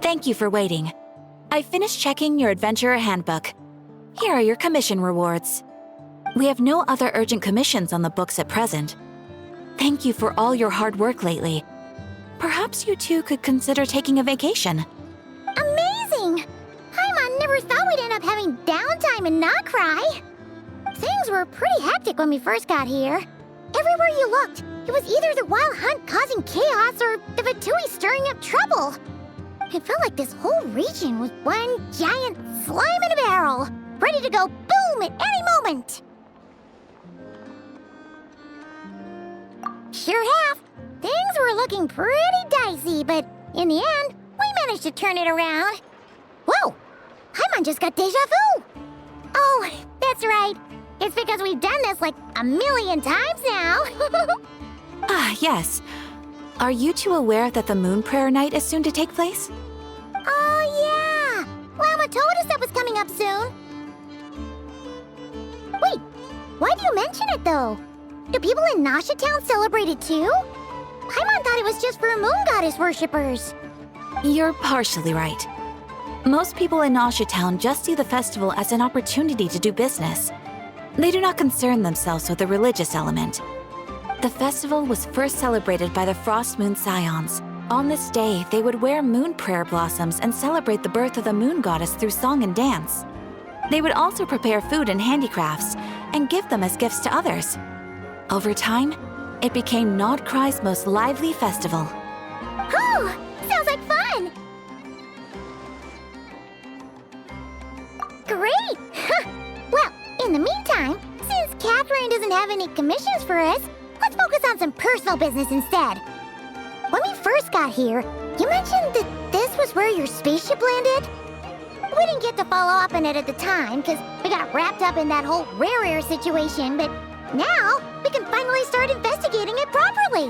Thank you for waiting. I finished checking your adventurer handbook. Here are your commission rewards. We have no other urgent commissions on the books at present. Thank you for all your hard work lately. Perhaps you two could consider taking a vacation. Amazing! Paimon never thought we'd end up having downtime and not cry. Things were pretty hectic when we first got here. Everywhere you looked, it was either the wild hunt causing chaos or the Fatui stirring up trouble. It felt like this whole region was one giant slime in a barrel, ready to go boom at any moment. Sure have. Things were looking pretty dicey, but in the end, we managed to turn it around. Whoa! Paimon just got deja vu! Oh, that's right. It's because we've done this like a million times now. Yes. Are you two aware that the Moon Prayer Night is soon to take place? Oh, yeah! Llama told us that was coming up soon. Wait, why do you mention it, though? Do people in Nasha Town celebrate it, too? Paimon thought it was just for moon goddess worshippers. You're partially right. Most people in Nasha Town just see the festival as an opportunity to do business. They do not concern themselves with the religious element. The festival was first celebrated by the Frost Moon Scions. On this day, they would wear moon prayer blossoms and celebrate the birth of the moon goddess through song and dance. They would also prepare food and handicrafts and give them as gifts to others. Over time, it became Nordcry's most lively festival. Oh, sounds like fun! Great! Well, in the meantime, since Catherine doesn't have any commissions for us, let's focus on some personal business instead. When we first got here, you mentioned that this was where your spaceship landed? We didn't get to follow up on it at the time, because we got wrapped up in that whole rare situation, but now we can finally start investigating it properly.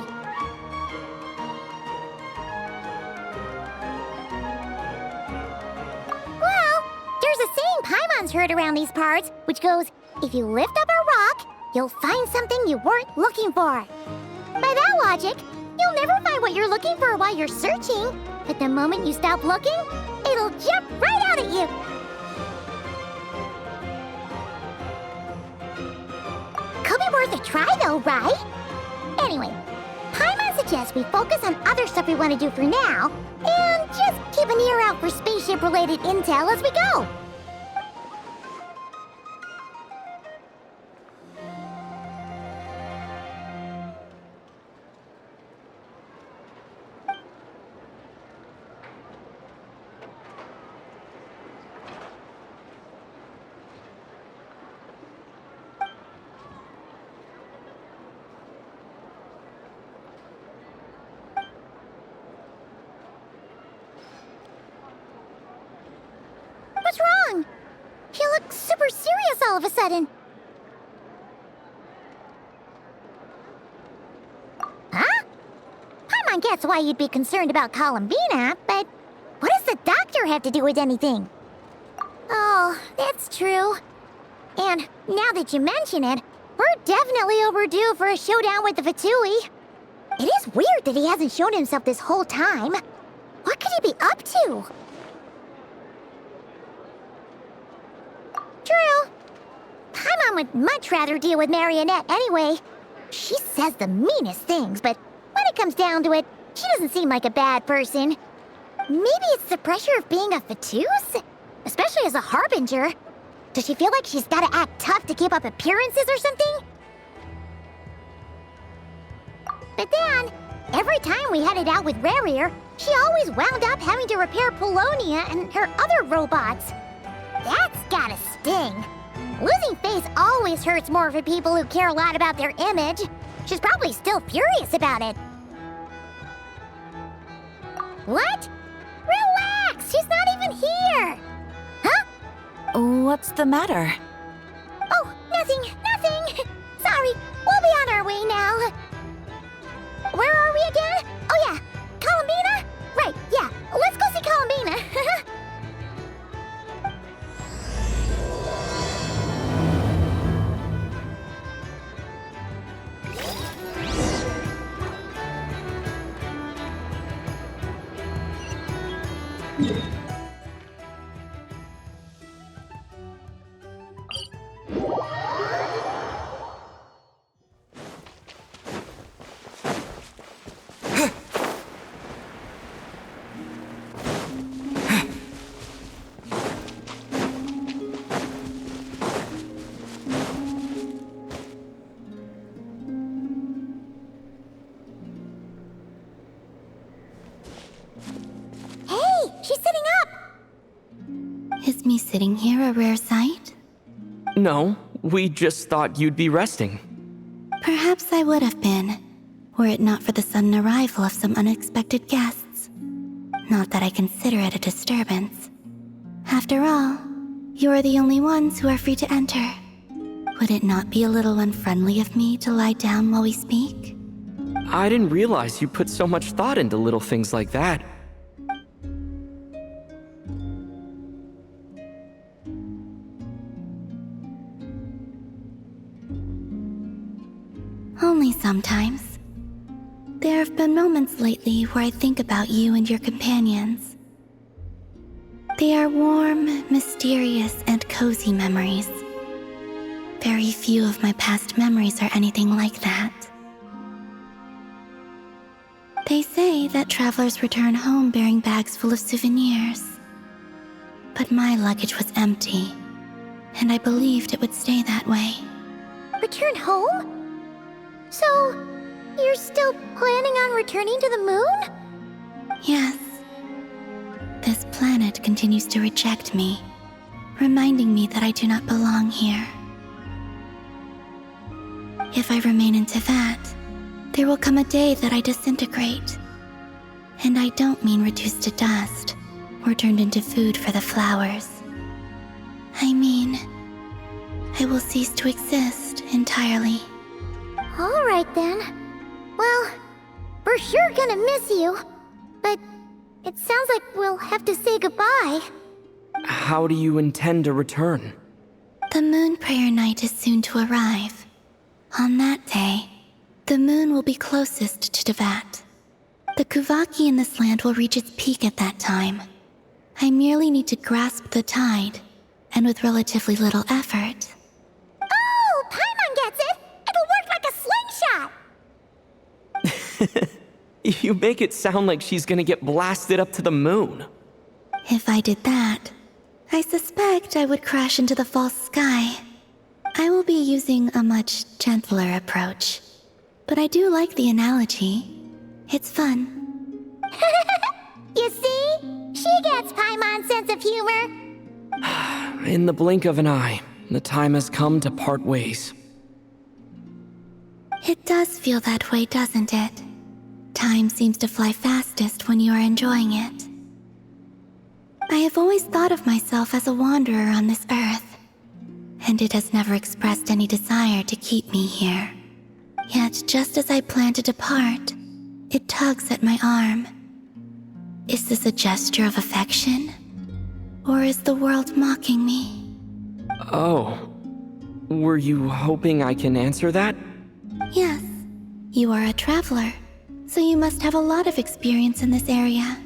Well, there's a saying Paimon's heard around these parts, which goes, if you lift up a rock, you'll find something you weren't looking for. By that logic, you'll never find what you're looking for while you're searching, but the moment you stop looking, it'll jump right out at you. Could be worth a try though, right? Anyway, Paimon suggests we focus on other stuff we want to do for now, and just keep an ear out for spaceship-related intel as we go. What's wrong? You look super serious all of a sudden. Huh? Paimon gets why you'd be concerned about Columbina, but what does the doctor have to do with anything? Oh, that's true. And now that you mention it, we're definitely overdue for a showdown with the Fatui. It is weird that he hasn't shown himself this whole time. What could he be up to? True. Paimon would much rather deal with Marionette anyway. She says the meanest things, but when it comes down to it, she doesn't seem like a bad person. Maybe it's the pressure of being a Fatuse? Especially as a Harbinger. Does she feel like she's gotta act tough to keep up appearances or something? But then, every time we headed out with Rarier, she always wound up having to repair Polonia and her other robots. That's gotta sting. Losing face always hurts more for people who care a lot about their image. She's probably still furious about it. What? Relax! She's not even here! Huh? What's the matter? Oh, nothing. Sorry, we'll be on our way now. Where are we again? Oh yeah, Columbina? Right, yeah, let's go see Columbina. She's sitting up! Is me sitting here a rare sight? No, we just thought you'd be resting. Perhaps I would have been, were it not for the sudden arrival of some unexpected guests. Not that I consider it a disturbance. After all, you are the only ones who are free to enter. Would it not be a little unfriendly of me to lie down while we speak? I didn't realize you put so much thought into little things like that. Only sometimes. There have been moments lately where I think about you and your companions. They are warm, mysterious, and cozy memories. Very few of my past memories are anything like that. They say that travelers return home bearing bags full of souvenirs. But my luggage was empty, and I believed it would stay that way. Return home? So, you're still planning on returning to the moon? Yes. This planet continues to reject me, reminding me that I do not belong here. If I remain in Teyvat, there will come a day that I disintegrate. And I don't mean reduced to dust, or turned into food for the flowers. I mean, I will cease to exist entirely. Alright then. Well, we're sure gonna miss you. But it sounds like we'll have to say goodbye. How do you intend to return? The moon prayer night is soon to arrive. On that day, the moon will be closest to Teyvat. The Kuvaki in this land will reach its peak at that time. I merely need to grasp the tide, and with relatively little effort. Oh, Paimon gets it! It'll work like a slingshot! You make it sound like she's gonna get blasted up to the moon. If I did that, I suspect I would crash into the false sky. I will be using a much gentler approach. But I do like the analogy. It's fun. You see? She gets Paimon's sense of humor. In the blink of an eye, the time has come to part ways. It does feel that way, doesn't it? Time seems to fly fastest when you are enjoying it. I have always thought of myself as a wanderer on this earth, and it has never expressed any desire to keep me here. Yet, just as I plan to depart, it tugs at my arm. Is this a gesture of affection? Or is the world mocking me? Oh. Were you hoping I can answer that? Yes. You are a traveler, so you must have a lot of experience in this area.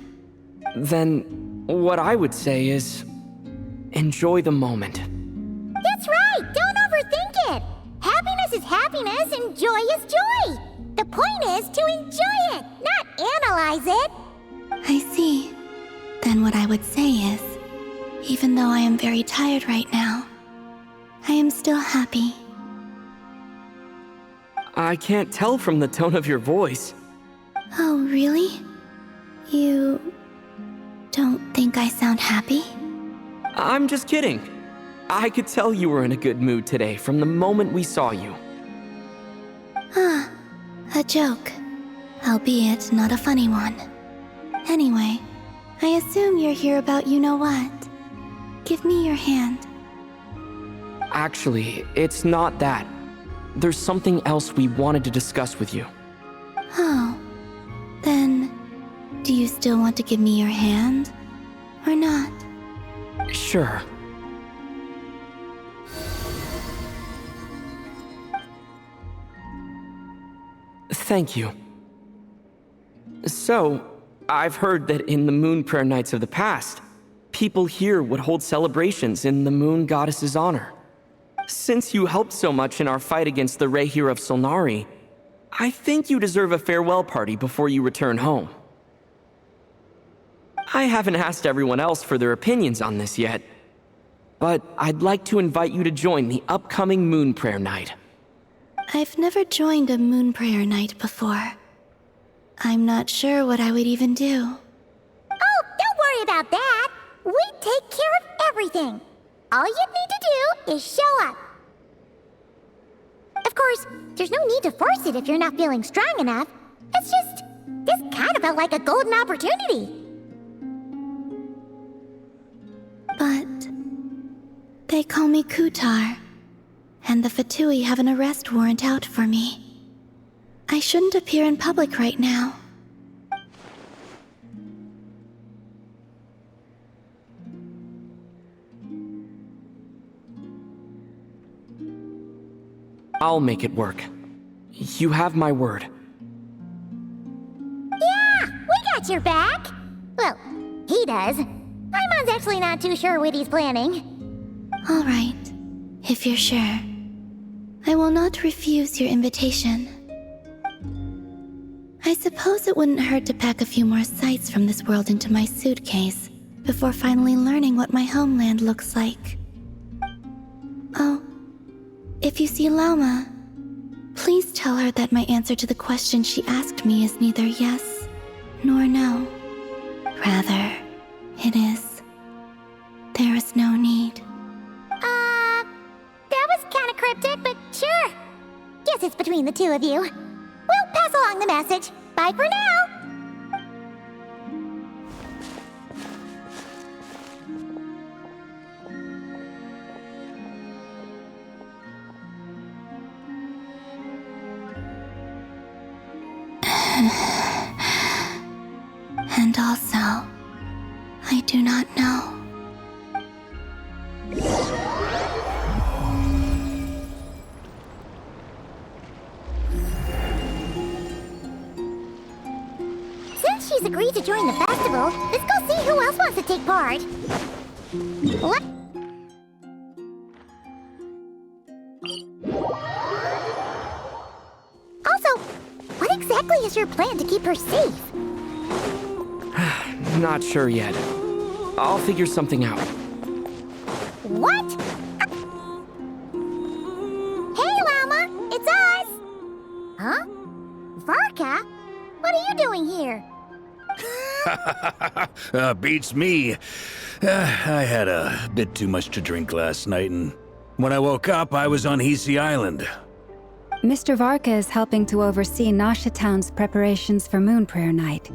Then, what I would say is, enjoy the moment. That's right! Don't overthink it! Happiness is happiness and joy is joy! The point is to enjoy it, not analyze it! I see. Then what I would say is, even though I am very tired right now, I am still happy. I can't tell from the tone of your voice. Oh, really? You don't think I sound happy? I'm just kidding. I could tell you were in a good mood today from the moment we saw you. Ah, a joke. Albeit not a funny one. Anyway, I assume you're here about you-know-what. Give me your hand. Actually, it's not that. There's something else we wanted to discuss with you. Oh, then, do you still want to give me your hand? Or not? Sure. Thank you. So, I've heard that in the moon prayer nights of the past, people here would hold celebrations in the moon goddess's honor. Since you helped so much in our fight against the Rehir of Solnari, I think you deserve a farewell party before you return home. I haven't asked everyone else for their opinions on this yet, but I'd like to invite you to join the upcoming moon prayer night. I've never joined a moon prayer night before. I'm not sure what I would even do. Oh, don't worry about that. We take care of everything. All you need to do is show up. Of course, there's no need to force it if you're not feeling strong enough. It's just, this kind of felt like a golden opportunity. But they call me Kutar, and the Fatui have an arrest warrant out for me. I shouldn't appear in public right now. I'll make it work. You have my word. Yeah, we got your back. Well, he does. Paimon's actually not too sure what he's planning. All right, if you're sure. I will not refuse your invitation. I suppose it wouldn't hurt to pack a few more sights from this world into my suitcase before finally learning what my homeland looks like. Oh, if you see Lauma, please tell her that my answer to the question she asked me is neither yes nor no. Rather, it is, there is no need. That was kind of cryptic, but sure. Guess it's between the two of you. We'll pass along the message. Bye for now. And also, I do not know. Since she's agreed to join the festival, let's go see who else wants to take part. What? Also, what exactly is your plan to keep her safe? Not sure yet. I'll figure something out. What? Hey, Llama, it's us! Huh? Varka? What are you doing here? Beats me. I had a bit too much to drink last night, and when I woke up, I was on Hisi Island. Mr. Varka is helping to oversee Nasha Town's preparations for Moon Prayer Night.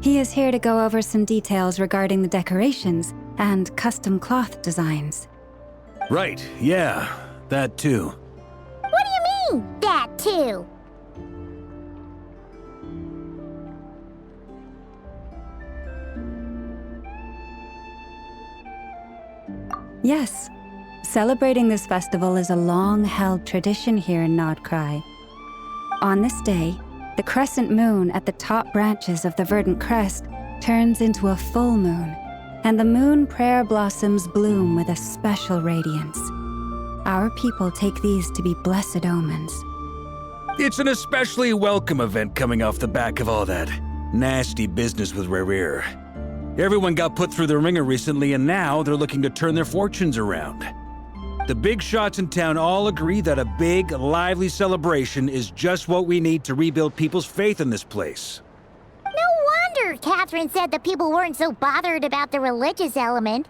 He is here to go over some details regarding the decorations and custom cloth designs. Right, yeah, that too. What do you mean, that too? Yes, celebrating this festival is a long-held tradition here in Nordkrai. On this day, the crescent moon at the top branches of the verdant crest turns into a full moon, and the moon prayer blossoms bloom with a special radiance. Our people take these to be blessed omens. It's an especially welcome event coming off the back of all that nasty business with Rerir. Everyone got put through the ringer recently, and now they're looking to turn their fortunes around. The big shots in town all agree that a big, lively celebration is just what we need to rebuild people's faith in this place. No wonder Catherine said the people weren't so bothered about the religious element.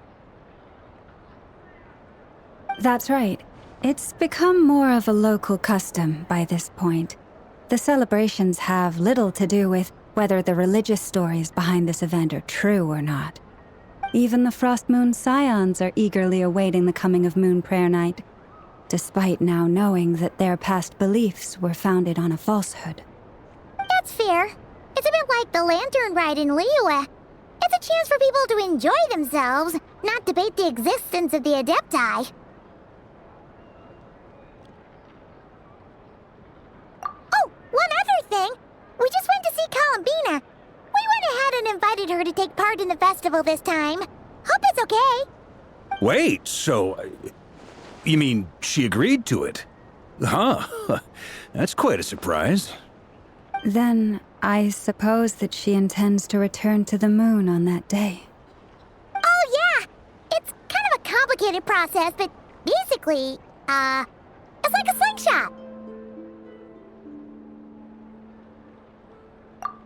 That's right. It's become more of a local custom by this point. The celebrations have little to do with whether the religious stories behind this event are true or not. Even the Frost Moon Scions are eagerly awaiting the coming of Moon Prayer Night, despite now knowing that their past beliefs were founded on a falsehood. That's fair. It's a bit like the Lantern Ride in Liyue. It's a chance for people to enjoy themselves, not debate the existence of the Adepti. Oh, one other thing! We just went to see Columbina. We went ahead and invited her to take part in the festival this time. Hope it's okay. Wait, so... you mean she agreed to it? Huh. That's quite a surprise. Then I suppose that she intends to return to the moon on that day. Oh, yeah! It's kind of a complicated process, but basically, it's like a slingshot.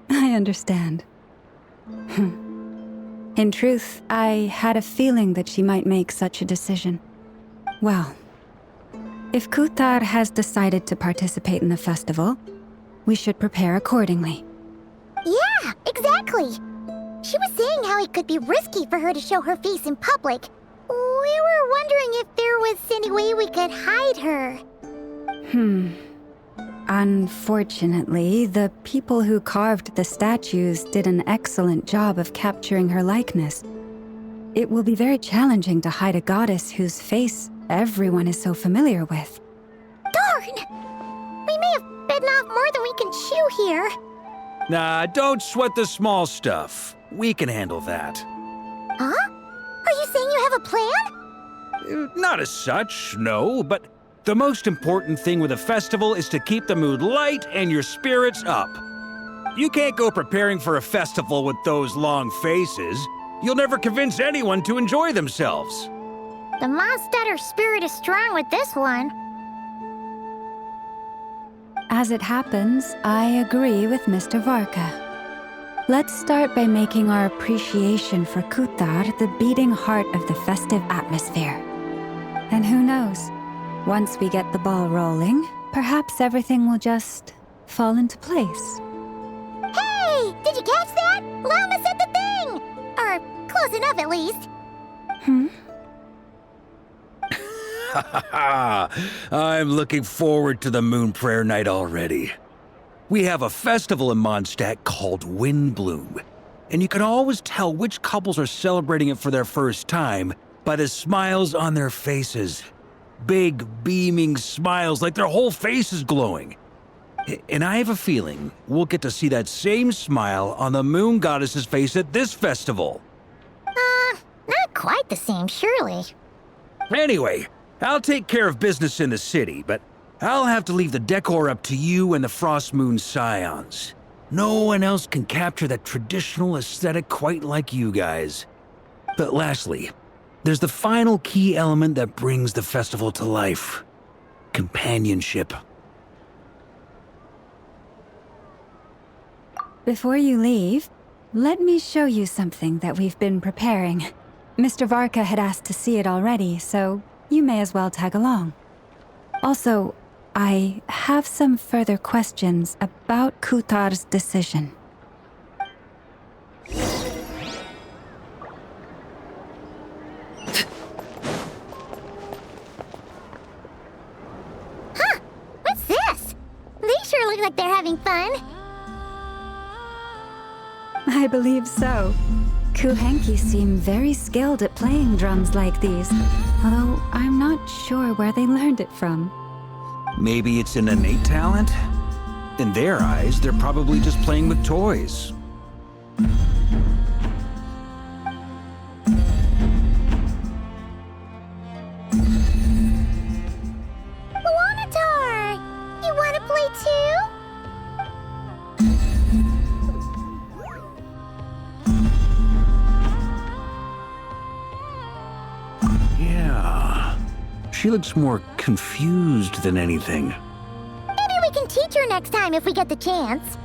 I understand. In truth, I had a feeling that she might make such a decision. Well, if Kuthar has decided to participate in the festival, we should prepare accordingly. Yeah, exactly. She was saying how it could be risky for her to show her face in public. We were wondering if there was any way we could hide her. Unfortunately, the people who carved the statues did an excellent job of capturing her likeness. It will be very challenging to hide a goddess whose face everyone is so familiar with. Darn! We may have bitten off more than we can chew here. Nah, don't sweat the small stuff. We can handle that. Huh? Are you saying you have a plan? Not as such, no, but the most important thing with a festival is to keep the mood light and your spirits up. You can't go preparing for a festival with those long faces. You'll never convince anyone to enjoy themselves. The Mondstatter spirit is strong with this one. As it happens, I agree with Mr. Varka. Let's start by making our appreciation for Kuthar the beating heart of the festive atmosphere. And who knows, once we get the ball rolling, perhaps everything will just fall into place. Hey! Did you catch that? Llama said the thing! Or close enough at least. I'm looking forward to the Moon Prayer Night already. We have a festival in Mondstadt called Windbloom, and you can always tell which couples are celebrating it for their first time by the smiles on their faces. Big, beaming smiles like their whole face is glowing. And I have a feeling we'll get to see that same smile on the Moon Goddess's face at this festival. Not quite the same, surely. Anyway, I'll take care of business in the city, but I'll have to leave the decor up to you and the Frost Moon Scions. No one else can capture that traditional aesthetic quite like you guys. But lastly, there's the final key element that brings the festival to life. Companionship. Before you leave, let me show you something that we've been preparing. Mr. Varka had asked to see it already, so you may as well tag along. Also, I have some further questions about Kuthar's decision. Huh! What's this? They sure look like they're having fun. I believe so. Kuhenki seem very skilled at playing drums like these, although I'm not sure where they learned it from. Maybe it's an innate talent? In their eyes, they're probably just playing with toys. Wanatar! You wanna play too? Yeah. She looks more confused than anything. Maybe we can teach her next time if we get the chance.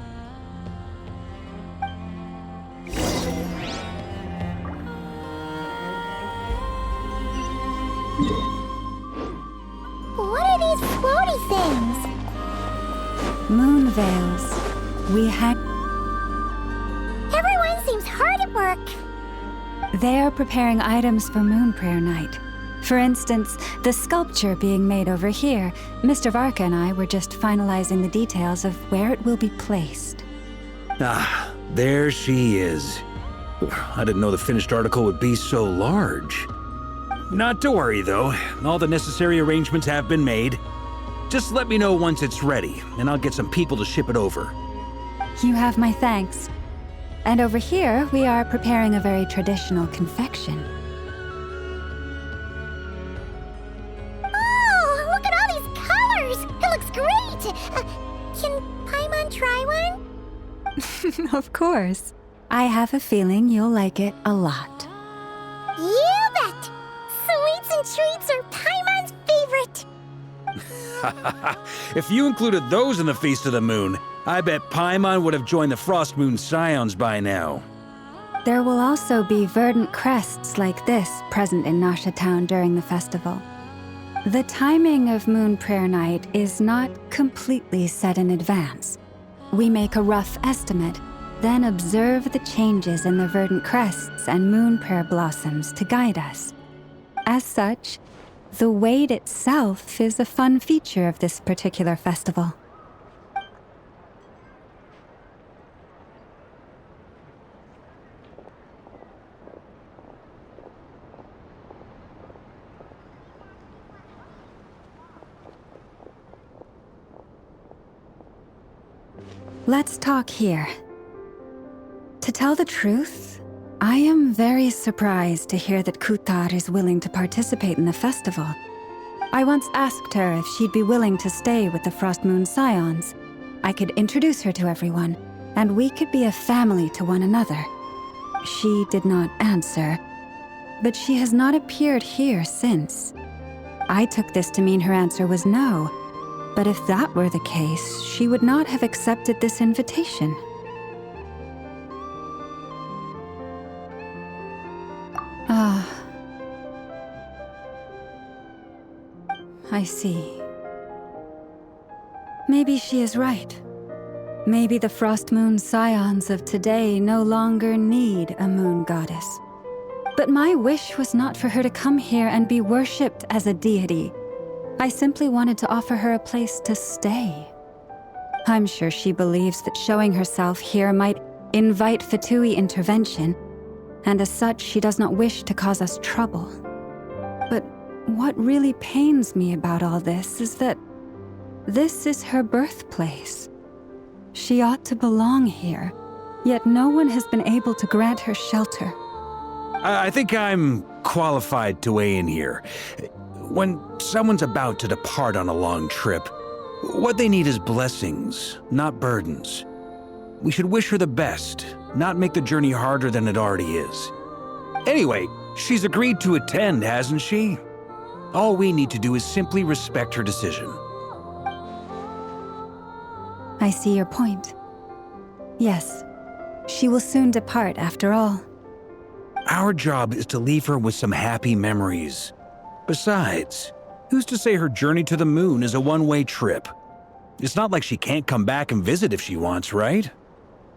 What are these floaty things? Moon veils. We had... Everyone seems hard at work. They are preparing items for Moon Prayer Night. For instance, the sculpture being made over here, Mr. Varka and I were just finalizing the details of where it will be placed. Ah, there she is. I didn't know the finished article would be so large. Not to worry, though. All the necessary arrangements have been made. Just let me know once it's ready, and I'll get some people to ship it over. You have my thanks. And over here, we are preparing a very traditional confection. Oh, look at all these colors! It looks great! Can Paimon try one? Of course. I have a feeling you'll like it a lot. You bet! Sweets and treats are Paimon's favorite! If you included those in the Feast of the Moon, I bet Paimon would have joined the Frost Moon Scions by now. There will also be verdant crests like this present in Nasha Town during the festival. The timing of Moon Prayer Night is not completely set in advance. We make a rough estimate, then observe the changes in the verdant crests and moon prayer blossoms to guide us. As such, the wait itself is a fun feature of this particular festival. Let's talk here. To tell the truth, I am very surprised to hear that Kutar is willing to participate in the festival. I once asked her if she'd be willing to stay with the Frost Moon Scions. I could introduce her to everyone, and we could be a family to one another. She did not answer, but she has not appeared here since. I took this to mean her answer was no, but if that were the case, she would not have accepted this invitation. I see. Maybe she is right. Maybe the Frost Moon Scions of today no longer need a moon goddess. But my wish was not for her to come here and be worshipped as a deity. I simply wanted to offer her a place to stay. I'm sure she believes that showing herself here might invite Fatui intervention, and as such she does not wish to cause us trouble. But what really pains me about all this is that this is her birthplace. She ought to belong here, yet no one has been able to grant her shelter. I think I'm qualified to weigh in here. When someone's about to depart on a long trip, what they need is blessings, not burdens. We should wish her the best, not make the journey harder than it already is. Anyway, she's agreed to attend, hasn't she? All we need to do is simply respect her decision. I see your point. Yes, she will soon depart after all. Our job is to leave her with some happy memories. Besides, who's to say her journey to the moon is a one-way trip? It's not like she can't come back and visit if she wants, right?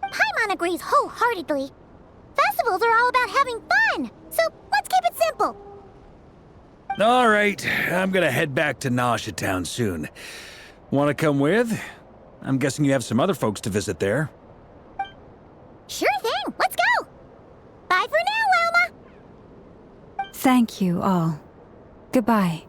Paimon agrees wholeheartedly. Festivals are all about having fun, so let's keep it simple. All right, I'm gonna head back to Nasha Town soon. Wanna come with? I'm guessing you have some other folks to visit there. Sure thing, let's go! Bye for now, Wilma! Thank you all. Goodbye.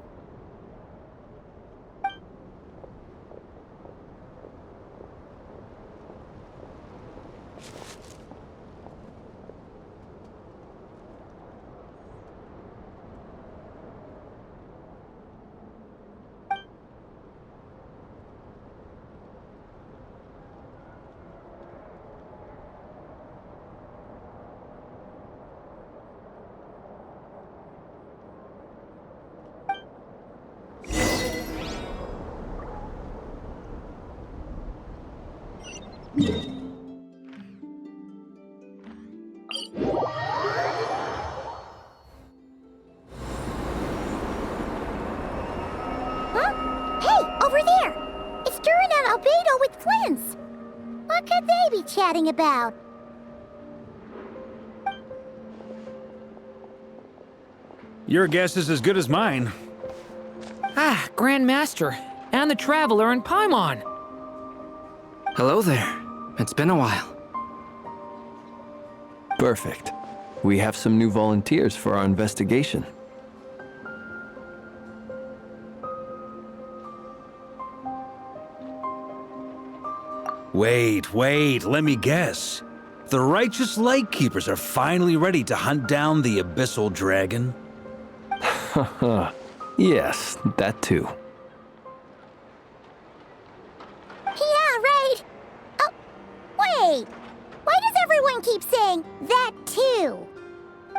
What could they be chatting about? Your guess is as good as mine. Ah, Grand Master, and the Traveler and Paimon. Hello there. It's been a while. Perfect. We have some new volunteers for our investigation. Wait, let me guess. The righteous Lightkeepers are finally ready to hunt down the abyssal dragon. Yes, that too. Yeah, right. Oh, wait. Why does everyone keep saying that too?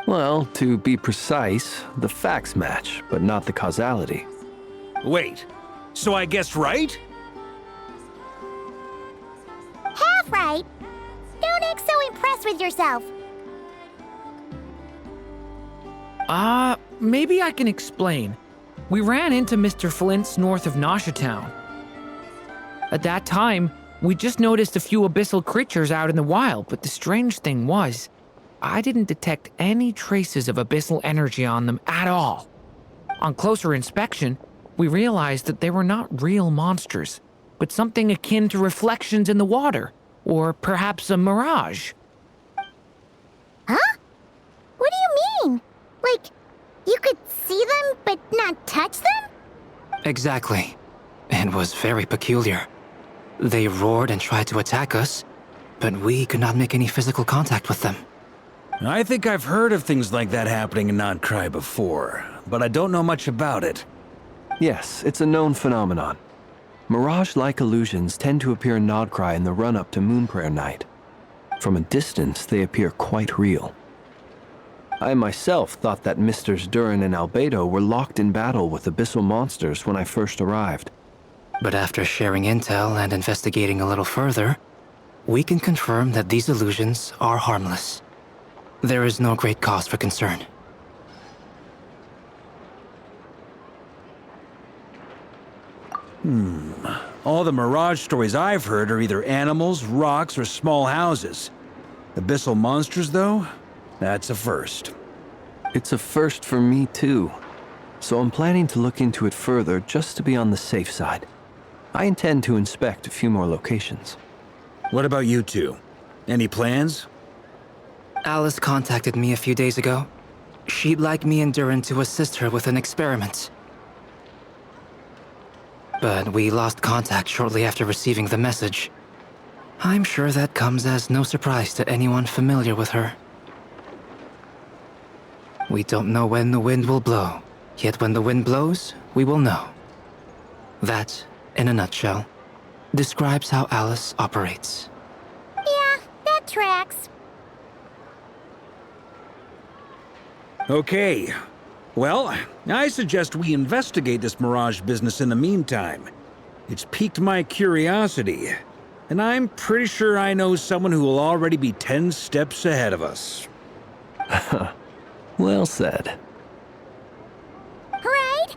Well, to be precise, the facts match, but not the causality. Wait, so I guessed right? Half right. Don't act so impressed with yourself. Maybe I can explain. We ran into Mr. Flint's north of Town. At that time, we just noticed a few abyssal creatures out in the wild, but the strange thing was, I didn't detect any traces of abyssal energy on them at all. On closer inspection, we realized that they were not real monsters, but something akin to reflections in the water, or perhaps a mirage. Huh? What do you mean? Like, you could see them but not touch them? Exactly. It was very peculiar. They roared and tried to attack us, but we could not make any physical contact with them. I think I've heard of things like that happening in Nordcry before, but I don't know much about it. Yes, it's a known phenomenon. Mirage-like illusions tend to appear in Nordcry in the run-up to Moonprayer Night. From a distance, they appear quite real. I myself thought that Misters Durin and Albedo were locked in battle with abyssal monsters when I first arrived. But after sharing intel and investigating a little further, we can confirm that these illusions are harmless. There is no great cause for concern. All the Mirage stories I've heard are either animals, rocks, or small houses. Abyssal monsters, though? That's a first. It's a first for me, too. So I'm planning to look into it further just to be on the safe side. I intend to inspect a few more locations. What about you two? Any plans? Alice contacted me a few days ago. She'd like me and Durin to assist her with an experiment. But we lost contact shortly after receiving the message. I'm sure that comes as no surprise to anyone familiar with her. We don't know when the wind will blow, yet when the wind blows, we will know. That, in a nutshell, describes how Alice operates. Yeah, that tracks. Okay. Well, I suggest we investigate this Mirage business in the meantime. It's piqued my curiosity, and I'm pretty sure I know someone who will already be 10 steps ahead of us. Well said. Right?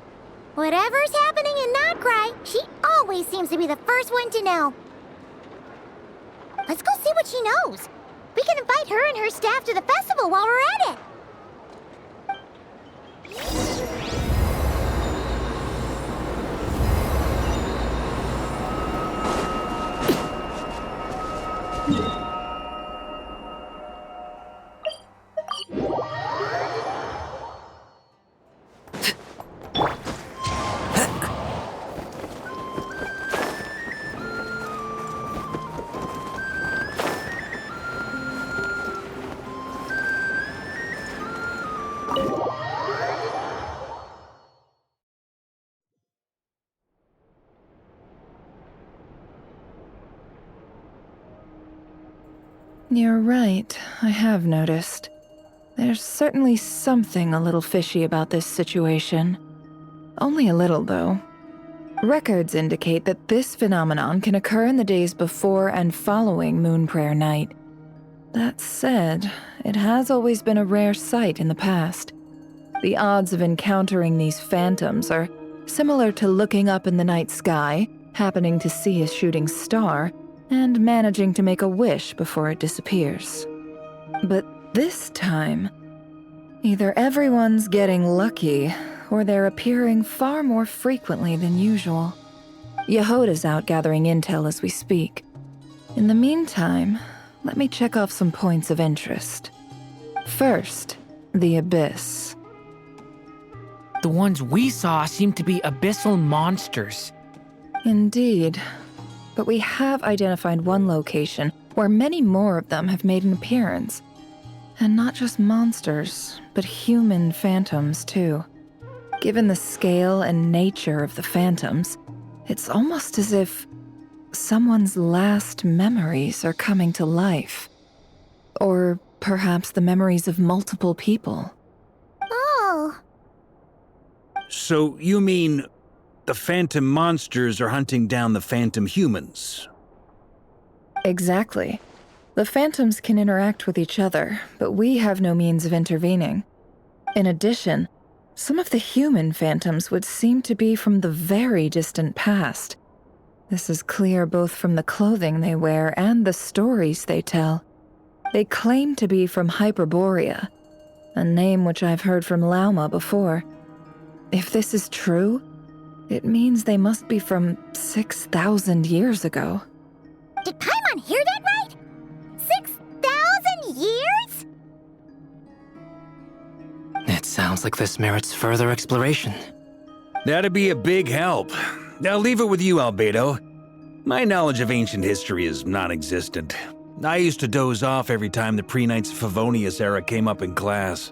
Whatever's happening in Nordcry, she always seems to be the first one to know. Let's go see what she knows. We can invite her and her staff to the festival while we're at it. You're right, I have noticed. There's certainly something a little fishy about this situation. Only a little, though. Records indicate that this phenomenon can occur in the days before and following Moonprayer Night. That said, it has always been a rare sight in the past. The odds of encountering these phantoms are similar to looking up in the night sky, happening to see a shooting star, and managing to make a wish before it disappears. But this time, either everyone's getting lucky, or they're appearing far more frequently than usual. Yehoda's out gathering intel as we speak. In the meantime, let me check off some points of interest. First, the Abyss. The ones we saw seem to be abyssal monsters. Indeed. But we have identified one location where many more of them have made an appearance. And not just monsters, but human phantoms too. Given the scale and nature of the phantoms, it's almost as if someone's last memories are coming to life. Or perhaps the memories of multiple people. Oh. So you mean the phantom monsters are hunting down the phantom humans? Exactly. The phantoms can interact with each other, but we have no means of intervening. In addition, some of the human phantoms would seem to be from the very distant past. This is clear both from the clothing they wear and the stories they tell. They claim to be from Hyperborea, a name which I've heard from Lauma before. If this is true, it means they must be from 6,000 years ago. Did Paimon hear that right? 6,000 years? It sounds like this merits further exploration. That'd be a big help. I'll leave it with you, Albedo. My knowledge of ancient history is non-existent. I used to doze off every time the pre-Knights of Favonius era came up in class.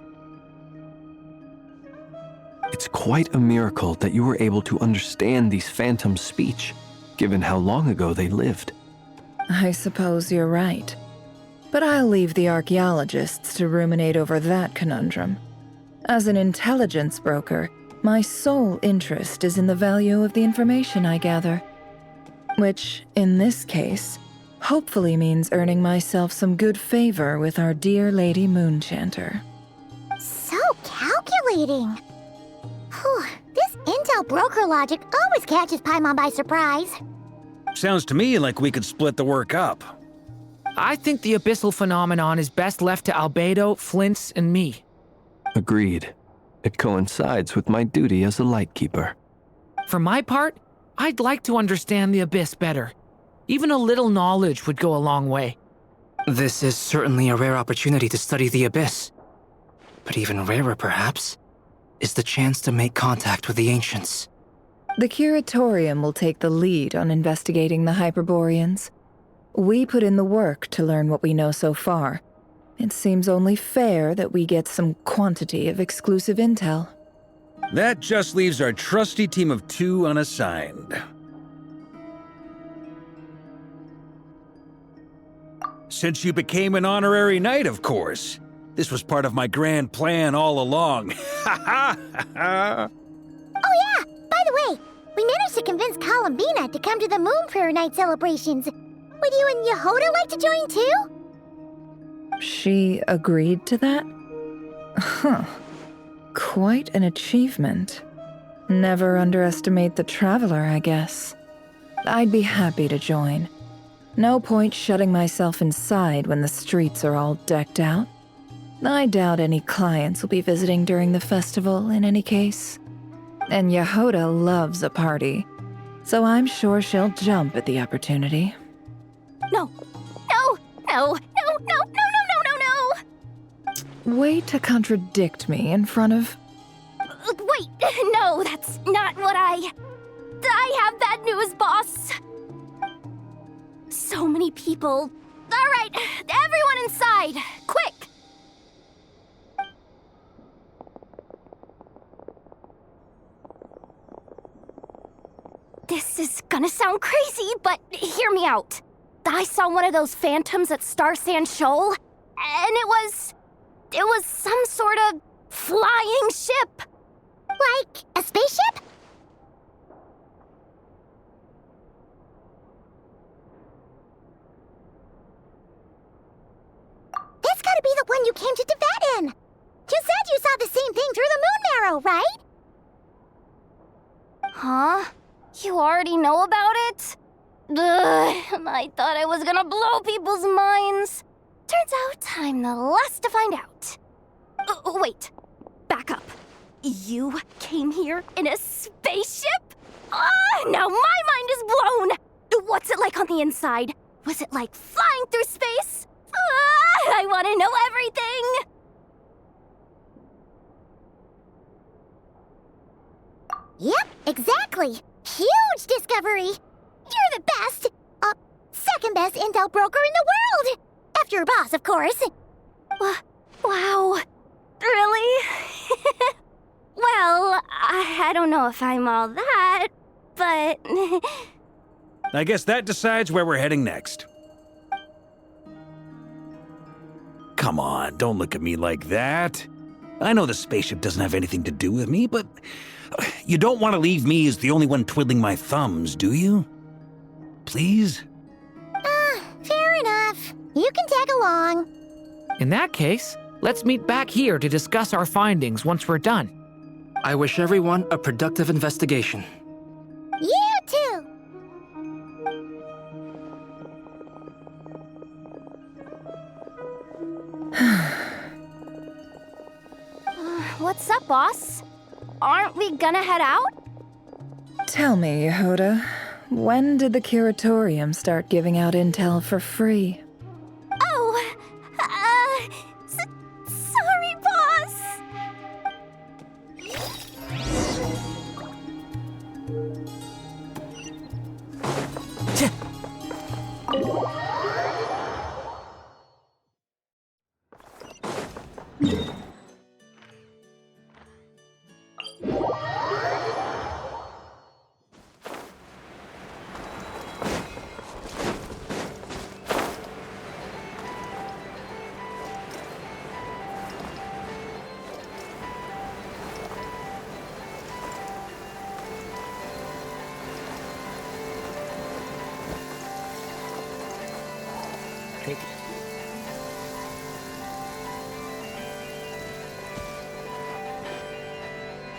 It's quite a miracle that you were able to understand these phantoms' speech, given how long ago they lived. I suppose you're right. But I'll leave the archaeologists to ruminate over that conundrum. As an intelligence broker, my sole interest is in the value of the information I gather. Which, in this case, hopefully means earning myself some good favor with our dear Lady Moonchanter. So calculating. Whew, this intel broker logic always catches Paimon by surprise. Sounds to me like we could split the work up. I think the abyssal phenomenon is best left to Albedo, Flints, and me. Agreed. It coincides with my duty as a lightkeeper. For my part, I'd like to understand the abyss better. Even a little knowledge would go a long way. This is certainly a rare opportunity to study the abyss. But even rarer, perhaps, is the chance to make contact with the ancients. The Curatorium will take the lead on investigating the Hyperboreans. We put in the work to learn what we know so far. It seems only fair that we get some quantity of exclusive intel. That just leaves our trusty team of 2 unassigned. Since you became an honorary knight, of course. This was part of my grand plan all along. Ha ha ha! Oh yeah, by the way, we managed to convince Columbina to come to the Moon Prayer Night celebrations. Would you and Yehoda like to join too? She agreed to that? Huh. Quite an achievement. Never underestimate the traveler, I guess. I'd be happy to join. No point shutting myself inside when the streets are all decked out. I doubt any clients will be visiting during the festival in any case. And Yehoda loves a party, so I'm sure she'll jump at the opportunity. No. Way to contradict me in front of... Wait, no, that's not what I have bad news, boss. So many people. All right, everyone inside, quick. This is gonna sound crazy, but hear me out. I saw one of those phantoms at Star Sand Shoal, and it was some sort of flying ship. Like a spaceship? That's gotta be the one you came to Teyvat in. You said you saw the same thing through the moon marrow, right? Huh? You already know about it? Ugh, I thought I was gonna blow people's minds. Turns out I'm the last to find out. Wait, back up. You came here in a spaceship? Now my mind is blown! What's it like on the inside? Was it like flying through space? I want to know everything! Yep, exactly. Huge discovery. You're the best. Second second best intel broker in the world! After your boss, of course. Wow. Really? Well, I don't know if I'm all that, but... I guess that decides where we're heading next. Come on, don't look at me like that. I know the spaceship doesn't have anything to do with me, but you don't want to leave me as the only one twiddling my thumbs, do you? Please? Fair enough. You can tag along. In that case, let's meet back here to discuss our findings once we're done. I wish everyone a productive investigation. You too! What's up, boss? Aren't we gonna head out? Tell me, Yehuda, when did the curatorium start giving out intel for free? Oh, sorry, boss.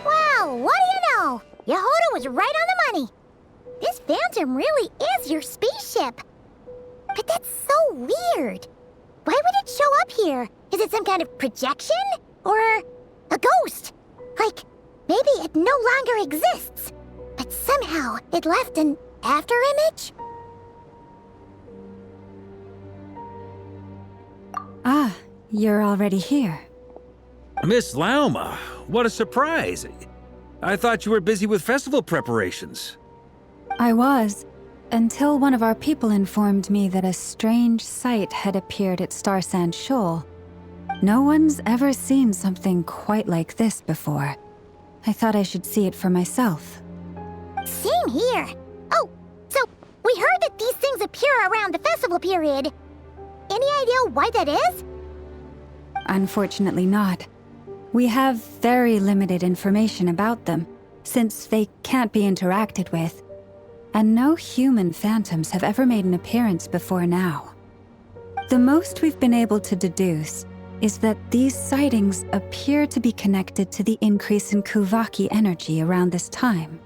Wow, what do you know? Yehuda was right on the money. This phantom really is your spaceship. But that's so weird. Why would it show up here? Is it some kind of projection? Or a ghost? Like, maybe it no longer exists, but somehow it left an afterimage? Ah, you're already here. Miss Lauma, what a surprise. I thought you were busy with festival preparations. I was, until one of our people informed me that a strange sight had appeared at Starsand Shoal. No one's ever seen something quite like this before. I thought I should see it for myself. Same here. Oh, so we heard that these things appear around the festival period. Any idea why that is? Unfortunately not. We have very limited information about them, since they can't be interacted with. And no human phantoms have ever made an appearance before now. The most we've been able to deduce is that these sightings appear to be connected to the increase in Kuvaki energy around this time.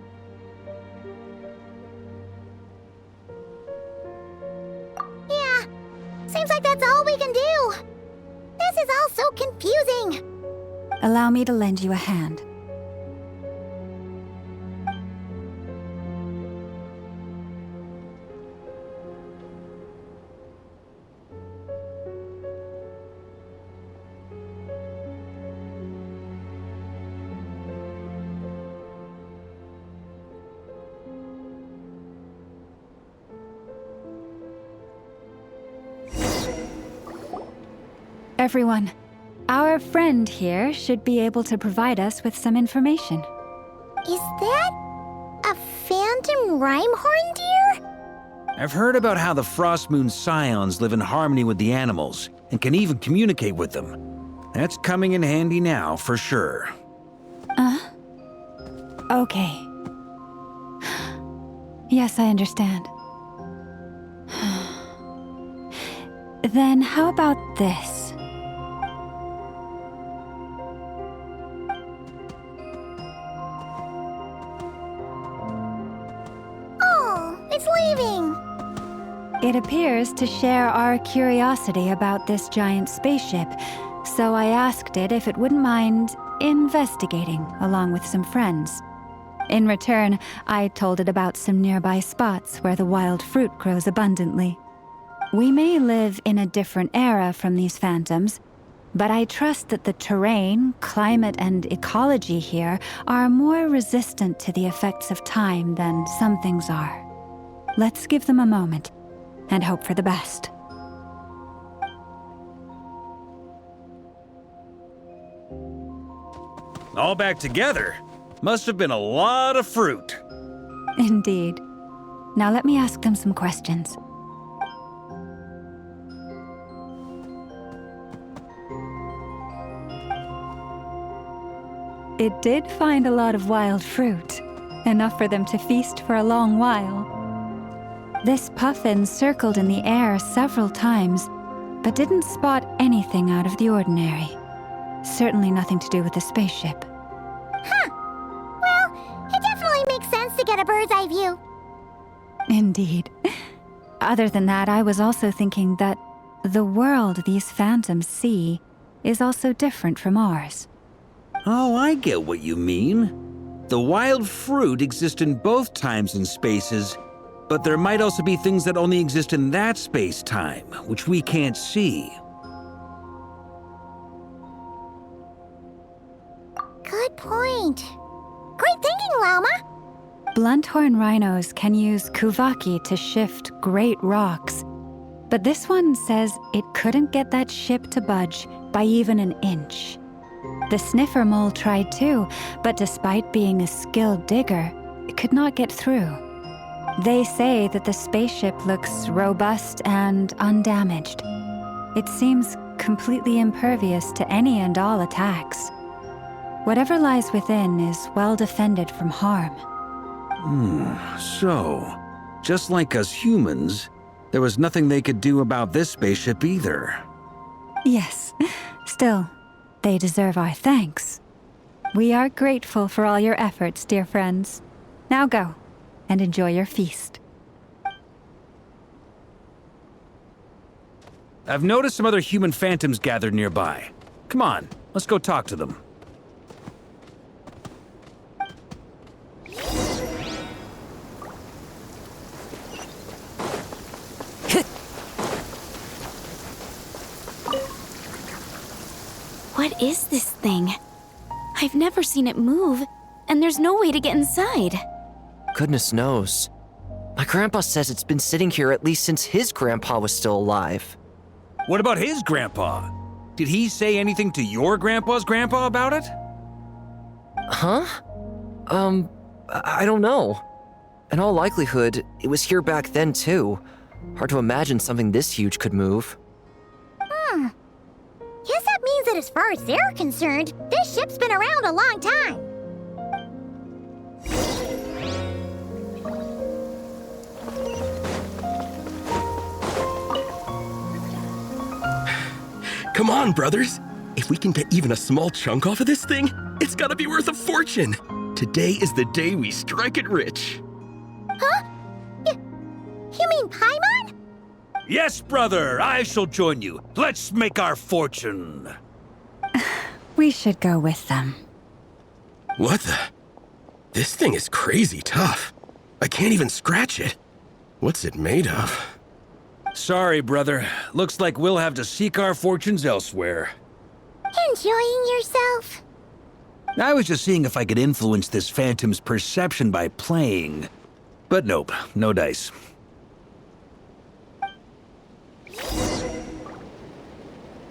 Yeah, seems like that's all we can do. This is all so confusing. Allow me to lend you a hand. Everyone, our friend here should be able to provide us with some information. Is that a phantom rhymehorn deer? I've heard about how the Frostmoon Scions live in harmony with the animals and can even communicate with them. That's coming in handy now, for sure. Okay. Yes, I understand. Then how about this? It's leaving! It appears to share our curiosity about this giant spaceship, so I asked it if it wouldn't mind investigating along with some friends. In return, I told it about some nearby spots where the wild fruit grows abundantly. We may live in a different era from these phantoms, but I trust that the terrain, climate, and ecology here are more resistant to the effects of time than some things are. Let's give them a moment. and hope for the best. All back together? Must have been a lot of fruit. Indeed. Now let me ask them some questions. It did find a lot of wild fruit, enough for them to feast for a long while. This puffin circled in the air several times, but didn't spot anything out of the ordinary. Certainly nothing to do with the spaceship. Huh. Well, it definitely makes sense to get a bird's eye view. Indeed. Other than that, I was also thinking that the world these phantoms see is also different from ours. Oh, I get what you mean. The wild fruit exist in both times and spaces, but there might also be things that only exist in that space-time, which we can't see. Good point. Great thinking, Llama. Blunthorn rhinos can use kuvaki to shift great rocks, but this one says it couldn't get that ship to budge by even an inch. The sniffer mole tried too, but despite being a skilled digger, it could not get through. They say that the spaceship looks robust and undamaged. It seems completely impervious to any and all attacks. Whatever lies within is well defended from harm. So, just like us humans, there was nothing they could do about this spaceship either. Yes, still, they deserve our thanks. We are grateful for all your efforts, dear friends. Now go, and enjoy your feast. I've noticed some other human phantoms gathered nearby. Come on, let's go talk to them. What is this thing? I've never seen it move, and there's no way to get inside. Goodness knows. My grandpa says it's been sitting here at least since his grandpa was still alive. What about his grandpa? Did he say anything to your grandpa's grandpa about it? Huh? I don't know. In all likelihood, it was here back then too. Hard to imagine something this huge could move. Guess that means that as far as they're concerned, this ship's been around a long time. Come on, brothers. If we can get even a small chunk off of this thing, it's gotta be worth a fortune. Today is the day we strike it rich. Huh? You mean Paimon? Yes, brother, I shall join you. Let's make our fortune. We should go with them. What the? This thing is crazy tough. I can't even scratch it. What's it made of? Sorry, brother. Looks like we'll have to seek our fortunes elsewhere. Enjoying yourself? I was just seeing if I could influence this phantom's perception by playing. But nope, no dice.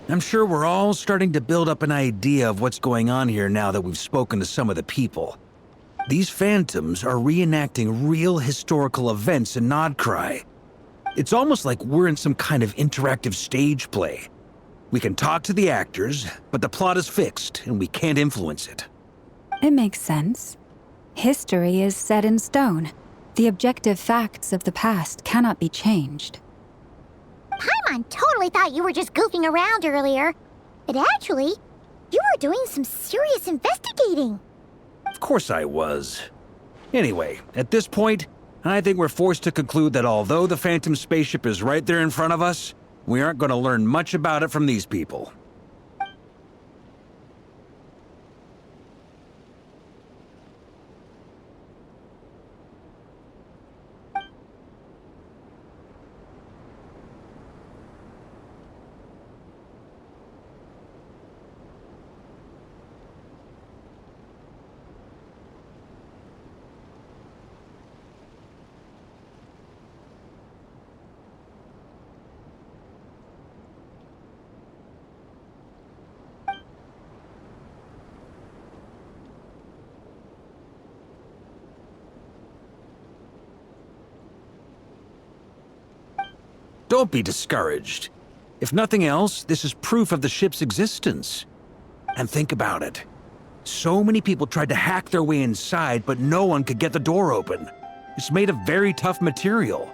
I'm sure we're all starting to build up an idea of what's going on here now that we've spoken to some of the people. These phantoms are reenacting real historical events in Nordcry. It's almost like we're in some kind of interactive stage play. We can talk to the actors, but the plot is fixed and we can't influence it. It makes sense. History is set in stone. The objective facts of the past cannot be changed. Paimon totally thought you were just goofing around earlier. But actually, you were doing some serious investigating. Of course I was. Anyway, at this point, I think we're forced to conclude that although the Phantom spaceship is right there in front of us, we aren't going to learn much about it from these people. Don't be discouraged. If nothing else, this is proof of the ship's existence. And think about it. So many people tried to hack their way inside, but no one could get the door open. It's made of very tough material.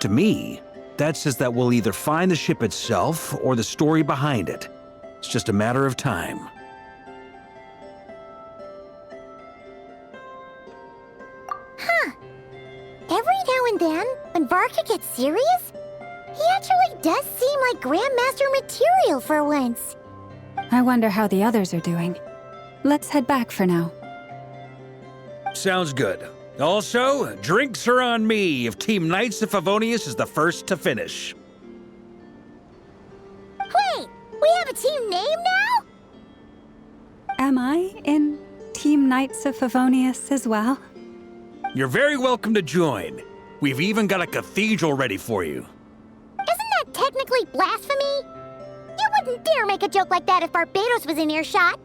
To me, that says that we'll either find the ship itself or the story behind it. It's just a matter of time. Huh. Every now and then, when Varka gets serious, he actually does seem like Grandmaster material for once. I wonder how the others are doing. Let's head back for now. Sounds good. Also, drinks are on me if Team Knights of Favonius is the first to finish. Wait, we have a team name now? Am I in Team Knights of Favonius as well? You're very welcome to join. We've even got a cathedral ready for you. Isn't that technically blasphemy? You wouldn't dare make a joke like that if Barbados was in earshot.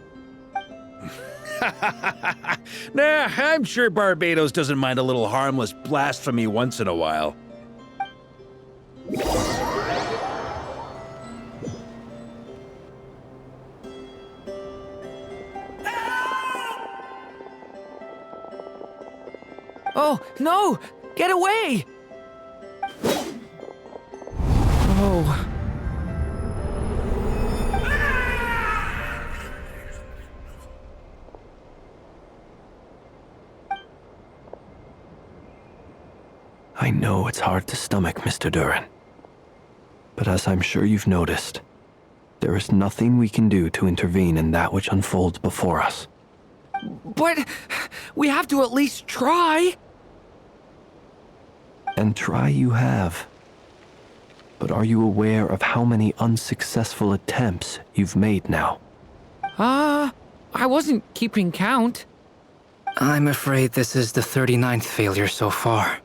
Nah, I'm sure Barbados doesn't mind a little harmless blasphemy once in a while. Oh, no! Get away! Oh. I know it's hard to stomach, Mr. Durin. But as I'm sure you've noticed, there is nothing we can do to intervene in that which unfolds before us. But we have to at least try. And try you have. But are you aware of how many unsuccessful attempts you've made now? I wasn't keeping count. I'm afraid this is the 39th failure so far.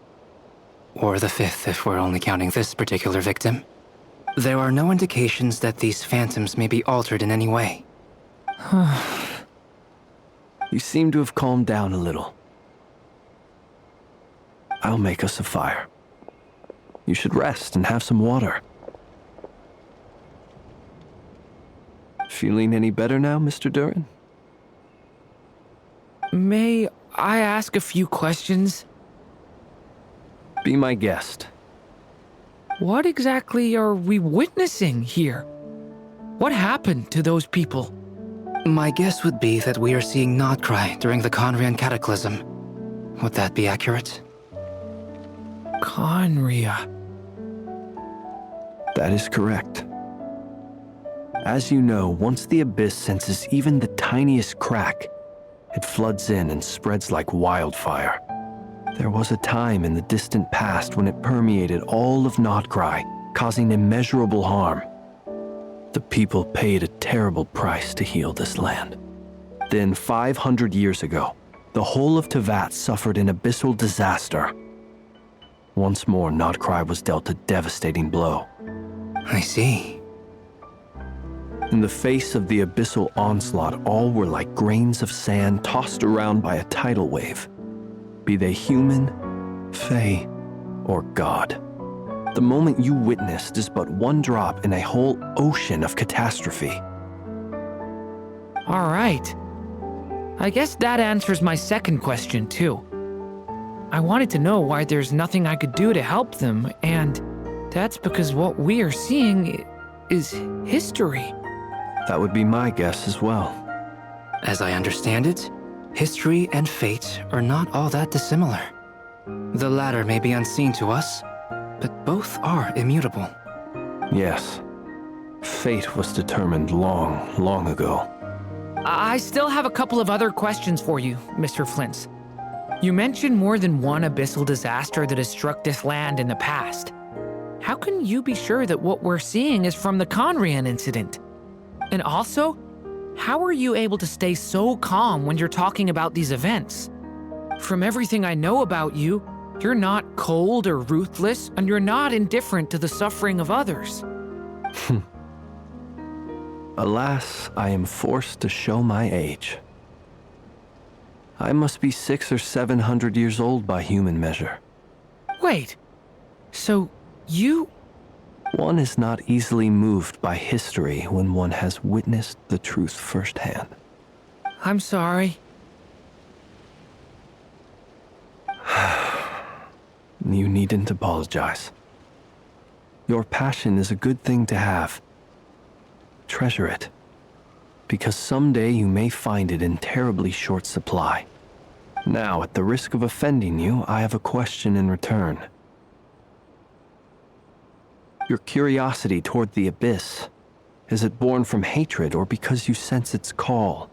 Or the 5th if we're only counting this particular victim. There are no indications that these phantoms may be altered in any way. You seem to have calmed down a little. I'll make us a fire. You should rest and have some water. Feeling any better now, Mr. Durin? May I ask a few questions? Be my guest. What exactly are we witnessing here? What happened to those people? My guess would be that we are seeing Nordcry during the Conrian Cataclysm. Would that be accurate? Conria. That is correct. As you know, once the Abyss senses even the tiniest crack, it floods in and spreads like wildfire. There was a time in the distant past when it permeated all of Nordcry, causing immeasurable harm. The people paid a terrible price to heal this land. Then 500 years ago, the whole of Teyvat suffered an abyssal disaster. Once more, Nordcry was dealt a devastating blow. I see. In the face of the abyssal onslaught, all were like grains of sand tossed around by a tidal wave. Be they human, fae, or god. The moment you witnessed is but one drop in a whole ocean of catastrophe. All right. I guess that answers my second question, too. I wanted to know why there's nothing I could do to help them, and that's because what we are seeing is history. That would be my guess as well. As I understand it, history and fate are not all that dissimilar. The latter may be unseen to us, but both are immutable. Yes. Fate was determined long, long ago. I still have a couple of other questions for you, Mr. Flint's. You mentioned more than one abyssal disaster that has struck this land in the past. How can you be sure that what we're seeing is from the Conrian incident? And also, how are you able to stay so calm when you're talking about these events? From everything I know about you, you're not cold or ruthless, and you're not indifferent to the suffering of others. Alas, I am forced to show my age. I must be 600 or 700 years old by human measure. Wait, so you One is not easily moved by history when one has witnessed the truth firsthand. I'm sorry. You needn't apologize. Your passion is a good thing to have. Treasure it, because someday you may find it in terribly short supply. Now, at the risk of offending you, I have a question in return. Your curiosity toward the abyss, is it born from hatred or because you sense its call?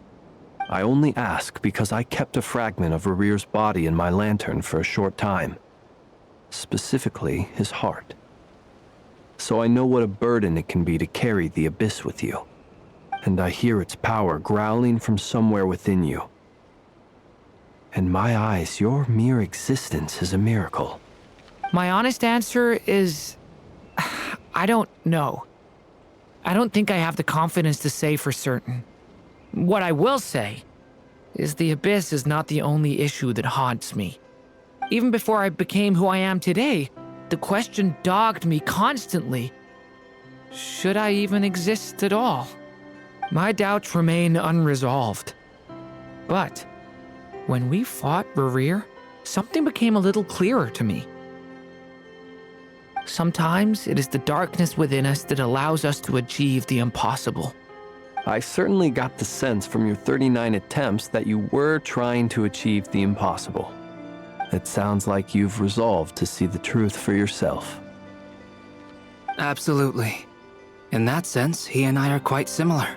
I only ask because I kept a fragment of Rerir's body in my lantern for a short time. Specifically, his heart. So I know what a burden it can be to carry the abyss with you. And I hear its power growling from somewhere within you. In my eyes, your mere existence is a miracle. My honest answer is... I don't know. I don't think I have the confidence to say for certain. What I will say is the abyss is not the only issue that haunts me. Even before I became who I am today, the question dogged me constantly. Should I even exist at all? My doubts remain unresolved. But when we fought Rerir, something became a little clearer to me. Sometimes it is the darkness within us that allows us to achieve the impossible. I certainly got the sense from your 39 attempts that you were trying to achieve the impossible. It sounds like you've resolved to see the truth for yourself. Absolutely. In that sense, he and I are quite similar.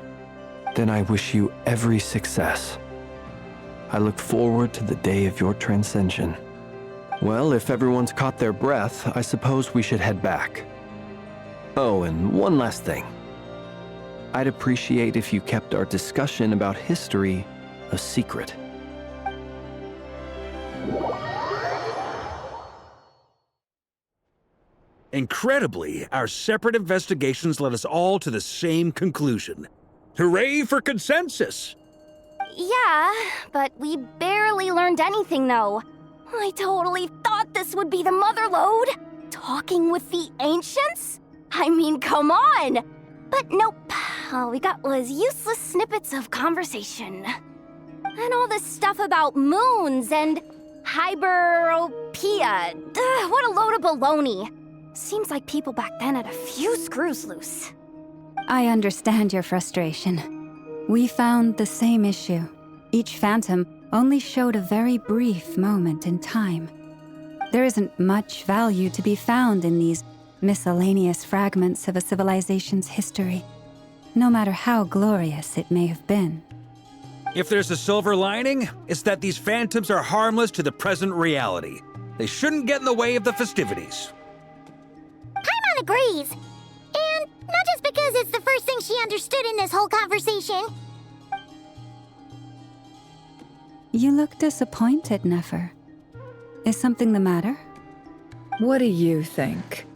Then I wish you every success. I look forward to the day of your transcension. Well, if everyone's caught their breath, I suppose we should head back. Oh, and one last thing. I'd appreciate if you kept our discussion about history a secret. Incredibly, our separate investigations led us all to the same conclusion. Hooray for consensus! Yeah, but we barely learned anything, though. I totally thought this would be the motherlode. Talking with the ancients? I mean, come on! But nope, all we got was useless snippets of conversation. And all this stuff about moons and hyperopia. What a load of baloney. Seems like people back then had a few screws loose. I understand your frustration. We found the same issue. Each phantom only showed a very brief moment in time. There isn't much value to be found in these miscellaneous fragments of a civilization's history, no matter how glorious it may have been. If there's a silver lining, it's that these phantoms are harmless to the present reality. They shouldn't get in the way of the festivities. Paimon agrees. And not just because it's the first thing she understood in this whole conversation. You look disappointed, Nefer. Is something the matter? What do you think?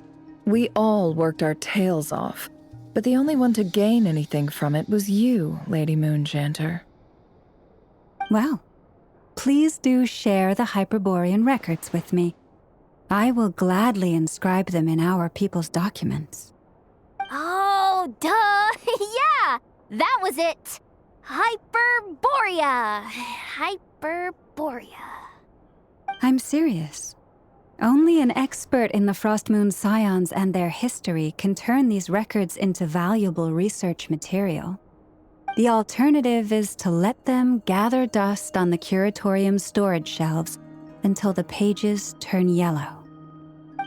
We all worked our tails off, but the only one to gain anything from it was you, Lady Moonjanter. Well, please do share the Hyperborean records with me. I will gladly inscribe them in our people's documents. Oh, duh! Yeah! That was it! Hyperborea! Hyperborea. I'm serious. Only an expert in the Frostmoon Scions and their history can turn these records into valuable research material. The alternative is to let them gather dust on the Curatorium's storage shelves until the pages turn yellow.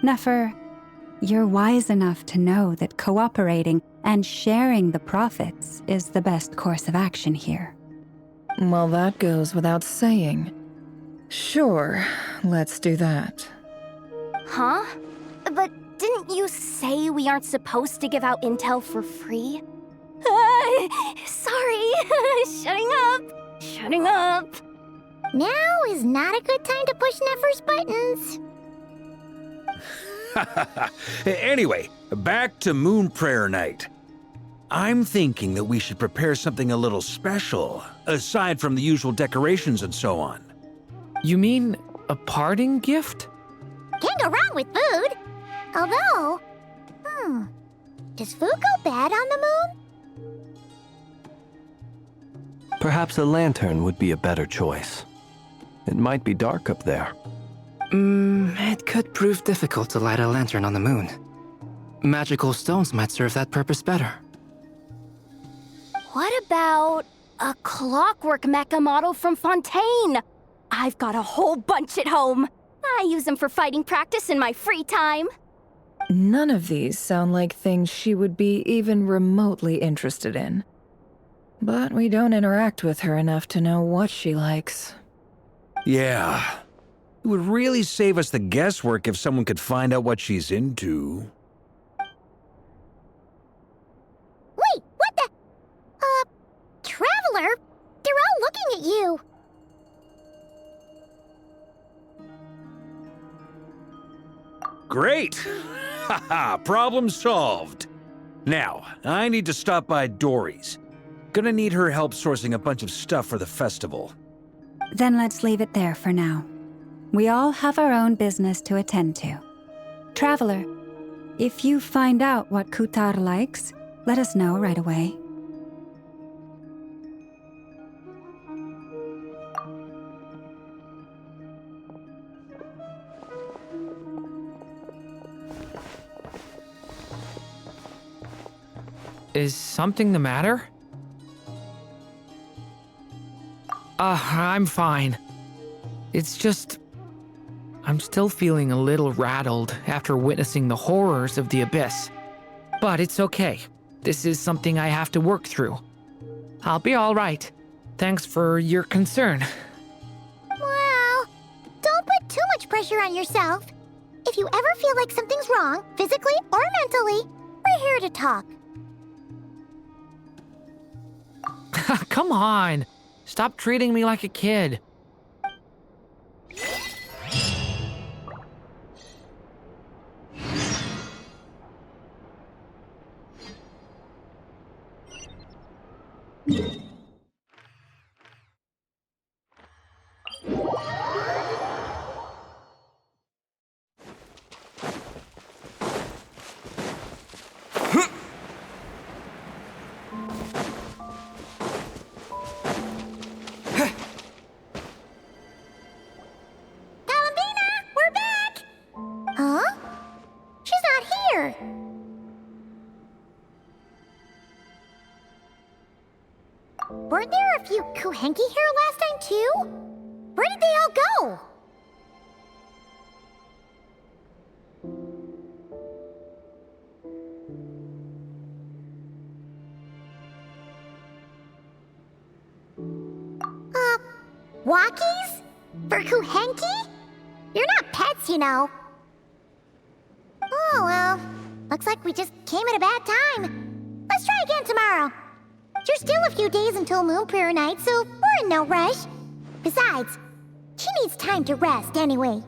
Nefer, you're wise enough to know that cooperating and sharing the profits is the best course of action here. Well, that goes without saying. Sure, let's do that. Huh? But didn't you say we aren't supposed to give out intel for free? Sorry. Shutting up. Now is not a good time to push Nefer's buttons. Anyway, back to Moon Prayer Night. I'm thinking that we should prepare something a little special, aside from the usual decorations and so on. You mean a parting gift? Can't go wrong with food. Although, Does food go bad on the moon? Perhaps a lantern would be a better choice. It might be dark up there. It could prove difficult to light a lantern on the moon. Magical stones might serve that purpose better. What about a clockwork mecha model from Fontaine? I've got a whole bunch at home. I use them for fighting practice in my free time. None of these sound like things she would be even remotely interested in. But we don't interact with her enough to know what she likes. Yeah. It would really save us the guesswork if someone could find out what she's into. Wait, what the? Traveler? They're all looking at you. Great! Haha, problem solved. Now, I need to stop by Dory's. Gonna need her help sourcing a bunch of stuff for the festival. Then let's leave it there for now. We all have our own business to attend to. Traveler, if you find out what Kutar likes, let us know right away. Is something the matter? I'm fine. It's just... I'm still feeling a little rattled after witnessing the horrors of the abyss. But it's okay. This is something I have to work through. I'll be all right. Thanks for your concern. Well, don't put too much pressure on yourself. If you ever feel like something's wrong, physically or mentally, we're here to talk. Come on. Stop treating me like a kid. Weren't there a few Kuhenki here last time, too? Where did they all go? Walkies? For Kuhenki? You're not pets, you know. Oh, well. Looks like we just came at a bad time. Let's try again tomorrow. There's still a few days until Moon Prayer Night, so we're in no rush. Besides, she needs time to rest anyway.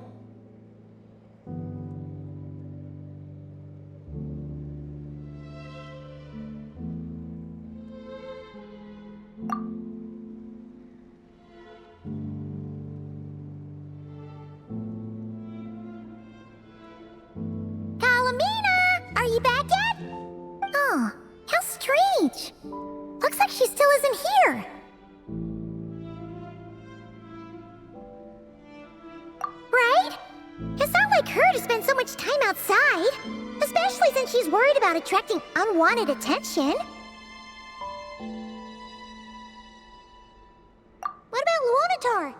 Kalamina! Are you back yet? Oh, how strange. Looks like she still isn't here. Right? It's not like her to spend so much time outside, especially since she's worried about attracting unwanted attention. What about Luonatar?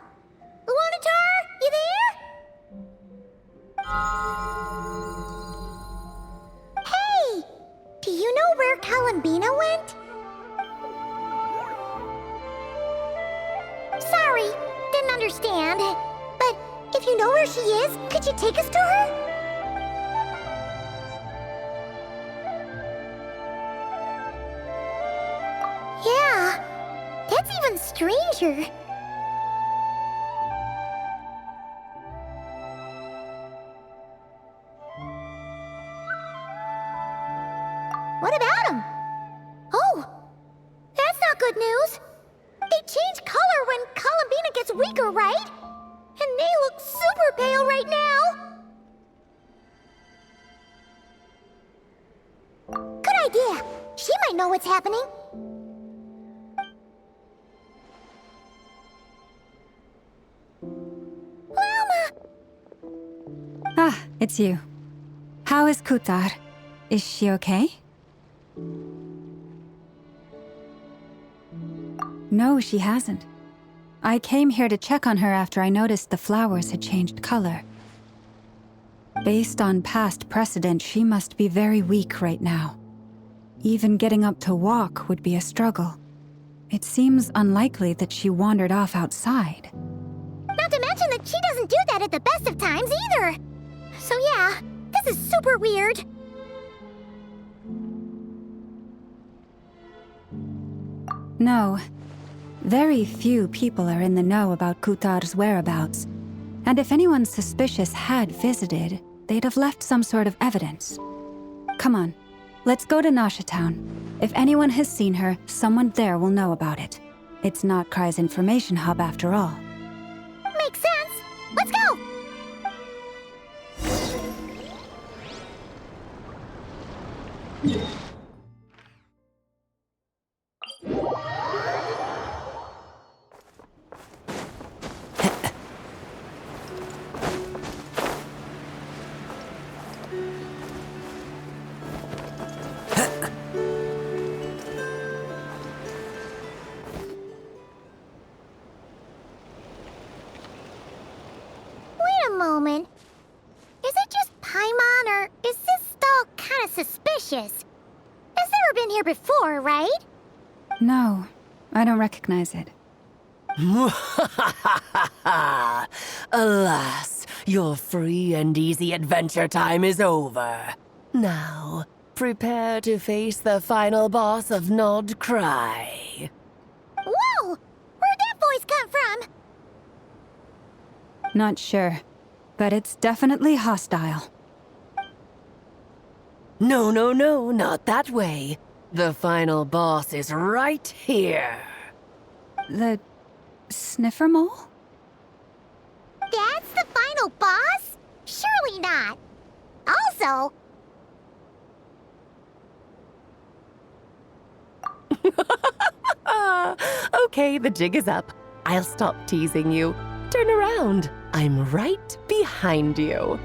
Luonatar, you there? Hey! Do you know where Kalambina went? Sorry, didn't understand. But if you know where she is, could you take us to her? Yeah, that's even stranger. What about him? Oh, that's not good news. They change color when Kalambina gets weaker, right? And they look super pale right now. Good might know what's happening. Velma! Ah, it's you. How is Kutar? Is she okay? No, she hasn't. I came here to check on her after I noticed the flowers had changed color. Based on past precedent, she must be very weak right now. Even getting up to walk would be a struggle. It seems unlikely that she wandered off outside. Not to mention that she doesn't do that at the best of times either. So yeah, this is super weird. No. Very few people are in the know about Kutar's whereabouts. And if anyone suspicious had visited, they'd have left some sort of evidence. Come on, let's go to Nasha Town. If anyone has seen her, someone there will know about it. It's not Cry's information hub after all. Makes sense. Let's go! Moment. Is it just Paimon, or is this stall kind of suspicious? It's never been here before, right? No, I don't recognize it. Alas, your free and easy adventure time is over. Now, prepare to face the final boss of Nod Cry. Whoa! Where'd that voice come from? Not sure. But it's definitely hostile. No, not that way. The final boss is right here. The sniffer mole? That's the final boss? Surely not. Also... Okay, the jig is up. I'll stop teasing you. Turn around. I'm right behind you.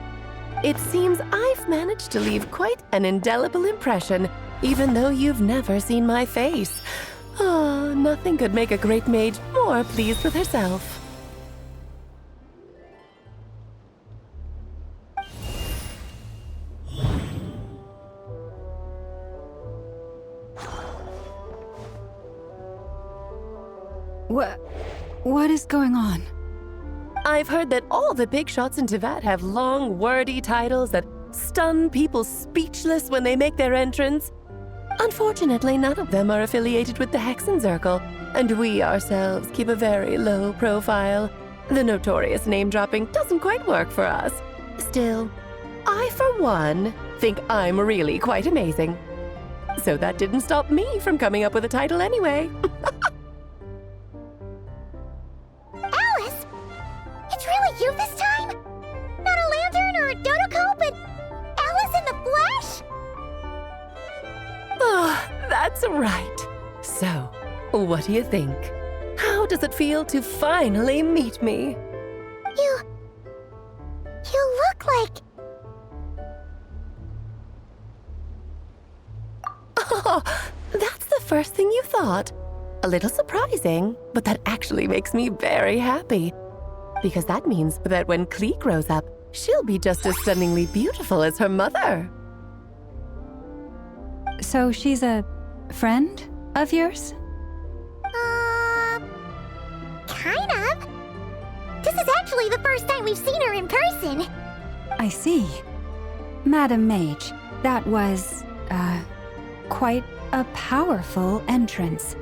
It seems I've managed to leave quite an indelible impression, even though you've never seen my face. Ah, nothing could make a great mage more pleased with herself. What is going on? I've heard that all the big shots in Teyvat have long, wordy titles that stun people speechless when they make their entrance. Unfortunately, none of them are affiliated with the Hexen Circle, and we ourselves keep a very low profile. The notorious name-dropping doesn't quite work for us. Still, I, for one, think I'm really quite amazing. So that didn't stop me from coming up with a title anyway. Alice! It's really you this time? Not a lantern or a dodo, but Alice in the flesh? Oh, that's right. So, what do you think? How does it feel to finally meet me? You look like... Oh, that's the first thing you thought. A little surprising, but that actually makes me very happy. Because that means that when Klee grows up, she'll be just as stunningly beautiful as her mother. So she's a friend of yours? Kind of. This is actually the first time we've seen her in person. I see. Madam Mage, that was, quite a powerful entrance.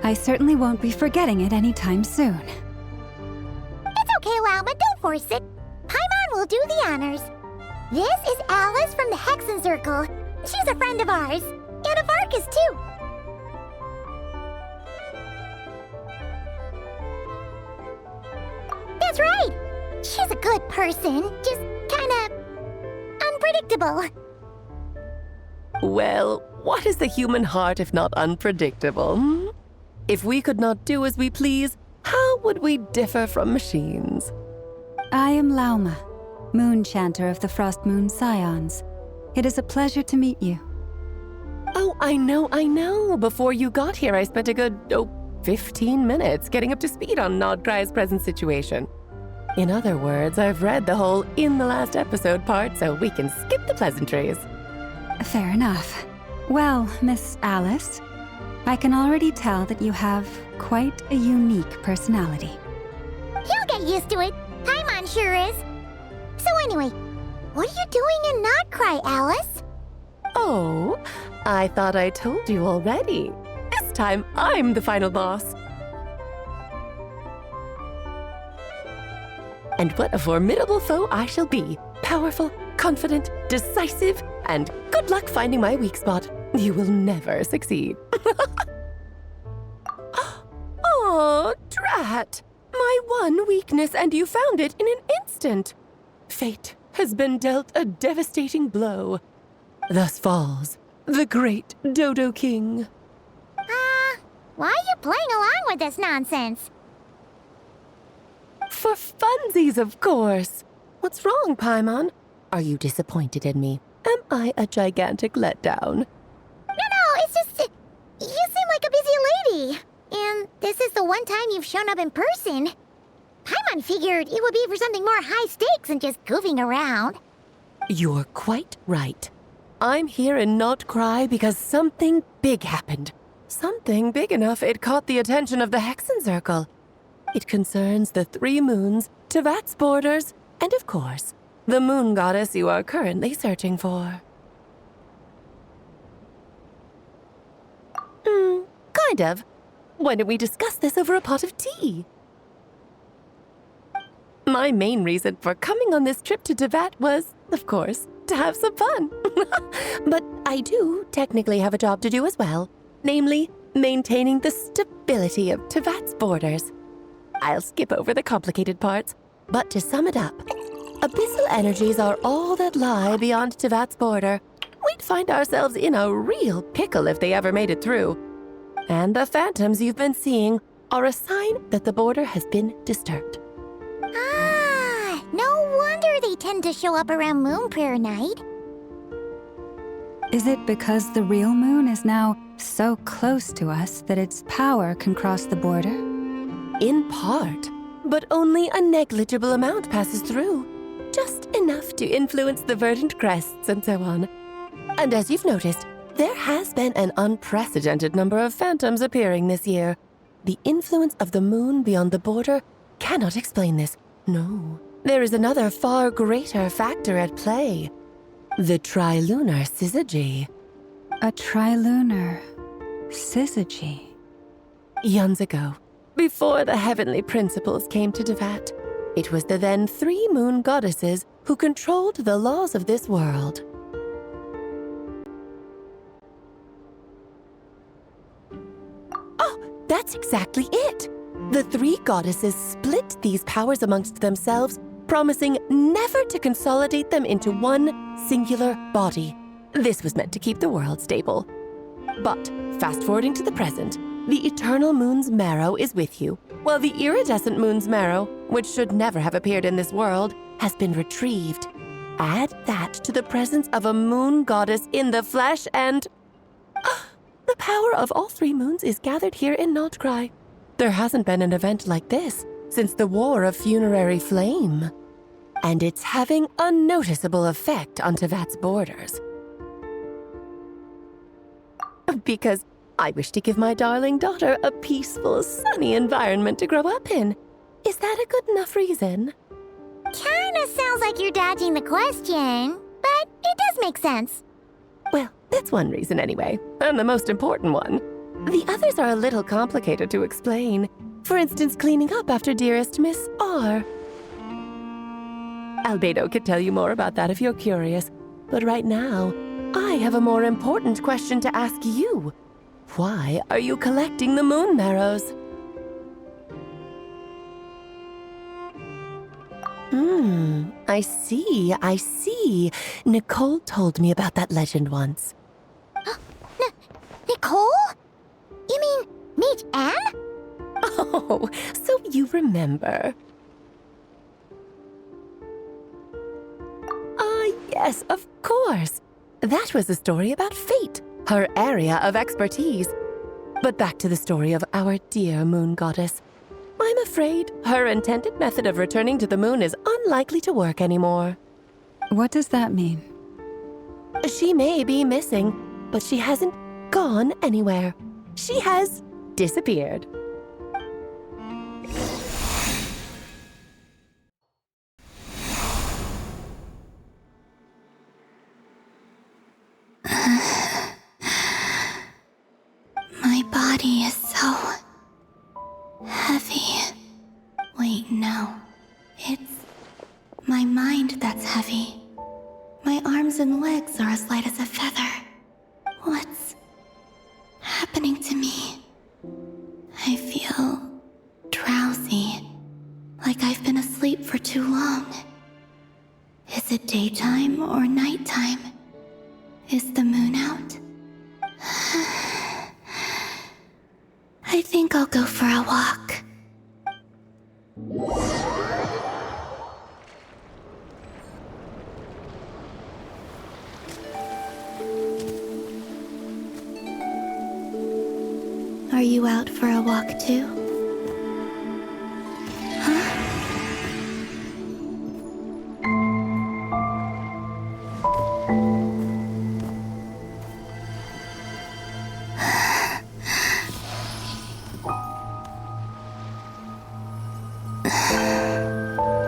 I certainly won't be forgetting it anytime soon. It's okay, Lalma, don't force it. Paimon will do the honors. This is Alice from the Hexen Circle. She's a friend of ours, and of Arcus, too. That's right. She's a good person, just kinda unpredictable. Well, what is the human heart if not unpredictable? Hmm? If we could not do as we please, how would we differ from machines? I am Lauma, moon chanter of the Frost Moon Scions. It is a pleasure to meet you. Oh, I know. Before you got here, I spent a good, 15 minutes getting up to speed on Nordcry's present situation. In other words, I've read the whole in the last episode part, so we can skip the pleasantries. Fair enough. Well, Miss Alice, I can already tell that you have quite a unique personality. He'll get used to it. Paimon sure is. So anyway, what are you doing in Nordcry, Alice? Oh, I thought I told you already. This time, I'm the final boss. And what a formidable foe I shall be. Powerful, confident, decisive, and good luck finding my weak spot. You will never succeed. Oh, drat! My one weakness, and you found it in an instant. Fate has been dealt a devastating blow. Thus falls the great Dodo King. Why are you playing along with this nonsense? For funsies, of course. What's wrong, Paimon? Are you disappointed in me? Am I a gigantic letdown? No, it's just... you seem like a busy lady. And this is the one time you've shown up in person. Paimon figured it would be for something more high stakes than just goofing around. You're quite right. I'm here in Nordcry because something big happened. Something big enough it caught the attention of the Hexen Circle. It concerns the 3 moons, Teyvat's borders, and of course, the moon goddess you are currently searching for. Kind of. Why don't we discuss this over a pot of tea? My main reason for coming on this trip to Teyvat was, of course, to have some fun. But I do technically have a job to do as well, namely, maintaining the stability of Teyvat's borders. I'll skip over the complicated parts, but to sum it up, abyssal energies are all that lie beyond Teyvat's border. We'd find ourselves in a real pickle if they ever made it through. And the phantoms you've been seeing are a sign that the border has been disturbed. No wonder they tend to show up around Moon Prayer Night. Is it because the real moon is now so close to us that its power can cross the border? In part, but only a negligible amount passes through. Just enough to influence the verdant crests and so on. And as you've noticed, there has been an unprecedented number of phantoms appearing this year. The influence of the moon beyond the border cannot explain this. No, there is another far greater factor at play. The trilunar syzygy. A trilunar syzygy? Eons ago, before the heavenly principles came to Teyvat, it was the then 3 moon goddesses who controlled the laws of this world. Oh, that's exactly it! The 3 goddesses split these powers amongst themselves, promising never to consolidate them into one singular body. This was meant to keep the world stable. But, fast-forwarding to the present, the eternal moon's marrow is with you, while the iridescent moon's marrow, which should never have appeared in this world, has been retrieved. Add that to the presence of a moon goddess in the flesh and... the power of all 3 moons is gathered here in Nordcry. There hasn't been an event like this since the War of Funerary Flame. And it's having a noticeable effect on Teyvat's borders. Because I wish to give my darling daughter a peaceful, sunny environment to grow up in. Is that a good enough reason? Kinda sounds like you're dodging the question, but it does make sense. Well, that's one reason anyway, and the most important one. The others are a little complicated to explain. For instance, cleaning up after dearest Miss R. Albedo could tell you more about that if you're curious, but right now, I have a more important question to ask you. Why are you collecting the moon marrows? I see. Nicole told me about that legend once. Nicole? You mean Mage Anne? Oh, so you remember. Yes, of course. That was a story about fate, her area of expertise. But back to the story of our dear moon goddess. I'm afraid her intended method of returning to the moon is unlikely to work anymore. What does that mean? She may be missing, but she hasn't gone anywhere. She has disappeared. My body is so heavy. Wait, no. It's my mind that's heavy. My arms and legs are as light as a feather. What's happening to me? I feel drowsy, like I've been asleep for too long. Is it daytime or nighttime? Is the moon out? I think I'll go for a walk. Are you out for a walk too?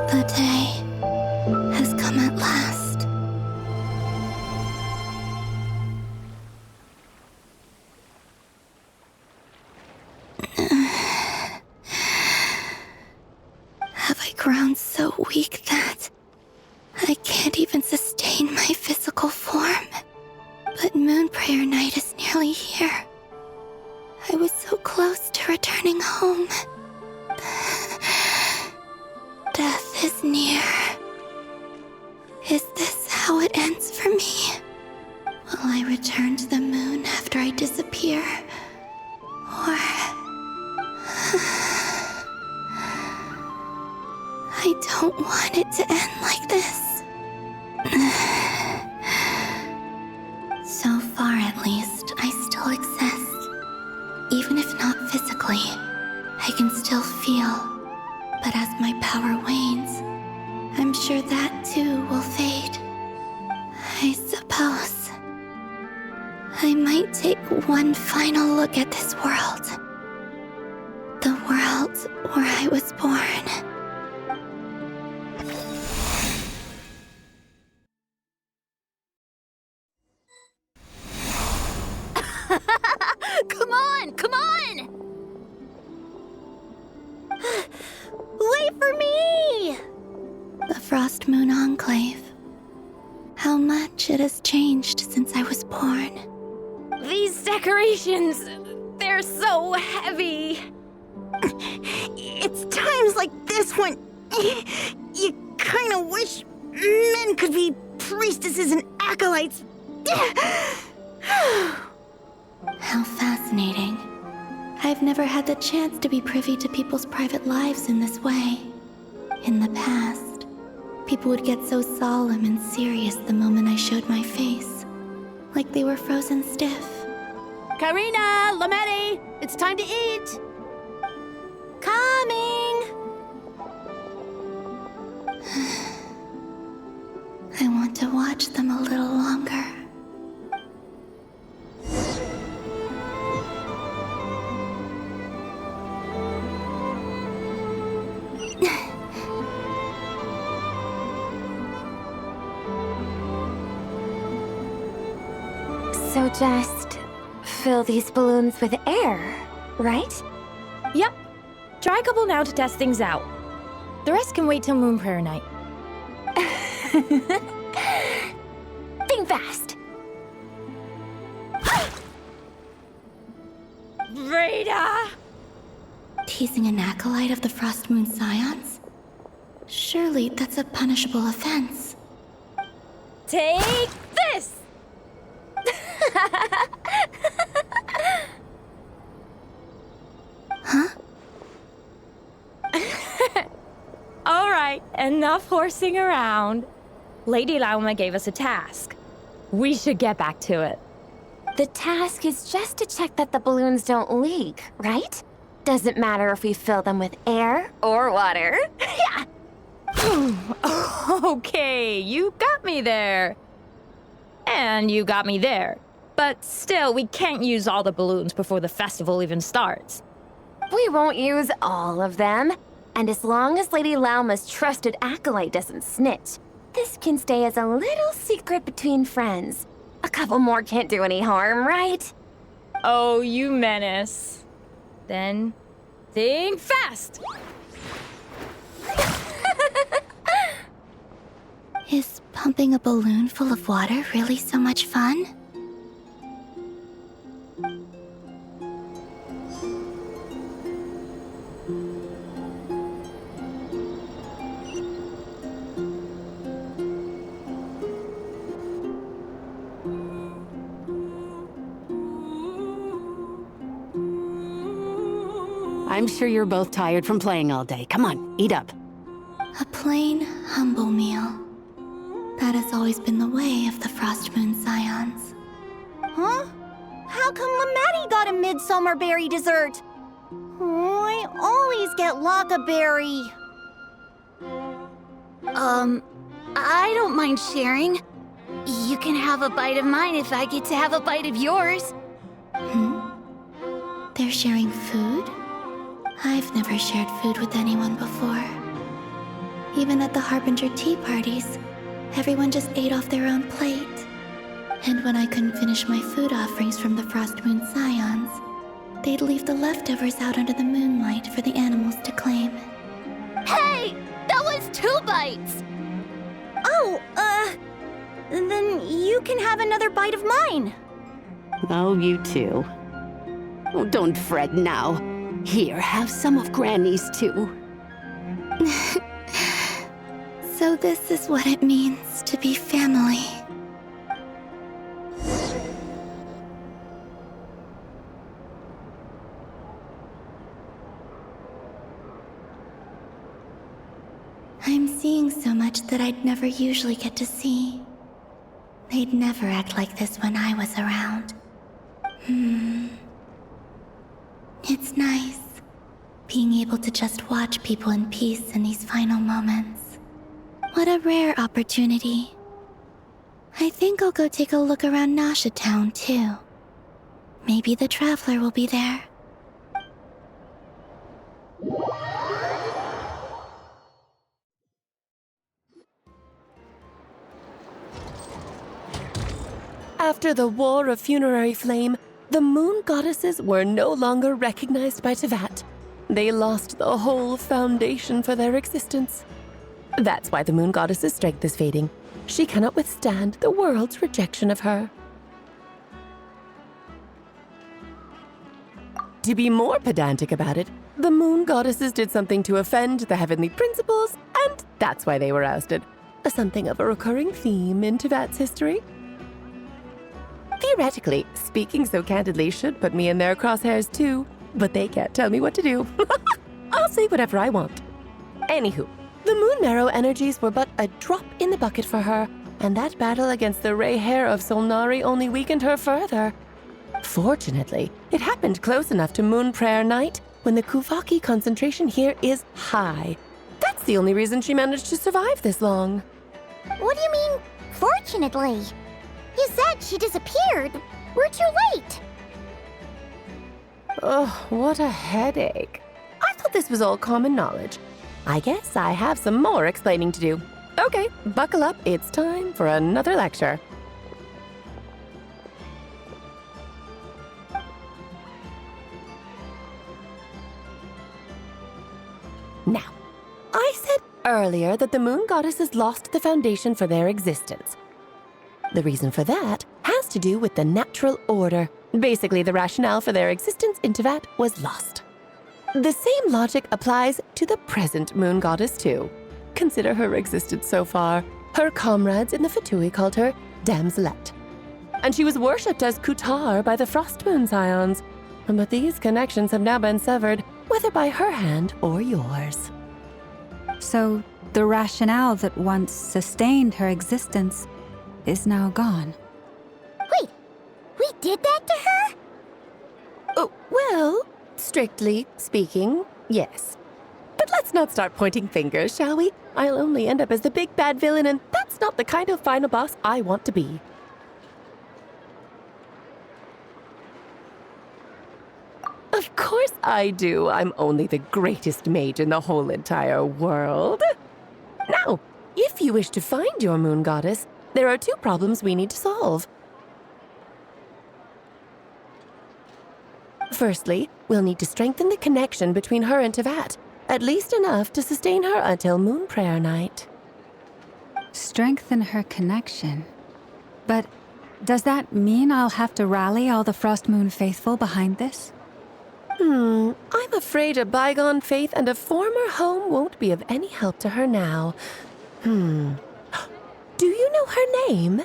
The day has come at last. Have I grown so weak that I can't even sustain my physical form? But Moon Prayer Night is nearly here. I was so close to returning home. Death is near. Is this how it ends for me? Will I return to the moon after I disappear? Or... I don't want it to end like this. So far, at least, I still exist. Even if not physically, I can still feel. But as my power wanes, I'm sure that too will fade. I suppose I might take one final look at this world. The world where I was born. Come on! Come on! Wait for me! The Frost Moon Enclave. How much it has changed since I was born. These decorations, they're so heavy. It's times like this when you kind of wish men could be priestesses and acolytes. How fascinating. I've never had the chance to be privy to people's private lives in this way. In the past, people would get so solemn and serious the moment I showed my face, like they were frozen stiff. Karina, Lametti, it's time to eat. Coming! I want to watch them a little longer. So just fill these balloons with air, right? Yep. Try a couple now to test things out. The rest can wait till Moon Prayer Night. Think fast. Rita! Teasing an acolyte of the Frost Moon Scions? Surely that's a punishable offense. Take this! right, enough horsing around. Lady Lauma gave us a task. We should get back to it. The task is just to check that the balloons don't leak, right? Doesn't matter if we fill them with air or water. Yeah. Okay, you got me there. And you got me there. But still, we can't use all the balloons before the festival even starts. We won't use all of them. And as long as Lady Lauma's trusted acolyte doesn't snitch, this can stay as a little secret between friends. A couple more can't do any harm, right? Oh, you menace. Then, think fast! Is pumping a balloon full of water really so much fun? I'm sure you're both tired from playing all day. Come on, eat up. A plain, humble meal. That has always been the way of the Frost Moon Scions. Huh? How come Lamatti got a midsummer berry dessert? Oh, I always get Lockaberry. I don't mind sharing. You can have a bite of mine if I get to have a bite of yours. They're sharing food? I've never shared food with anyone before. Even at the Harbinger tea parties, everyone just ate off their own plate. And when I couldn't finish my food offerings from the Frost Moon Scions, they'd leave the leftovers out under the moonlight for the animals to claim. Hey! That was 2 bites! Oh, then you can have another bite of mine. Oh, you too. Oh, don't fret now. Here, have some of Granny's too. So this is what it means to be family. I'm seeing so much that I'd never usually get to see. They'd never act like this when I was around. It's nice, being able to just watch people in peace in these final moments. What a rare opportunity. I think I'll go take a look around Nasha Town, too. Maybe the Traveler will be there. After the War of Funerary Flame, the moon goddesses were no longer recognized by Teyvat. They lost the whole foundation for their existence. That's why the moon goddess's strength is fading. She cannot withstand the world's rejection of her. To be more pedantic about it, the moon goddesses did something to offend the heavenly principles, and that's why they were ousted. Something of a recurring theme in Teyvat's history. Theoretically, speaking so candidly should put me in their crosshairs too, but they can't tell me what to do. I'll say whatever I want. Anywho, the Moon Marrow energies were but a drop in the bucket for her, and that battle against the Ray Hair of Solnari only weakened her further. Fortunately, it happened close enough to Moon Prayer Night when the Kuvaki concentration here is high. That's the only reason she managed to survive this long. What do you mean, fortunately? You said she disappeared. We're too late. Ugh, what a headache. I thought this was all common knowledge. I guess I have some more explaining to do. Okay, buckle up. It's time for another lecture. Now, I said earlier that the moon goddesses lost the foundation for their existence. The reason for that has to do with the natural order. Basically, the rationale for their existence in Teyvat was lost. The same logic applies to the present moon goddess too. Consider her existence so far. Her comrades in the Fatui called her Damselette. And she was worshipped as Kutar by the Frost Moon Scions. But these connections have now been severed, whether by her hand or yours. So, The rationale that once sustained her existence is now gone. Wait, we did that to her? Oh, well, strictly speaking, yes. But let's not start pointing fingers, shall we? I'll only end up as the big bad villain, and that's not the kind of final boss I want to be. Of course I do. I'm only the greatest mage in the whole entire world. Now, if you wish to find your moon goddess, there are two problems we need to solve. Firstly, we'll need to strengthen the connection between her and Teyvat, at least enough to sustain her until Moon Prayer Night. Strengthen her connection. But does that mean I'll have to rally all the Frost Moon faithful behind this? I'm afraid a bygone faith and a former home won't be of any help to her now. Do you know her name?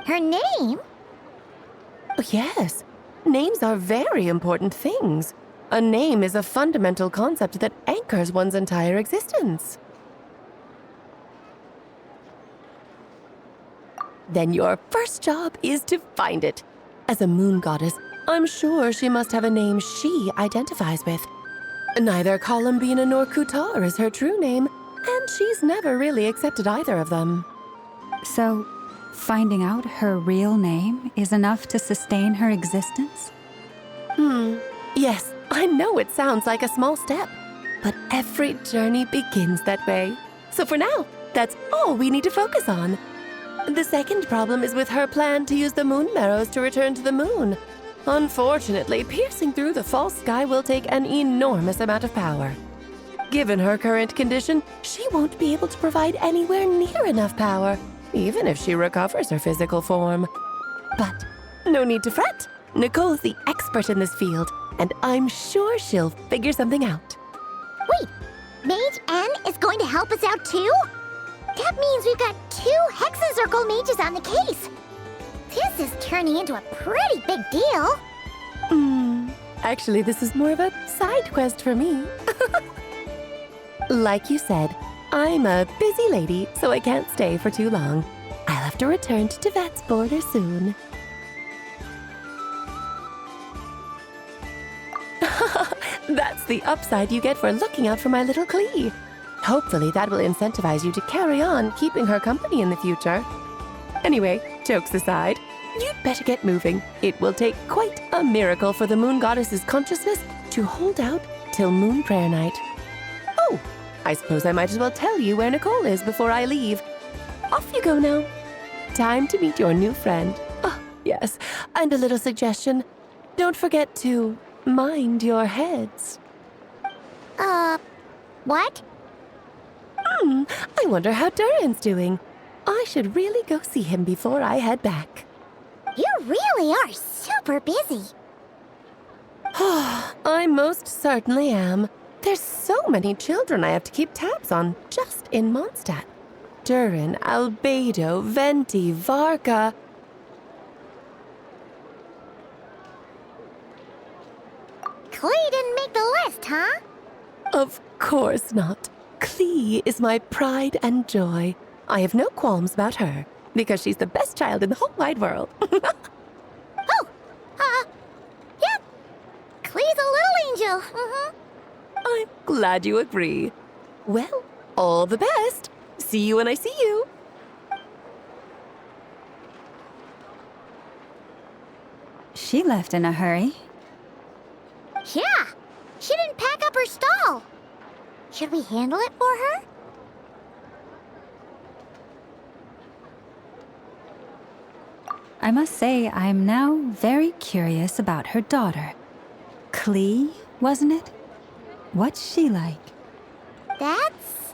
Her name? Yes. Names are very important things. A name is a fundamental concept that anchors one's entire existence. Then your first job is to find it. As a moon goddess, I'm sure she must have a name she identifies with. Neither Columbina nor Kutar is her true name, and she's never really accepted either of them. So, finding out her real name is enough to sustain her existence? Yes, I know it sounds like a small step, but every journey begins that way. So for now, that's all we need to focus on. The second problem is with her plan to use the moon marrows to return to the moon. Unfortunately, piercing through the false sky will take an enormous amount of power. Given her current condition, she won't be able to provide anywhere near enough power, even if she recovers her physical form. But no need to fret. Nicole's the expert in this field, and I'm sure she'll figure something out. Wait, Mage N is going to help us out too? That means we've got 2 Hexen Circle mages on the case. This is turning into a pretty big deal. Actually, this is more of a side quest for me. Like you said, I'm a busy lady, so I can't stay for too long. I'll have to return to Teyvat's border soon. That's the upside you get for looking out for my little Klee. Hopefully that will incentivize you to carry on keeping her company in the future. Anyway, jokes aside, you'd better get moving. It will take quite a miracle for the moon goddess's consciousness to hold out till Moon Prayer Night. Oh, I suppose I might as well tell you where Nicole is before I leave. Off you go now. Time to meet your new friend. Oh, yes, and a little suggestion. Don't forget to mind your heads. What? I wonder how Durin's doing. I should really go see him before I head back. You really are super busy. I most certainly am. There's so many children I have to keep tabs on just in Mondstadt. Durin, Albedo, Venti, Varka. Klee didn't make the list, huh? Of course not. Klee is my pride and joy. I have no qualms about her, because she's the best child in the whole wide world. Yep. Klee's a little angel. I'm glad you agree. Well, all the best. See you when I see you. She left in a hurry. Yeah, she didn't pack up her stall. Should we handle it for her? I must say, I'm now very curious about her daughter. Klee, wasn't it? What's she like? That's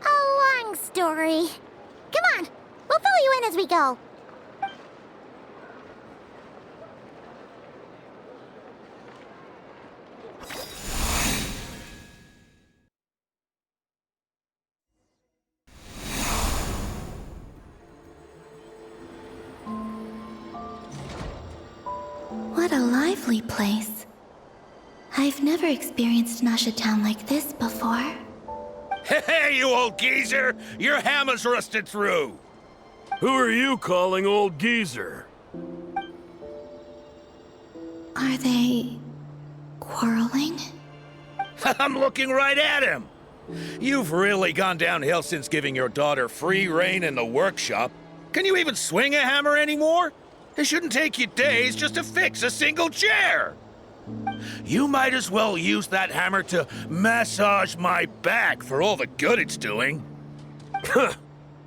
a long story. Come on, we'll fill you in as we go. What a lively place. I've never experienced Nasha Town like this before. Hey, you old geezer! Your hammer's rusted through! Who are you calling old geezer? Are they quarreling? I'm looking right at him! You've really gone downhill since giving your daughter free rein in the workshop. Can you even swing a hammer anymore? It shouldn't take you days just to fix a single chair! You might as well use that hammer to massage my back for all the good it's doing.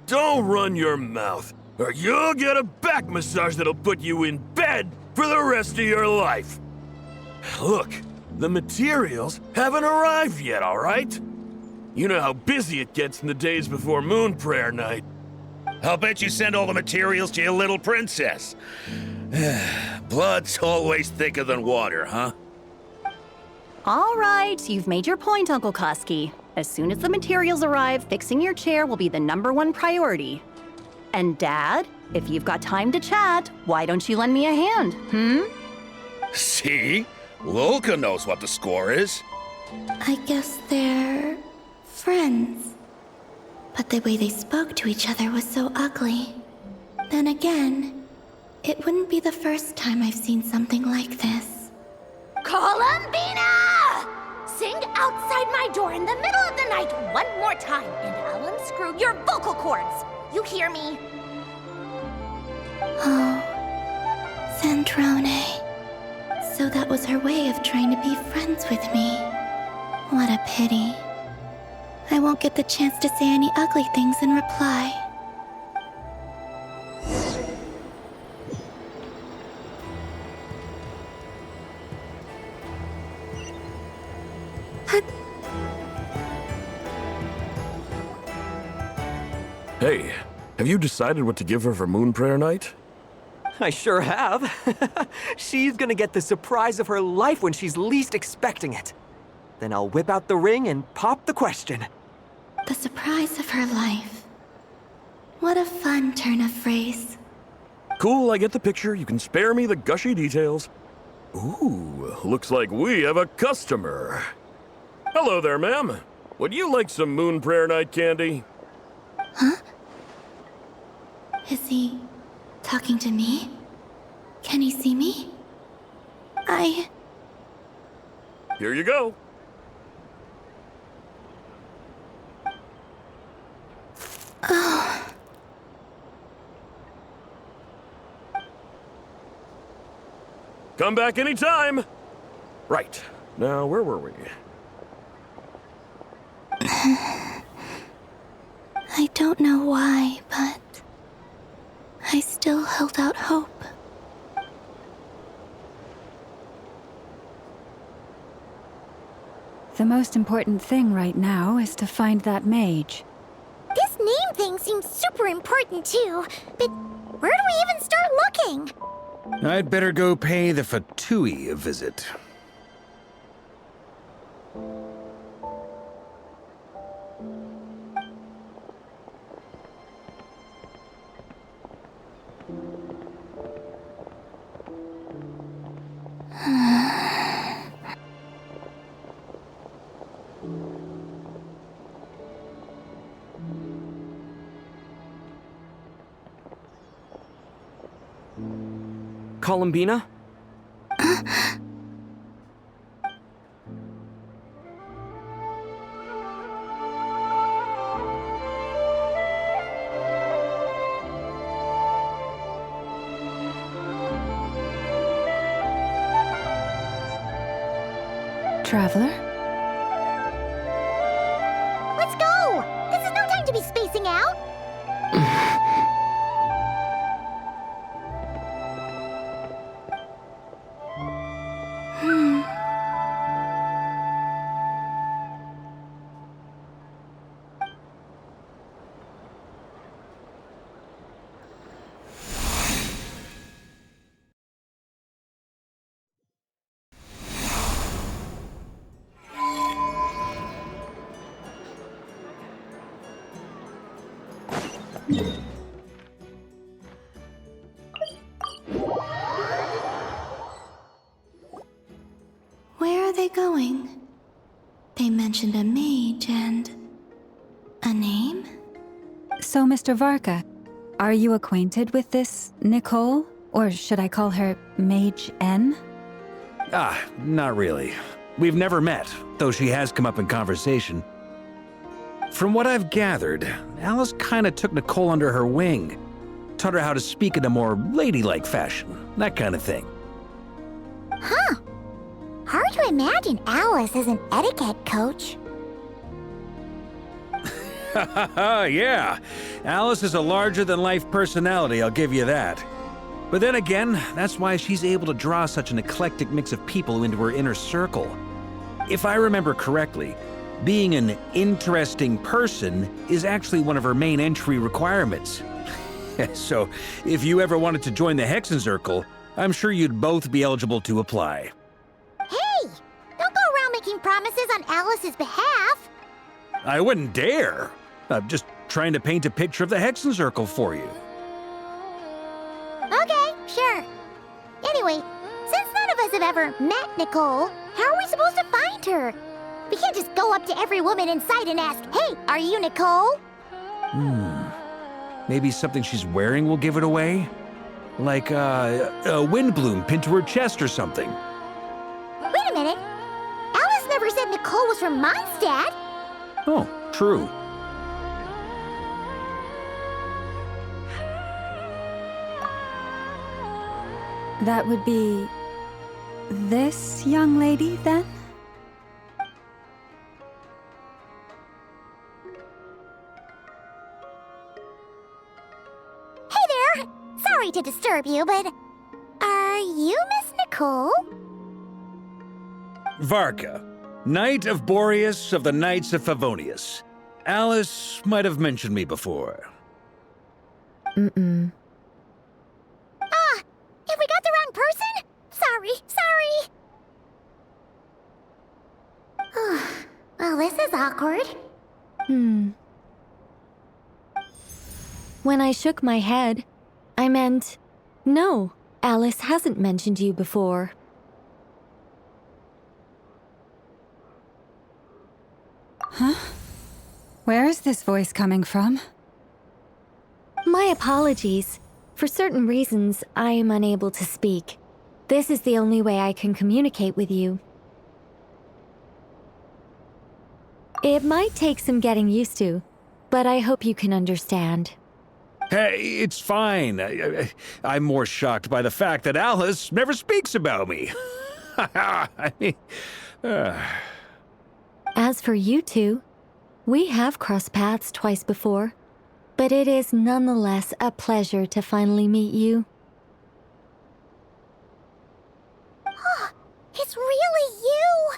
Don't run your mouth, or you'll get a back massage that'll put you in bed for the rest of your life. Look, the materials haven't arrived yet, all right? You know how busy it gets in the days before Moon Prayer Night. I'll bet you send all the materials to your little princess. Blood's always thicker than water, huh? All right, you've made your point, Uncle Koski. As soon as the materials arrive, fixing your chair will be the #1 priority. And Dad, if you've got time to chat, why don't you lend me a hand, See? Lolka knows what the score is. I guess they're friends. But the way they spoke to each other was so ugly. Then again, it wouldn't be the first time I've seen something like this. Columbina! Sing outside my door in the middle of the night one more time, and I'll unscrew your vocal cords. You hear me? Oh, Sandrone. So that was her way of trying to be friends with me. What a pity. I won't get the chance to say any ugly things in reply. Hey, have you decided what to give her for Moon Prayer Night? I sure have. She's gonna get the surprise of her life when she's least expecting it. Then I'll whip out the ring and pop the question. The surprise of her life. What a fun turn of phrase. Cool, I get the picture. You can spare me the gushy details. Ooh, looks like we have a customer. Hello there, ma'am. Would you like some Moon Prayer Night candy? Huh? Is he talking to me? Can he see me? Here you go. Oh. Come back anytime. Right. Now, where were we? I don't know why, but I still held out hope. The most important thing right now is to find that mage. This name thing seems super important too, but where do we even start looking? I'd better go pay the Fatui a visit. Columbina? Traveler? Let's go! This is no time to be spacing out! Where are they going? They mentioned a mage and So, Mr. Varka, are you acquainted with this Nicole? Or should I call her Mage N? Not really. We've never met, though she has come up in conversation. From what I've gathered, Alice kinda took Nicole under her wing. Taught her how to speak in a more ladylike fashion, that kind of thing. Huh. Hard to imagine Alice as an etiquette coach. Yeah, Alice is a larger-than-life personality, I'll give you that. But then again, that's why she's able to draw such an eclectic mix of people into her inner circle. If I remember correctly, being an interesting person is actually one of her main entry requirements. So, if you ever wanted to join the Hexen Circle, I'm sure you'd both be eligible to apply. Hey! Don't go around making promises on Alice's behalf! I wouldn't dare. I'm just trying to paint a picture of the Hexen Circle for you. Okay, sure. Anyway, since none of us have ever met Nicole, how are we supposed to find her? We can't just go up to every woman in sight and ask, "Hey, are you Nicole?" Maybe something she's wearing will give it away? Like a wind bloom pinned to her chest or something. Wait a minute. Alice never said Nicole was from Mondstadt. Oh, true. That would be this young lady, then? Hey there! Sorry to disturb you, but are you Miss Nicole? Varka, Knight of Boreas of the Knights of Favonius. Alice might have mentioned me before. Mm-mm. Have we got the wrong person? Sorry. Well, this is awkward. When I shook my head, I meant, no, Alice hasn't mentioned you before. Huh? Where is this voice coming from? My apologies. For certain reasons, I am unable to speak. This is the only way I can communicate with you. It might take some getting used to, but I hope you can understand. Hey, it's fine. I'm more shocked by the fact that Alice never speaks about me. I mean, As for you two, we have crossed paths twice before, but it is nonetheless a pleasure to finally meet you. It's really you!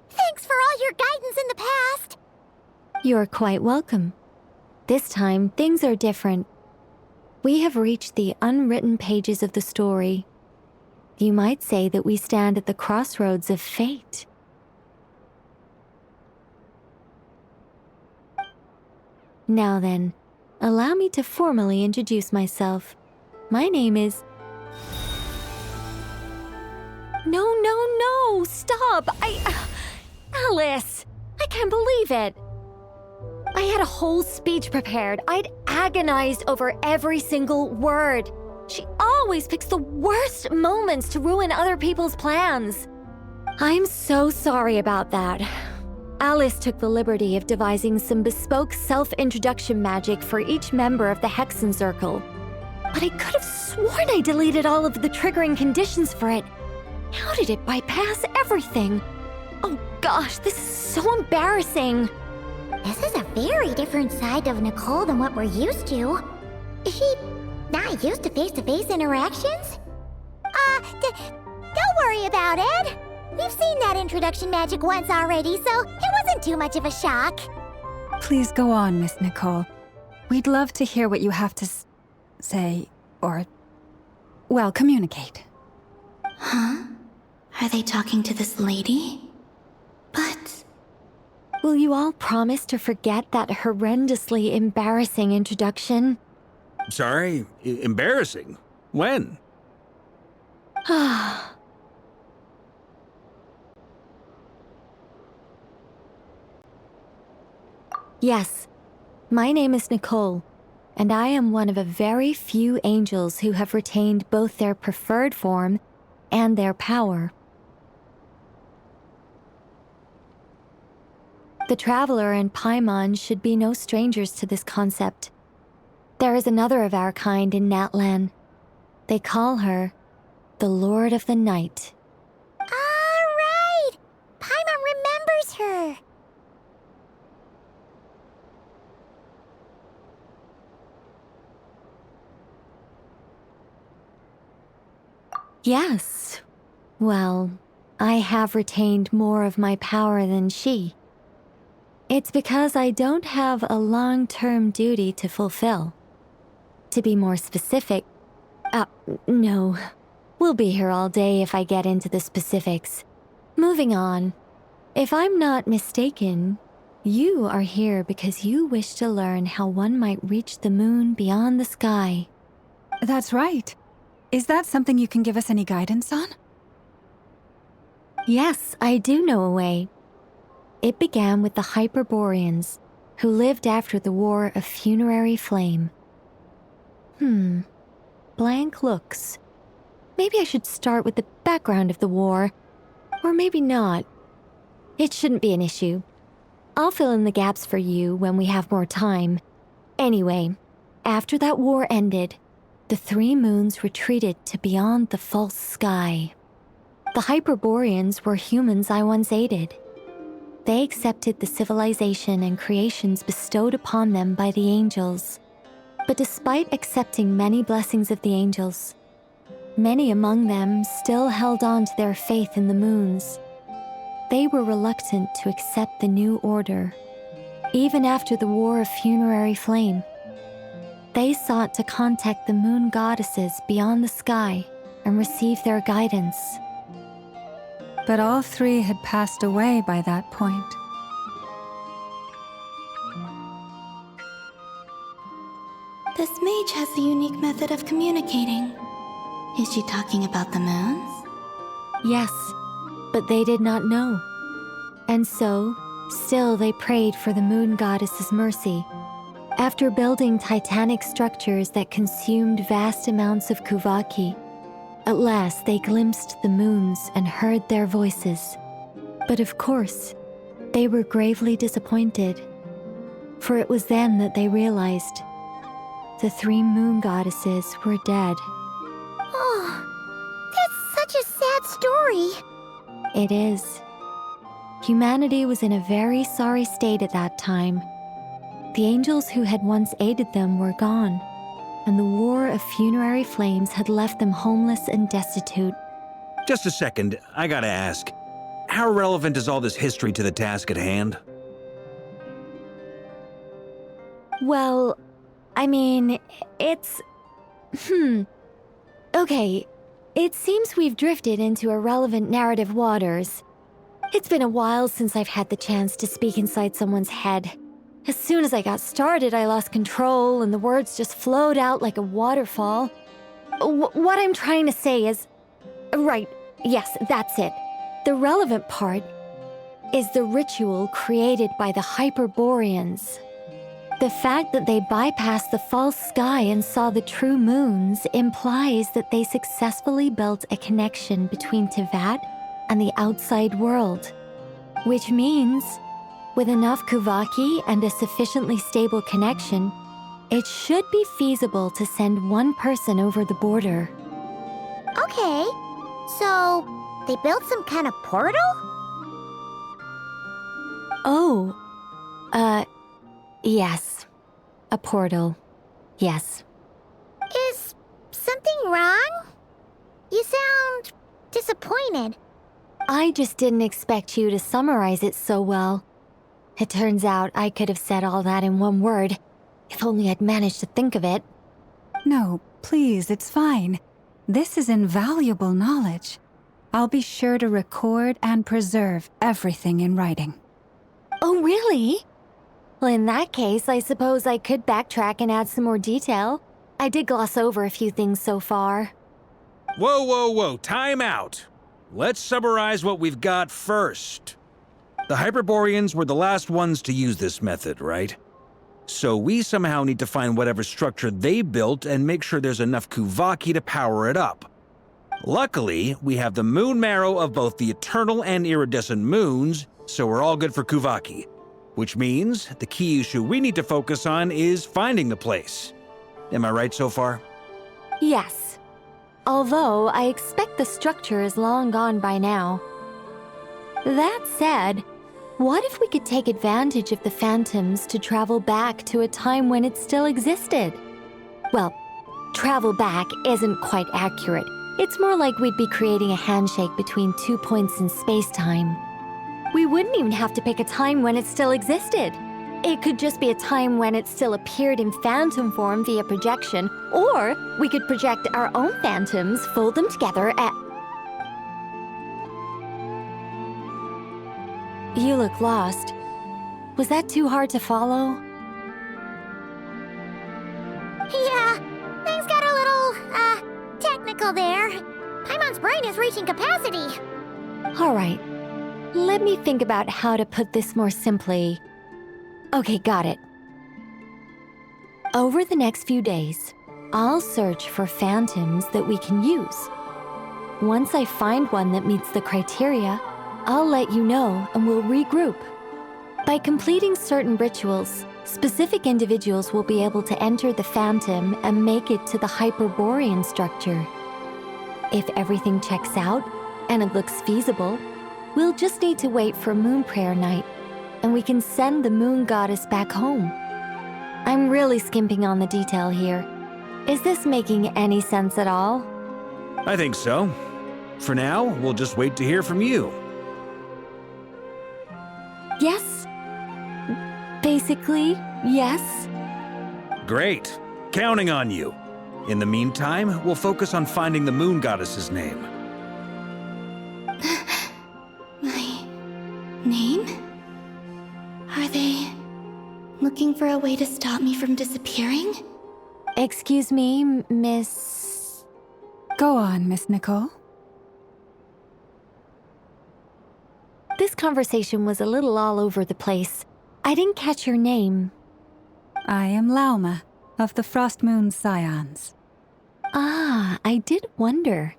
Thanks for all your guidance in the past! You're quite welcome. This time, things are different. We have reached the unwritten pages of the story. You might say that we stand at the crossroads of fate. Now then, allow me to formally introduce myself. My name is... No, stop! Alice! I can't believe it! I had a whole speech prepared. I'd agonized over every single word. She always picks the worst moments to ruin other people's plans. I'm so sorry about that. Alice took the liberty of devising some bespoke self-introduction magic for each member of the Hexen Circle. But I could have sworn I deleted all of the triggering conditions for it. How did it bypass everything? Oh gosh, this is so embarrassing. This is a very different side of Nicole than what we're used to. Is she not used to face-to-face interactions? Don't worry about it. We've seen that introduction magic once already, so it wasn't too much of a shock. Please go on, Miss Nicole. We'd love to hear what you have to say, or, well, communicate. Huh? Are they talking to this lady? But... Will you all promise to forget that horrendously embarrassing introduction? sorry, embarrassing. When? Yes. My name is Nicole. and I am one of a very few angels who have retained both their preferred form and their power. The Traveler and Paimon should be no strangers to this concept. There is another of our kind in Natlan. They call her the Lord of the Night. All right! Paimon remembers her. Yes. Well, I have retained more of my power than she. It's because I don't have a long-term duty to fulfill. To be more specific, no. We'll be here all day if I get into the specifics. Moving on. If I'm not mistaken, you are here because you wish to learn how one might reach the moon beyond the sky. That's right. Is that something you can give us any guidance on? Yes, I do know a way. It began with the Hyperboreans, who lived after the War of Funerary Flame. Blank looks. Maybe I should start with the background of the war. Or maybe not. It shouldn't be an issue. I'll fill in the gaps for you when we have more time. Anyway, after that war ended, the three moons retreated to beyond the false sky. The Hyperboreans were humans I once aided. They accepted the civilization and creations bestowed upon them by the angels. But despite accepting many blessings of the angels, many among them still held on to their faith in the moons. They were reluctant to accept the new order, even after the War of Funerary Flame. They sought to contact the moon goddesses beyond the sky and receive their guidance. But all three had passed away by that point. This mage has a unique method of communicating. Is she talking about the moons? Yes, but they did not know. And so, still they prayed for the moon goddess's mercy. After building titanic structures that consumed vast amounts of Kuvaki, at last they glimpsed the moons and heard their voices. But of course, they were gravely disappointed. For it was then that they realized the three moon goddesses were dead. Oh, that's such a sad story. It is. Humanity was in a very sorry state at that time. The angels who had once aided them were gone, and the War of Funerary Flames had left them homeless and destitute. Just a second, I gotta ask. How relevant is all this history to the task at hand? Well, I mean, it's... Okay, it seems we've drifted into irrelevant narrative waters. It's been a while since I've had the chance to speak inside someone's head. As soon as I got started, I lost control and the words just flowed out like a waterfall. What I'm trying to say is... Right, yes, that's it. The relevant part is the ritual created by the Hyperboreans. The fact that they bypassed the false sky and saw the true moons implies that they successfully built a connection between Teyvat and the outside world. Which means, with enough Kuvaki and a sufficiently stable connection, it should be feasible to send one person over the border. Okay, so they built some kind of portal? Oh, yes. A portal. Yes. Is something wrong? You sound disappointed. I just didn't expect you to summarize it so well. It turns out I could have said all that in one word, if only I'd managed to think of it. No, please, it's fine. This is invaluable knowledge. I'll be sure to record and preserve everything in writing. Oh, really? Well, in that case, I suppose I could backtrack and add some more detail. I did gloss over a few things so far. Whoa, time out. Let's summarize what we've got first. The Hyperboreans were the last ones to use this method, right? So we somehow need to find whatever structure they built and make sure there's enough Kuvaki to power it up. Luckily, we have the moon marrow of both the eternal and iridescent moons, so we're all good for Kuvaki. Which means the key issue we need to focus on is finding the place. Am I right so far? Yes. Although I expect the structure is long gone by now. That said, what if we could take advantage of the phantoms to travel back to a time when it still existed? Well, travel back isn't quite accurate. It's more like we'd be creating a handshake between 2 points in space-time. We wouldn't even have to pick a time when it still existed. It could just be a time when it still appeared in phantom form via projection, or we could project our own phantoms, fold them together, and... You look lost. Was that too hard to follow? Yeah, things got a little, technical there. Paimon's brain is reaching capacity. All right. Let me think about how to put this more simply. Okay, got it. Over the next few days, I'll search for phantoms that we can use. Once I find one that meets the criteria, I'll let you know and we'll regroup. By completing certain rituals, specific individuals will be able to enter the phantom and make it to the Hyperborean structure. If everything checks out and it looks feasible, we'll just need to wait for Moon Prayer Night, and we can send the Moon Goddess back home. I'm really skimping on the detail here. Is this making any sense at all? I think so. For now, we'll just wait to hear from you. Yes. Basically, yes. Great. Counting on you. In the meantime, we'll focus on finding the Moon Goddess's name. My name? Are they looking for a way to stop me from disappearing? Excuse me, Miss... Go on, Miss Nicole. This conversation was a little all over the place. I didn't catch your name. I am Lauma, of the Frost Moon Scions. Ah, I did wonder.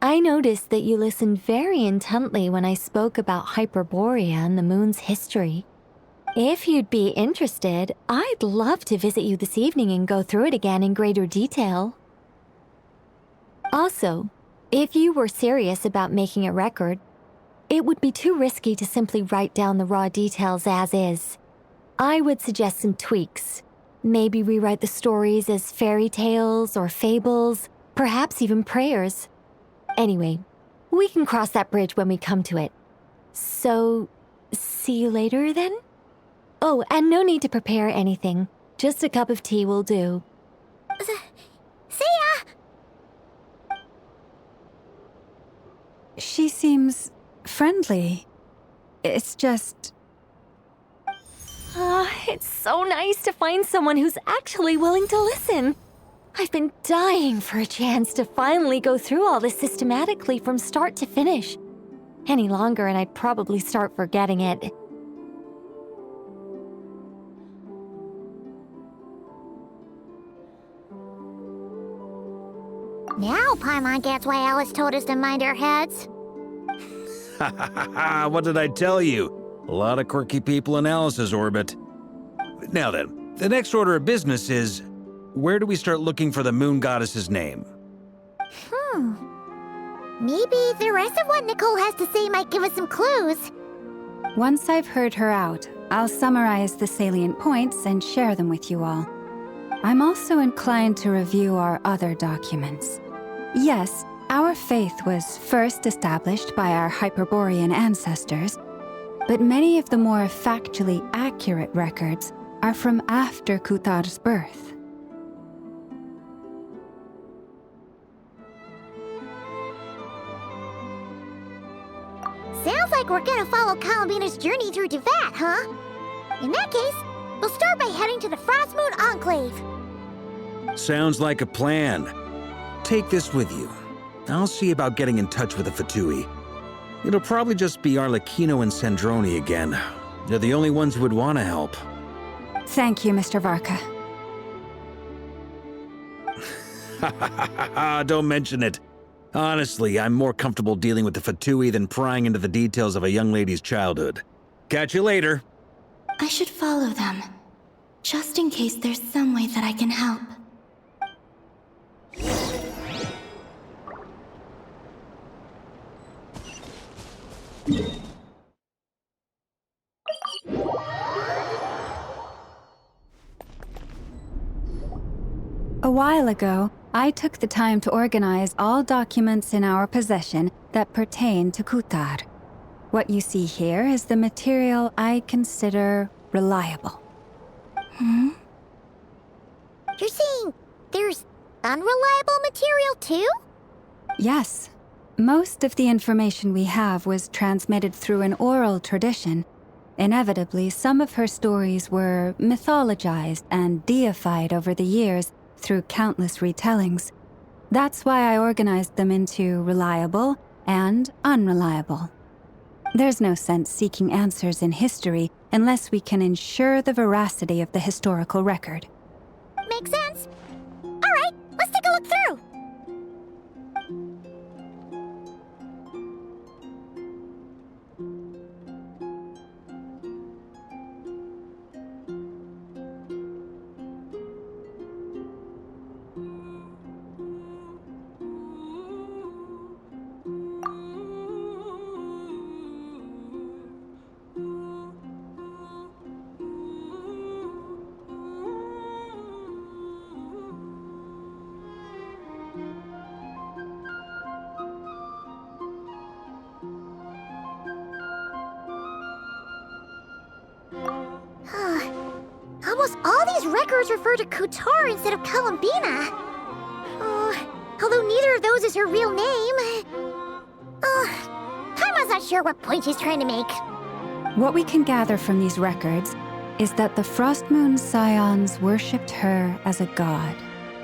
I noticed that you listened very intently when I spoke about Hyperborea and the moon's history. If you'd be interested, I'd love to visit you this evening and go through it again in greater detail. Also, if you were serious about making a record, it would be too risky to simply write down the raw details as is. I would suggest some tweaks. Maybe rewrite the stories as fairy tales or fables, perhaps even prayers. Anyway, we can cross that bridge when we come to it. So, see you later then? Oh, and no need to prepare anything. Just a cup of tea will do. See ya! She seems friendly. It's just... It's so nice to find someone who's actually willing to listen. I've been dying for a chance to finally go through all this systematically from start to finish. Any longer and I'd probably start forgetting it. Now Paimon gets why Alice told us to mind our heads. Ha ha ha ha, what did I tell you? A lot of quirky people in Alice's orbit. Now then, the next order of business is, where do we start looking for the Moon Goddess's name? Maybe the rest of what Nicole has to say might give us some clues. Once I've heard her out, I'll summarize the salient points and share them with you all. I'm also inclined to review our other documents. Yes, our faith was first established by our Hyperborean ancestors, but many of the more factually accurate records are from after Kutar's birth. Sounds like we're gonna follow Columbina's journey through Teyvat, huh? In that case, we'll start by heading to the Frost Moon Enclave. Sounds like a plan. Take this with you. I'll see about getting in touch with the Fatui. It'll probably just be Arlecchino and Sandroni again. They're the only ones who would want to help. Thank you, Mr. Varka. Don't mention it. Honestly, I'm more comfortable dealing with the Fatui than prying into the details of a young lady's childhood. Catch you later. I should follow them, just in case there's some way that I can help. A while ago, I took the time to organize all documents in our possession that pertain to Kutar. What you see here is the material I consider reliable. You're saying there's unreliable material too? Yes. Most of the information we have was transmitted through an oral tradition. Inevitably, some of her stories were mythologized and deified over the years through countless retellings. That's why I organized them into reliable and unreliable. There's no sense seeking answers in history unless we can ensure the veracity of the historical record. Makes sense. All right, let's take a look through. Almost all these records refer to Kutar instead of Columbina. Although neither of those is her real name. Paimon's not sure what point she's trying to make. What we can gather from these records is that the Frostmoon Scions worshipped her as a god,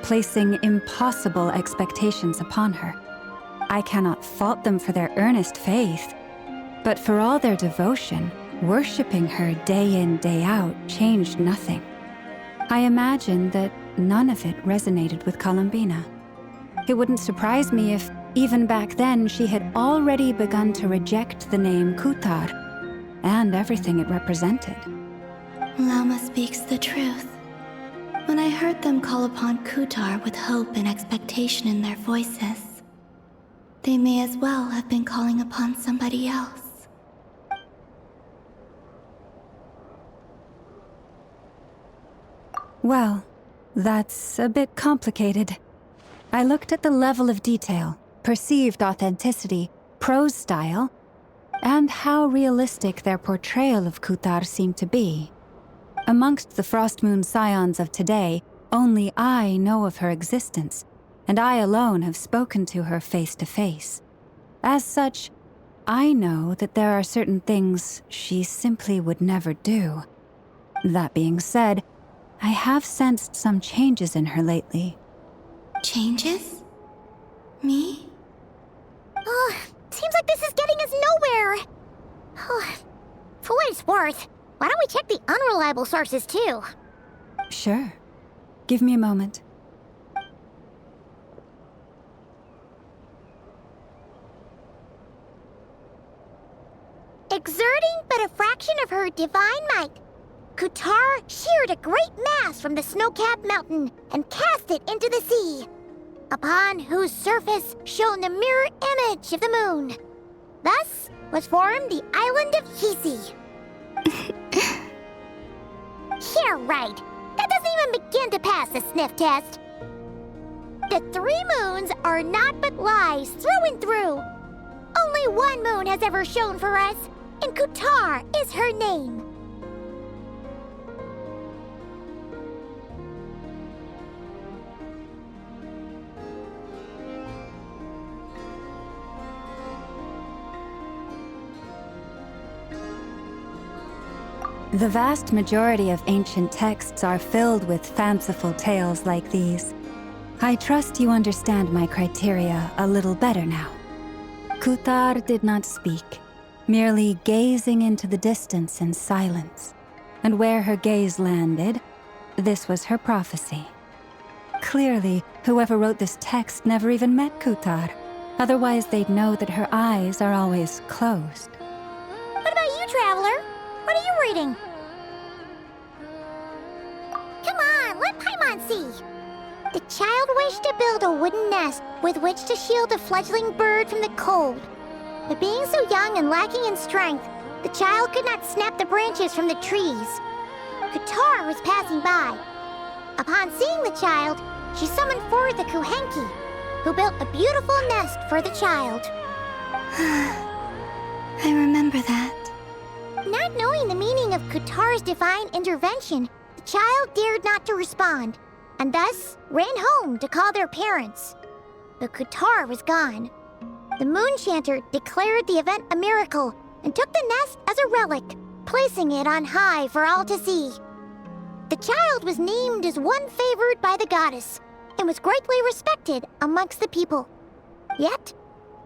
placing impossible expectations upon her. I cannot fault them for their earnest faith, but for all their devotion, worshipping her day in, day out changed nothing. I imagine that none of it resonated with Columbina. It wouldn't surprise me if, even back then, she had already begun to reject the name Kutar and everything it represented. Lama speaks the truth. When I heard them call upon Kutar with hope and expectation in their voices, they may as well have been calling upon somebody else. Well, that's a bit complicated. I looked at the level of detail, perceived authenticity, prose style, and how realistic their portrayal of Kutar seemed to be. Amongst the Frostmoon Scions of today, only I know of her existence, and I alone have spoken to her face to face. As such, I know that there are certain things she simply would never do. That being said, I have sensed some changes in her lately. Changes? Me? Seems like this is getting us nowhere. For what it's worth, why don't we check the unreliable sources too? Sure. Give me a moment. Exerting but a fraction of her divine might, Kutar sheared a great mass from the snow-capped mountain and cast it into the sea, upon whose surface shone the mirror image of the moon. Thus was formed the island of Hisi. Yeah, right. That doesn't even begin to pass the sniff test. The 3 moons are naught but lies through and through. Only one moon has ever shone for us, and Kutar is her name. The vast majority of ancient texts are filled with fanciful tales like these. I trust you understand my criteria a little better now. Kutar did not speak, merely gazing into the distance in silence. and where her gaze landed, this was her prophecy. Clearly, whoever wrote this text never even met Kutar. Otherwise, they'd know that her eyes are always closed. What about you, Traveler? What are you reading? Come on, let Paimon see. The child wished to build a wooden nest with which to shield a fledgling bird from the cold. But being so young and lacking in strength, the child could not snap the branches from the trees. Kutar was passing by. Upon seeing the child, she summoned forth the Kuhenki, who built a beautiful nest for the child. I remember that. Not knowing the meaning of Kutar's divine intervention, the child dared not to respond, and thus ran home to call their parents. But Kutar was gone. The Moon Chanter declared the event a miracle and took the nest as a relic, placing it on high for all to see. The child was named as one favored by the goddess and was greatly respected amongst the people. Yet,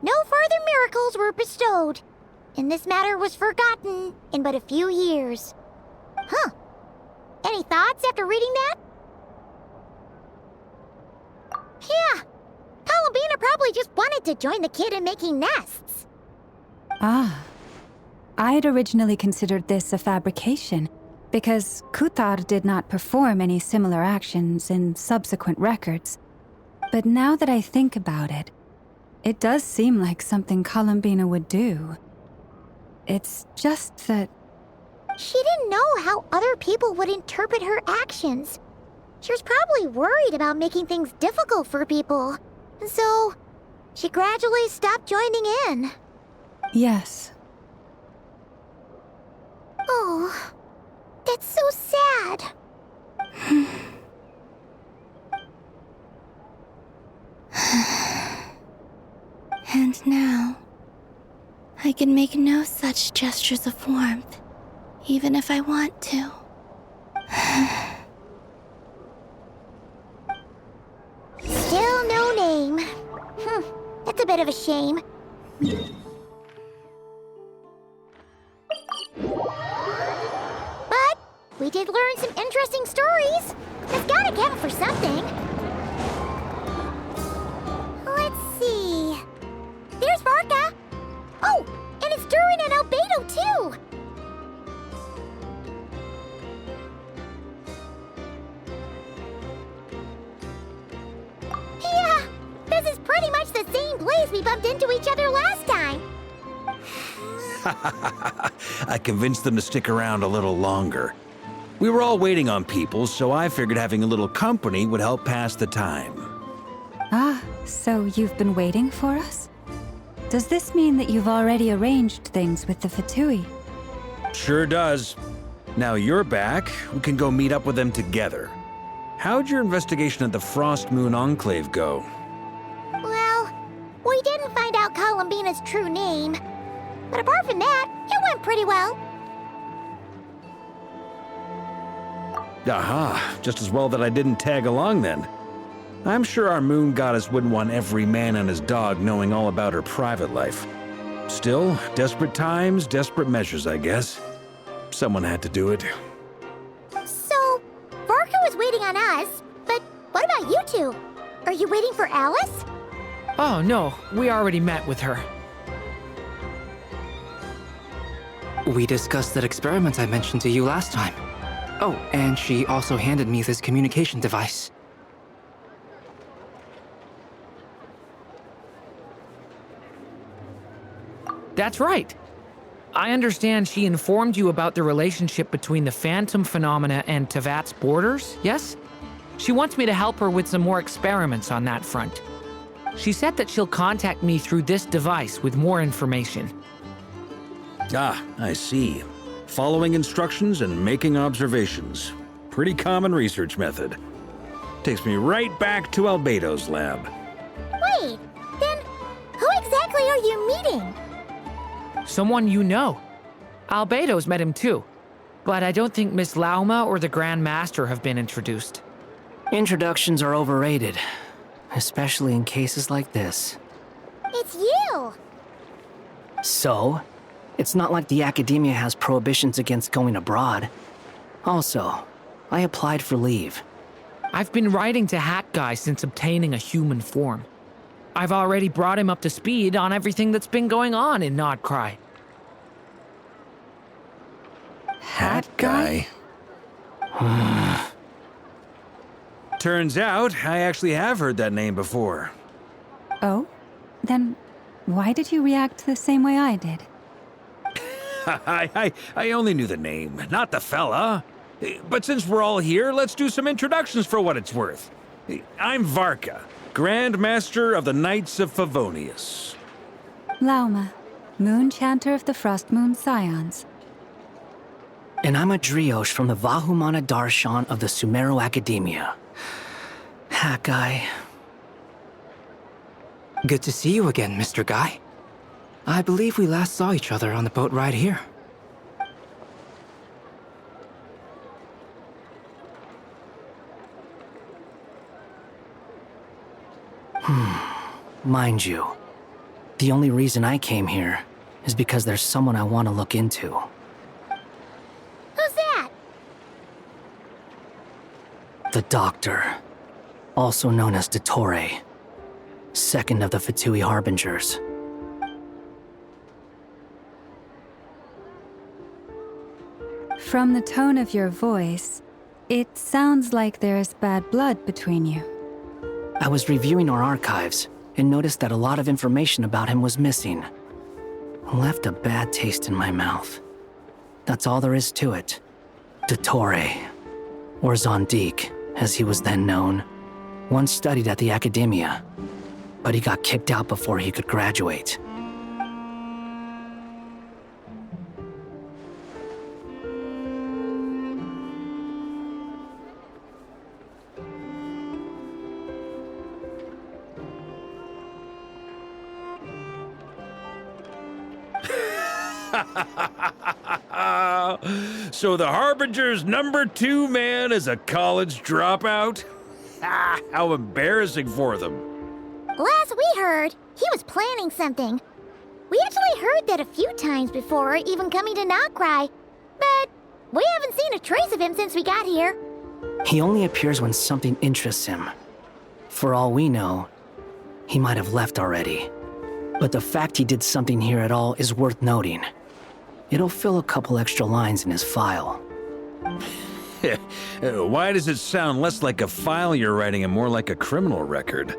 no further miracles were bestowed, and this matter was forgotten in but a few years. Huh. Any thoughts after reading that? Yeah. Columbina probably just wanted to join the kid in making nests. Ah. I had originally considered this a fabrication, because Kutar did not perform any similar actions in subsequent records. But now that I think about it, it does seem like something Columbina would do. It's just that... She didn't know how other people would interpret her actions. She was probably worried about making things difficult for people. And so, she gradually stopped joining in. Yes. Oh, that's so sad. And now, I can make no such gestures of warmth, even if I want to. Still no name. That's a bit of a shame. But we did learn some interesting stories. That's gotta count for something. Let's see. There's Varka. Oh, and it's Durin and Albedo too. Yeah, this is pretty much the same place we bumped into each other last time. I convinced them to stick around a little longer. We were all waiting on people, so I figured having a little company would help pass the time. Ah, so you've been waiting for us? Does this mean that you've already arranged things with the Fatui? Sure does. Now you're back, we can go meet up with them together. How'd your investigation at the Frost Moon Enclave go? Well, we didn't find out Columbina's true name. But apart from that, it went pretty well. Aha, just as well that I didn't tag along then. I'm sure our moon goddess wouldn't want every man and his dog knowing all about her private life. Still, desperate times, desperate measures, I guess. Someone had to do it. So, Varka was waiting on us, but what about you two? Are you waiting for Alice? Oh, no. We already met with her. We discussed that experiment I mentioned to you last time. Oh, and she also handed me this communication device. That's right. I understand she informed you about the relationship between the phantom phenomena and Teyvat's borders, yes? She wants me to help her with some more experiments on that front. She said that she'll contact me through this device with more information. Ah, I see. Following instructions and making observations. Pretty common research method. Takes me right back to Albedo's lab. Wait, then who exactly are you meeting? Someone you know. Albedo's met him too. But I don't think Miss Lauma or the Grand Master have been introduced. Introductions are overrated, especially in cases like this. It's you! So? It's not like the academia has prohibitions against going abroad. Also, I applied for leave. I've been writing to Hat Guy since obtaining a human form. I've already brought him up to speed on everything that's been going on in Nordcry. Hat Guy? Turns out, I actually have heard that name before. Oh? Then why did you react the same way I did? I only knew the name, not the fella. But since we're all here, let's do some introductions for what it's worth. I'm Varka, Grand Master of the Knights of Favonius. Lauma, Moon Chanter of the Frost Moon Scions. And I'm a Driosh from the Vahumana Darshan of the Sumeru Academia. Hat Guy. Good to see you again, Mr. Guy. I believe we last saw each other on the boat ride here. Mind you, the only reason I came here is because there's someone I want to look into. Who's that? The Doctor, also known as Dottore, second of the Fatui Harbingers. From the tone of your voice, it sounds like there's bad blood between you. I was reviewing our archives and noticed that a lot of information about him was missing. Left a bad taste in my mouth. That's all there is to it. Dottore, or Zondik, as he was then known, once studied at the Academia, but he got kicked out before he could graduate. So the Harbinger's #2 man is a college dropout? How embarrassing for them. Last we heard, he was planning something. We actually heard that a few times before, even coming to Nordcry, but we haven't seen a trace of him since we got here. He only appears when something interests him. For all we know, he might have left already. But the fact he did something here at all is worth noting. It'll fill a couple extra lines in his file. Why does it sound less like a file you're writing and more like a criminal record?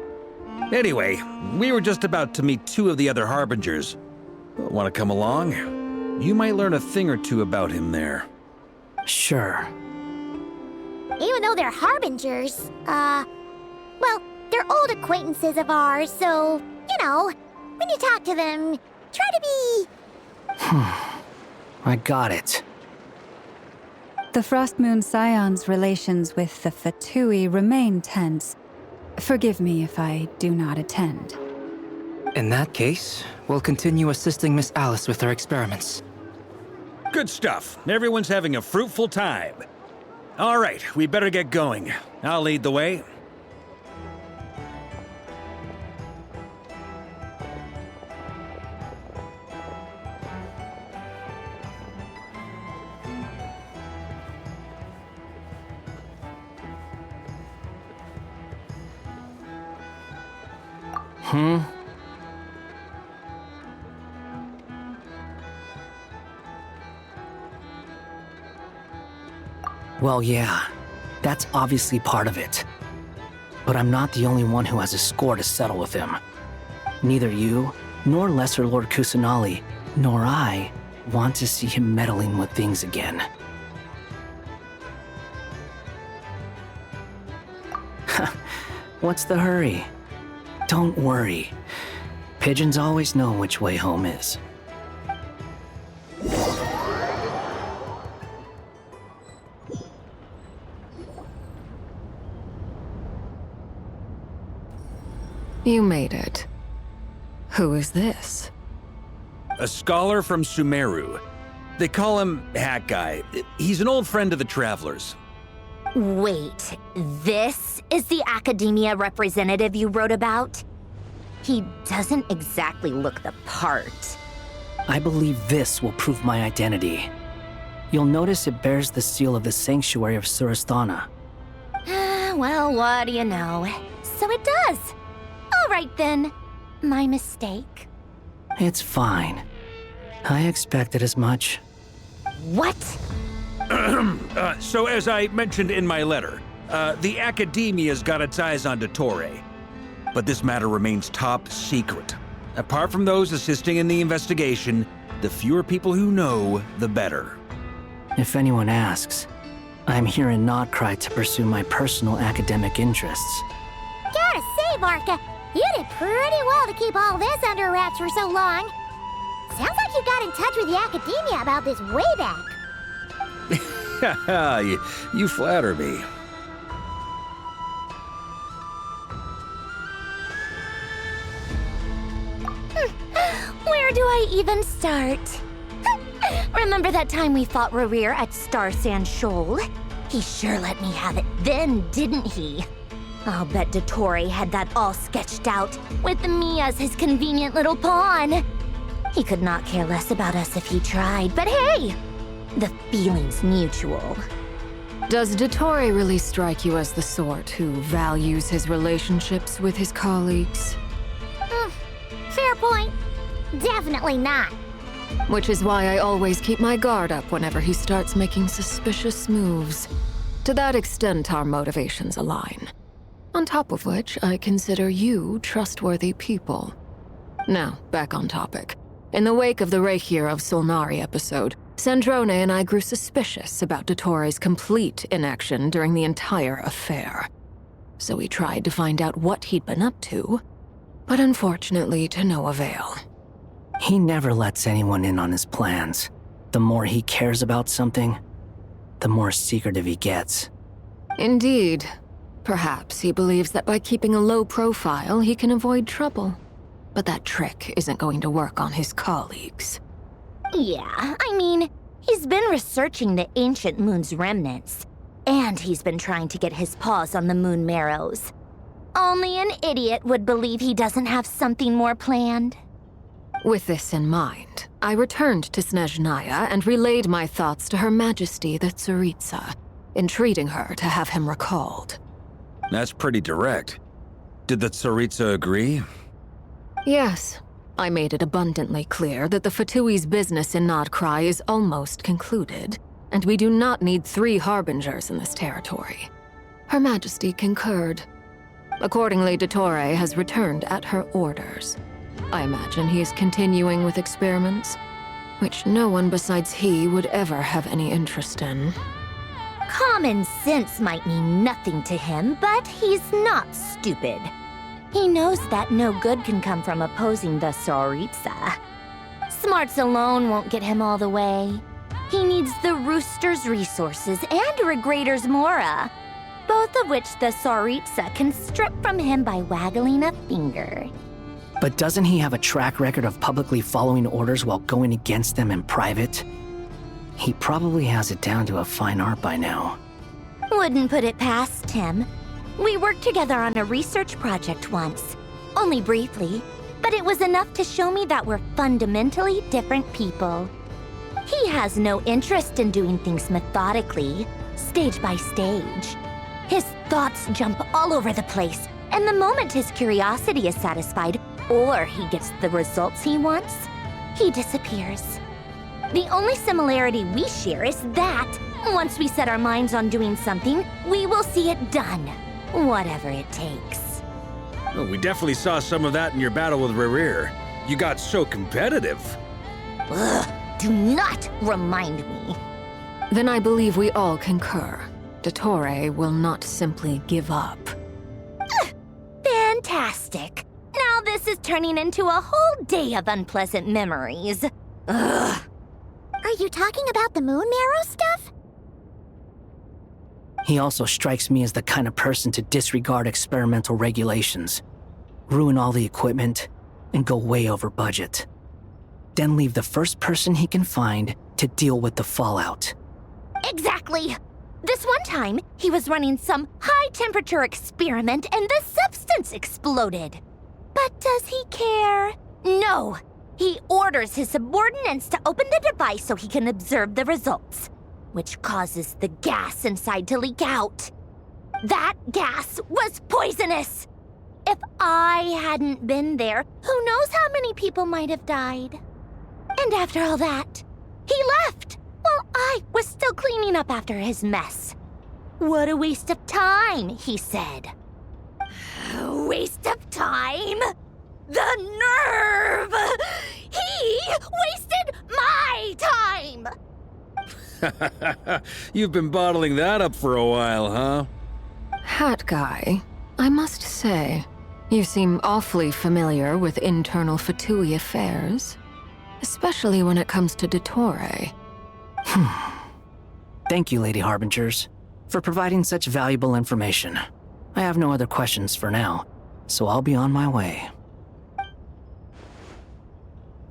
Anyway, we were just about to meet 2 of the other Harbingers. Want to come along? You might learn a thing or two about him there. Sure. Even though they're Harbingers, well, they're old acquaintances of ours, so, you know, when you talk to them, try to be... I got it. The Frost Moon Scion's relations with the Fatui remain tense. Forgive me if I do not attend. In that case, we'll continue assisting Miss Alice with her experiments. Good stuff. Everyone's having a fruitful time. All right, we better get going. I'll lead the way. Well, yeah, that's obviously part of it. But I'm not the only one who has a score to settle with him. Neither you, nor Lesser Lord Kusanali, nor I want to see him meddling with things again. What's the hurry? Don't worry. Pigeons always know which way home is. You made it. Who is this? A scholar from Sumeru. They call him Hat Guy. He's an old friend of the Travelers. Wait, this is the Academia representative you wrote about? He doesn't exactly look the part. I believe this will prove my identity. You'll notice it bears the seal of the Sanctuary of Surasthana. Well, what do you know? So it does. All right then. My mistake. It's fine. I expected as much. What? So as I mentioned in my letter, the Academia's got its eyes on Dottore. But this matter remains top secret. Apart from those assisting in the investigation, the fewer people who know, the better. If anyone asks, I'm here in Nordcry to pursue my personal academic interests. Gotta say, Varka, you did pretty well to keep all this under wraps for so long. Sounds like you got in touch with the Academia about this way back. you flatter me. Where do I even start? Remember that time we fought Rerir at Star Sand Shoal? He sure let me have it then, didn't he? I'll bet Dottore had that all sketched out, with me as his convenient little pawn. He could not care less about us if he tried, but hey! The feeling's mutual. Does Dottore really strike you as the sort who values his relationships with his colleagues? Fair point. Definitely not. Which is why I always keep my guard up whenever he starts making suspicious moves. To that extent, our motivations align. On top of which, I consider you trustworthy people. Now, back on topic. In the wake of the Reihir of Solnari episode, Sandrone and I grew suspicious about Dottore's complete inaction during the entire affair. So we tried to find out what he'd been up to, but unfortunately to no avail. He never lets anyone in on his plans. The more he cares about something, the more secretive he gets. Indeed. Perhaps he believes that by keeping a low profile, he can avoid trouble. But that trick isn't going to work on his colleagues. Yeah, I mean, he's been researching the ancient moon's remnants, and he's been trying to get his paws on the moon marrows. Only an idiot would believe he doesn't have something more planned. With this in mind, I returned to Snezhnaya and relayed my thoughts to Her Majesty the Tsaritsa, entreating her to have him recalled. That's pretty direct. Did the Tsaritsa agree? Yes. I made it abundantly clear that the Fatui's business in Nordcry is almost concluded, and we do not need 3 harbingers in this territory. Her Majesty concurred. Accordingly, Dottore has returned at her orders. I imagine he is continuing with experiments, which no one besides he would ever have any interest in. Common sense might mean nothing to him, but he's not stupid. He knows that no good can come from opposing the Tsaritsa. Smarts alone won't get him all the way. He needs the Rooster's resources and Regrator's Mora, both of which the Tsaritsa can strip from him by waggling a finger. But doesn't he have a track record of publicly following orders while going against them in private? He probably has it down to a fine art by now. Wouldn't put it past him. We worked together on a research project once. Only briefly, but it was enough to show me that we're fundamentally different people. He has no interest in doing things methodically, stage by stage. His thoughts jump all over the place, and the moment his curiosity is satisfied, or he gets the results he wants, he disappears. The only similarity we share is that, once we set our minds on doing something, we will see it done, whatever it takes. Well, we definitely saw some of that in your battle with Rerir. You got so competitive. Ugh, do not remind me. Then I believe we all concur. Dottore will not simply give up. Fantastic. Now this is turning into a whole day of unpleasant memories. Ugh. Are you talking about the moon marrow stuff? He also strikes me as the kind of person to disregard experimental regulations, ruin all the equipment, and go way over budget. Then leave the first person he can find to deal with the fallout. Exactly. This one time, he was running some high-temperature experiment and the substance exploded. But does he care? No. He orders his subordinates to open the device so he can observe the results. which causes the gas inside to leak out. That gas was poisonous! If I hadn't been there, who knows how many people might have died. And after all that, he left while I was still cleaning up after his mess. What a waste of time, he said. Waste of time? The nerve! He wasted my time! You've been bottling that up for a while, huh? Hat guy, I must say, you seem awfully familiar with internal Fatui affairs. Especially when it comes to Dottore. Thank you, Lady Harbingers, for providing such valuable information. I have no other questions for now, so I'll be on my way.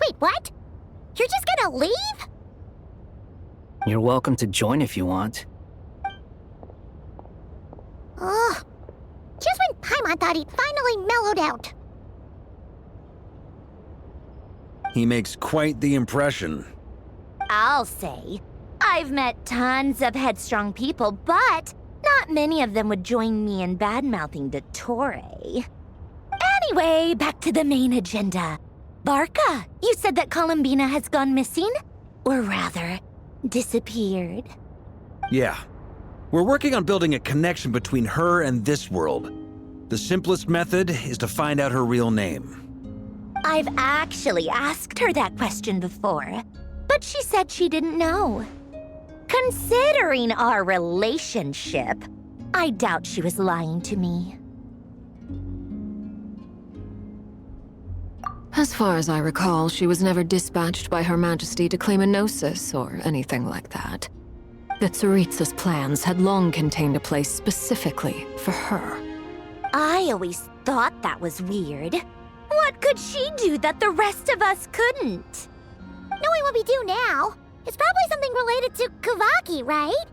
Wait, what? You're just gonna leave? You're welcome to join if you want. Ugh. Just when Paimon thought he'd finally mellowed out. He makes quite the impression. I'll say. I've met tons of headstrong people, but not many of them would join me in bad-mouthing Dottore. Anyway, back to the main agenda. Barca, you said that Columbina has gone missing? Or rather, disappeared. Yeah. We're working on building a connection between her and this world. The simplest method is to find out her real name. I've actually asked her that question before, but she said she didn't know. Considering our relationship, I doubt she was lying to me. As far as I recall, she was never dispatched by Her Majesty to claim a gnosis or anything like that. The Tsaritsa's plans had long contained a place specifically for her. I always thought that was weird. What could she do that the rest of us couldn't? Knowing what we do now, it's probably something related to Kavaki, right?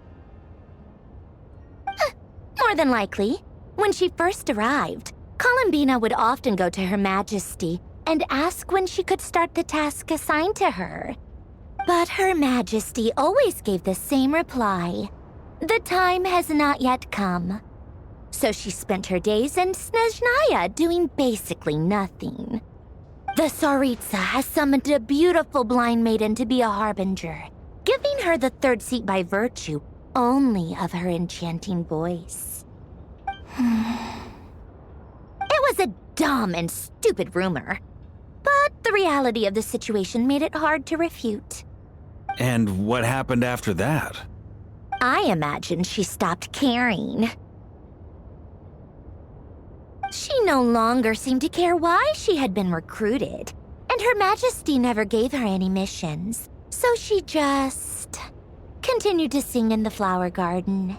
More than likely. When she first arrived, Columbina would often go to Her Majesty and ask when she could start the task assigned to her. But Her Majesty always gave the same reply. The time has not yet come. So she spent her days in Snezhnaya doing basically nothing. The Tsaritsa has summoned a beautiful blind maiden to be a harbinger, giving her the third seat by virtue only of her enchanting voice. It was a dumb and stupid rumor, but the reality of the situation made it hard to refute. And what happened after that? I imagine she stopped caring. She no longer seemed to care why she had been recruited, and Her Majesty never gave her any missions, so she just continued to sing in the flower garden.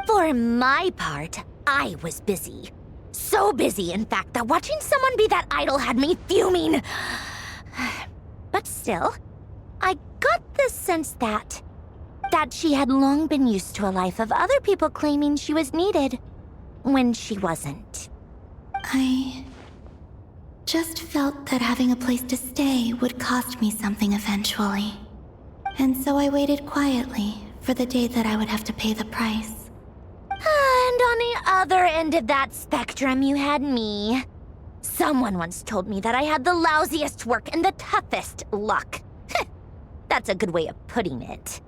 For my part, I was busy. So busy, in fact, that watching someone be that idol had me fuming. But still, I got the sense that she had long been used to a life of other people claiming she was needed when she wasn't. I just felt that having a place to stay would cost me something eventually. And so I waited quietly for the day that I would have to pay the price. And on the other end of that spectrum, you had me. Someone once told me that I had the lousiest work and the toughest luck. That's a good way of putting it.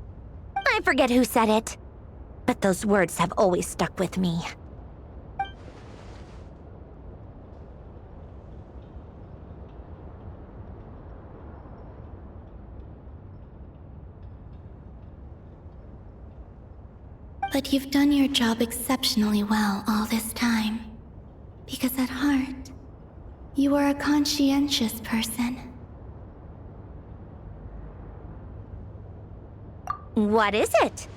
I forget who said it, but those words have always stuck with me. But you've done your job exceptionally well all this time. Because at heart, you are a conscientious person. What is it?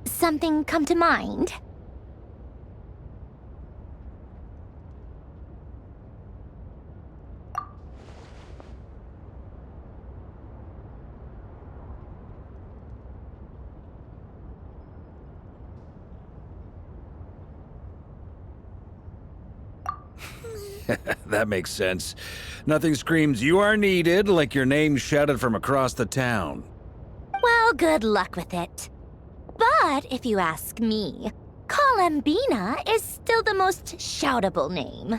Something come to mind? That makes sense. Nothing screams "you are needed" like your name shouted from across the town. Well, good luck with it. But if you ask me, Colambina is still the most shoutable name.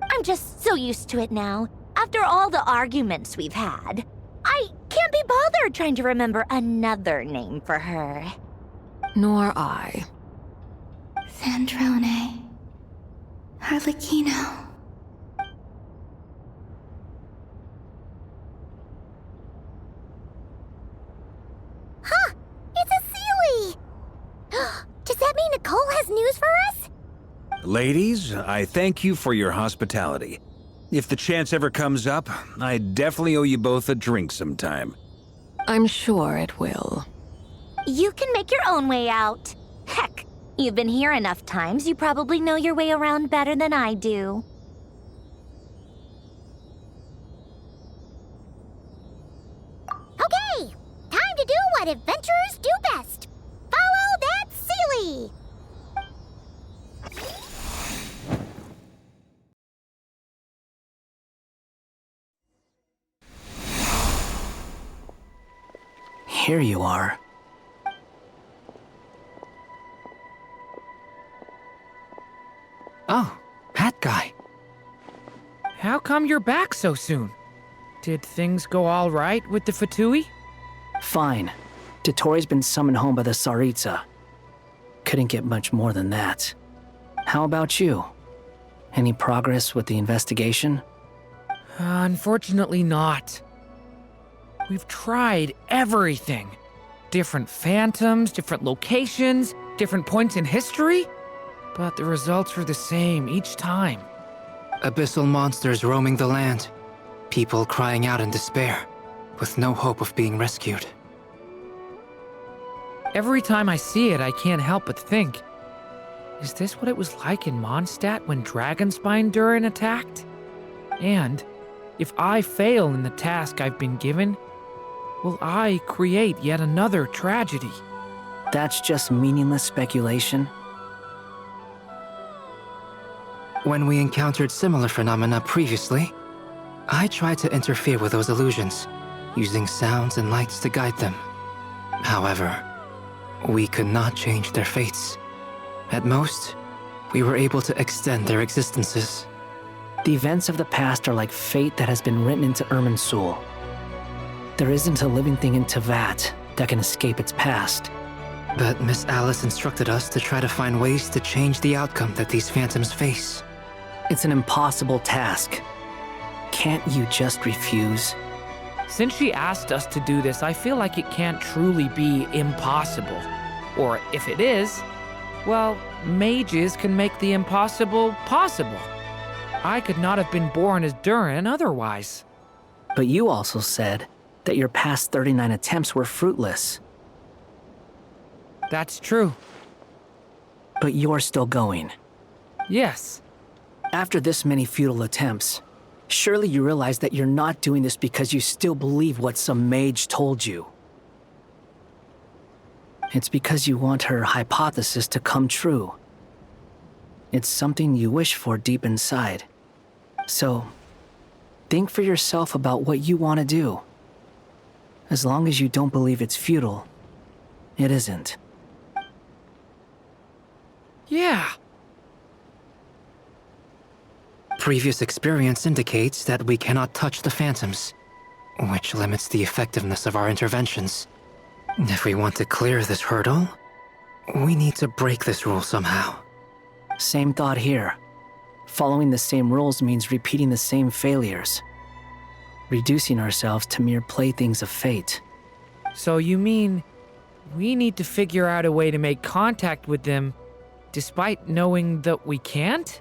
I'm just so used to it now, after all the arguments we've had. I can't be bothered trying to remember another name for her. Nor I. Sandrone. Harlequino. Huh! It's a Sealy! Does that mean Nicole has news for us? Ladies, I thank you for your hospitality. If the chance ever comes up, I definitely owe you both a drink sometime. I'm sure it will. You can make your own way out. Heck, you've been here enough times, you probably know your way around better than I do. Okay! Time to do what adventurers do best! Follow that Sealy! Here you are. Oh, hat guy. How come you're back so soon? Did things go all right with the Fatui? Fine. Totori's been summoned home by the Tsaritsa. Couldn't get much more than that. How about you? Any progress with the investigation? Unfortunately not. We've tried everything. Different phantoms, different locations, different points in history. But the results were the same each time. Abyssal monsters roaming the land. People crying out in despair, with no hope of being rescued. Every time I see it, I can't help but think, is this what it was like in Mondstadt when Dragonspine Durin attacked? And if I fail in the task I've been given, will I create yet another tragedy? That's just meaningless speculation. When we encountered similar phenomena previously, I tried to interfere with those illusions, using sounds and lights to guide them. However, we could not change their fates. At most, we were able to extend their existences. The events of the past are like fate that has been written into Irminsul. There isn't a living thing in Teyvat that can escape its past. But Miss Alice instructed us to try to find ways to change the outcome that these phantoms face. It's an impossible task. Can't you just refuse? Since she asked us to do this, I feel like it can't truly be impossible. Or if it is, well, mages can make the impossible possible. I could not have been born as Durin otherwise. But you also said that your past 39 attempts were fruitless. That's true. But you're still going. Yes. After this many futile attempts, surely you realize that you're not doing this because you still believe what some mage told you. It's because you want her hypothesis to come true. It's something you wish for deep inside. So, think for yourself about what you want to do. As long as you don't believe it's futile, it isn't. Yeah. Previous experience indicates that we cannot touch the phantoms, which limits the effectiveness of our interventions. If we want to clear this hurdle, we need to break this rule somehow. Same thought here. Following the same rules means repeating the same failures. Reducing ourselves to mere playthings of fate. So you mean we need to figure out a way to make contact with them despite knowing that we can't?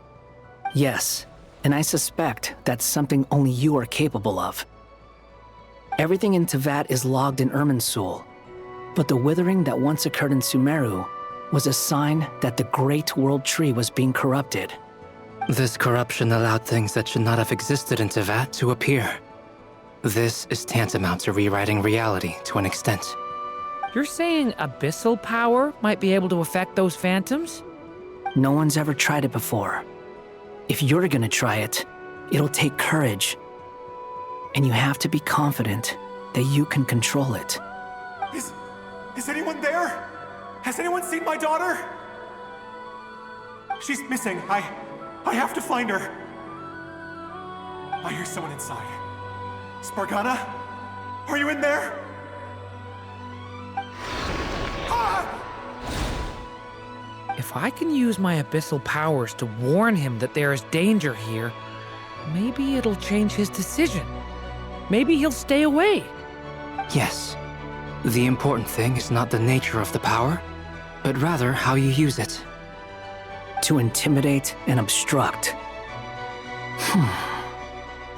Yes, and I suspect that's something only you are capable of. Everything in Teyvat is logged in Irminsul, but the withering that once occurred in Sumeru was a sign that the Great World Tree was being corrupted. This corruption allowed things that should not have existed in Teyvat to appear. This is tantamount to rewriting reality to an extent. You're saying abyssal power might be able to affect those phantoms? No one's ever tried it before. If you're gonna try it, it'll take courage. And you have to be confident that you can control it. Is anyone there? Has anyone seen my daughter? She's missing. I have to find her. I hear someone inside. Spargana? Are you in there? If I can use my abyssal powers to warn him that there is danger here, maybe it'll change his decision. Maybe he'll stay away. Yes. The important thing is not the nature of the power, but rather how you use it. To intimidate and obstruct.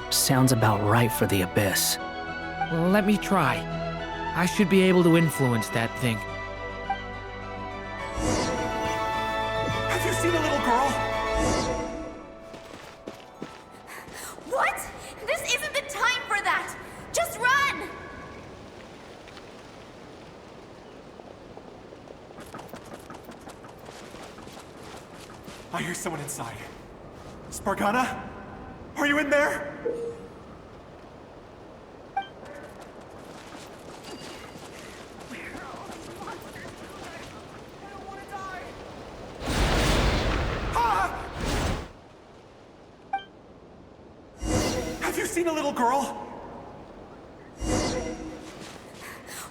Sounds about right for the Abyss. Well, let me try. I should be able to influence that thing. Have you seen a little girl? What? This isn't the time for that! Just run! I hear someone inside. Spargana? Are you in there? Have you seen a little girl?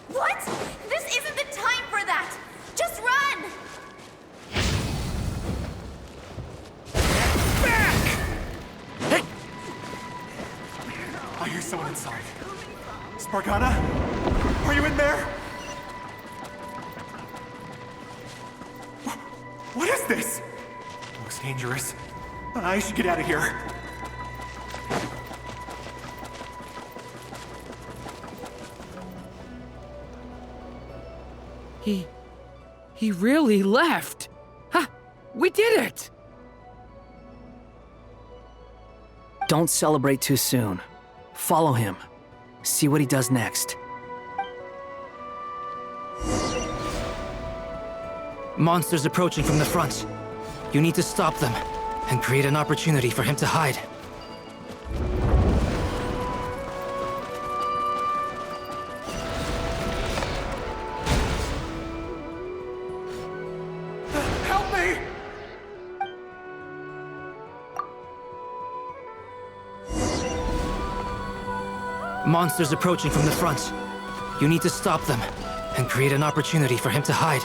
What? This isn't the time for that! Just run! I hear someone inside. Spargana? Are you in there? What is this? Looks dangerous. I should get out of here. He really left. Ha! We did it! Don't celebrate too soon. Follow him. See what he does next. Monsters approaching from the front. You need to stop them and create an opportunity for him to hide. Help me! Monsters approaching from the front. You need to stop them and create an opportunity for him to hide.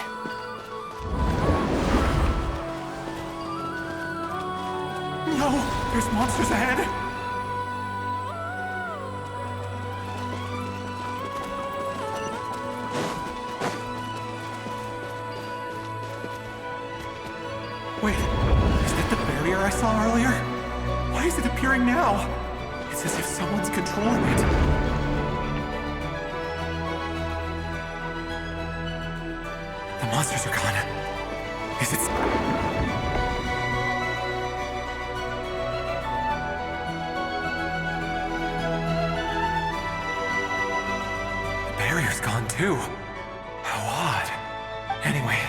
No! There's monsters ahead! Wait, is that the barrier I saw earlier? Why is it appearing now? It's as if someone's controlling it. The monsters are gone. Is it... The barrier's gone too. How odd. Anyway,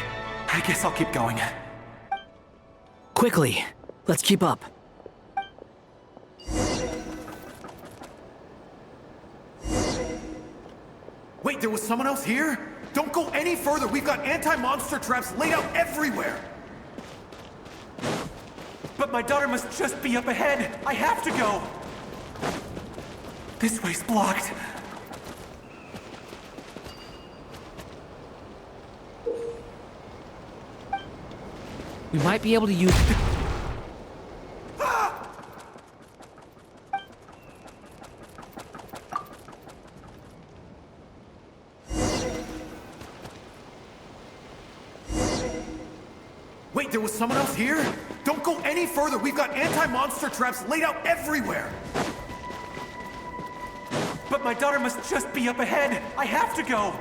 I guess I'll keep going. Quickly, let's keep up. Wait, there was someone else here? Don't go any further. We've got anti-monster traps laid out everywhere. But my daughter must just be up ahead. I have to go. This way's blocked. We might be able to use... Wait, there was someone else here? Don't go any further. We've got anti-monster traps laid out everywhere. But my daughter must just be up ahead. I have to go.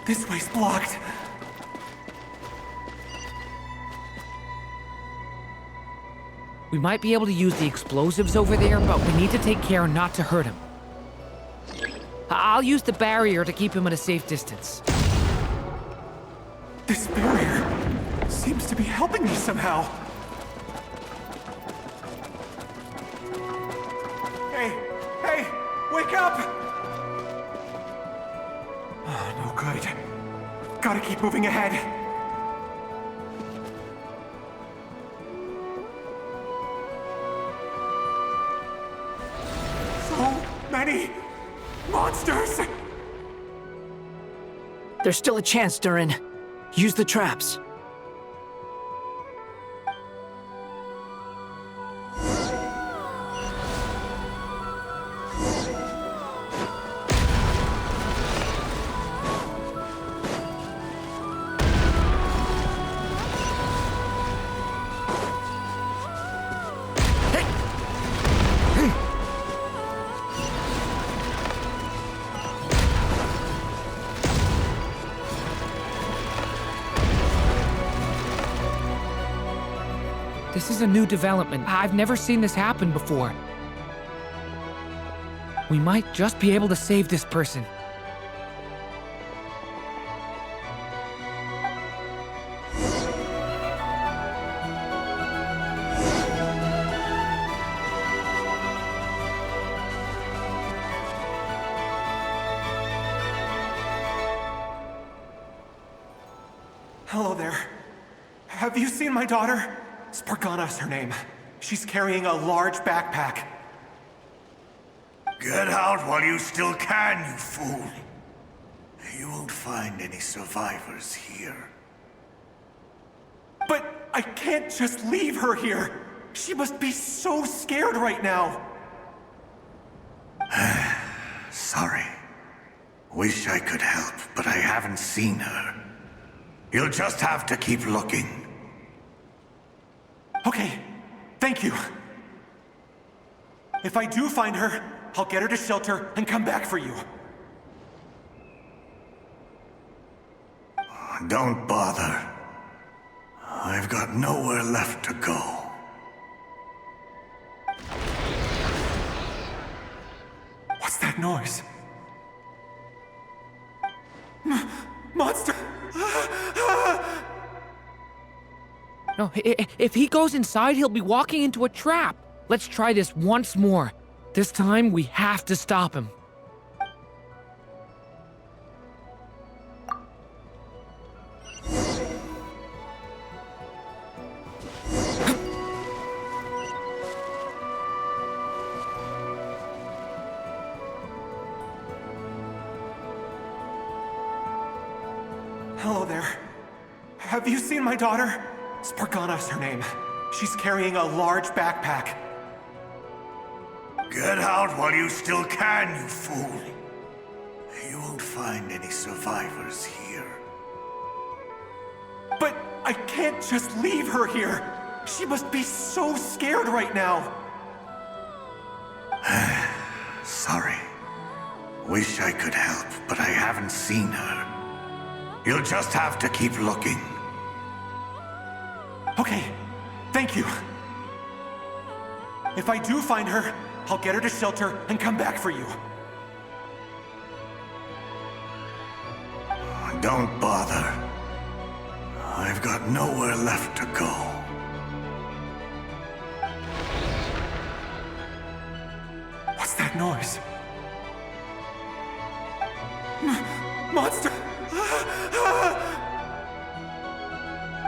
This way's blocked. We might be able to use the explosives over there, but we need to take care not to hurt him. I'll use the barrier to keep him at a safe distance. This barrier seems to be helping me somehow. Hey, wake up! Oh, no good. Gotta keep moving ahead. So many monsters! There's still a chance, Durin. Use the traps. This is a new development. I've never seen this happen before. We might just be able to save this person. Hello there. Have you seen my daughter? Spargana's her name. She's carrying a large backpack. Get out while you still can, you fool. You won't find any survivors here. But I can't just leave her here. She must be so scared right now. Sorry. Wish I could help, but I haven't seen her. You'll just have to keep looking. Okay, thank you. If I do find her, I'll get her to shelter and come back for you. Don't bother. I've got nowhere left to go. What's that noise? Monster! No, if he goes inside, he'll be walking into a trap. Let's try this once more. This time, we have to stop him. Hello there. Have you seen my daughter? Spargana's her name. She's carrying a large backpack. Get out while you still can, you fool. You won't find any survivors here. But I can't just leave her here. She must be so scared right now. Sorry. Wish I could help, but I haven't seen her. You'll just have to keep looking. Okay, thank you. If I do find her, I'll get her to shelter and come back for you. Don't bother. I've got nowhere left to go. What's that noise? Monster!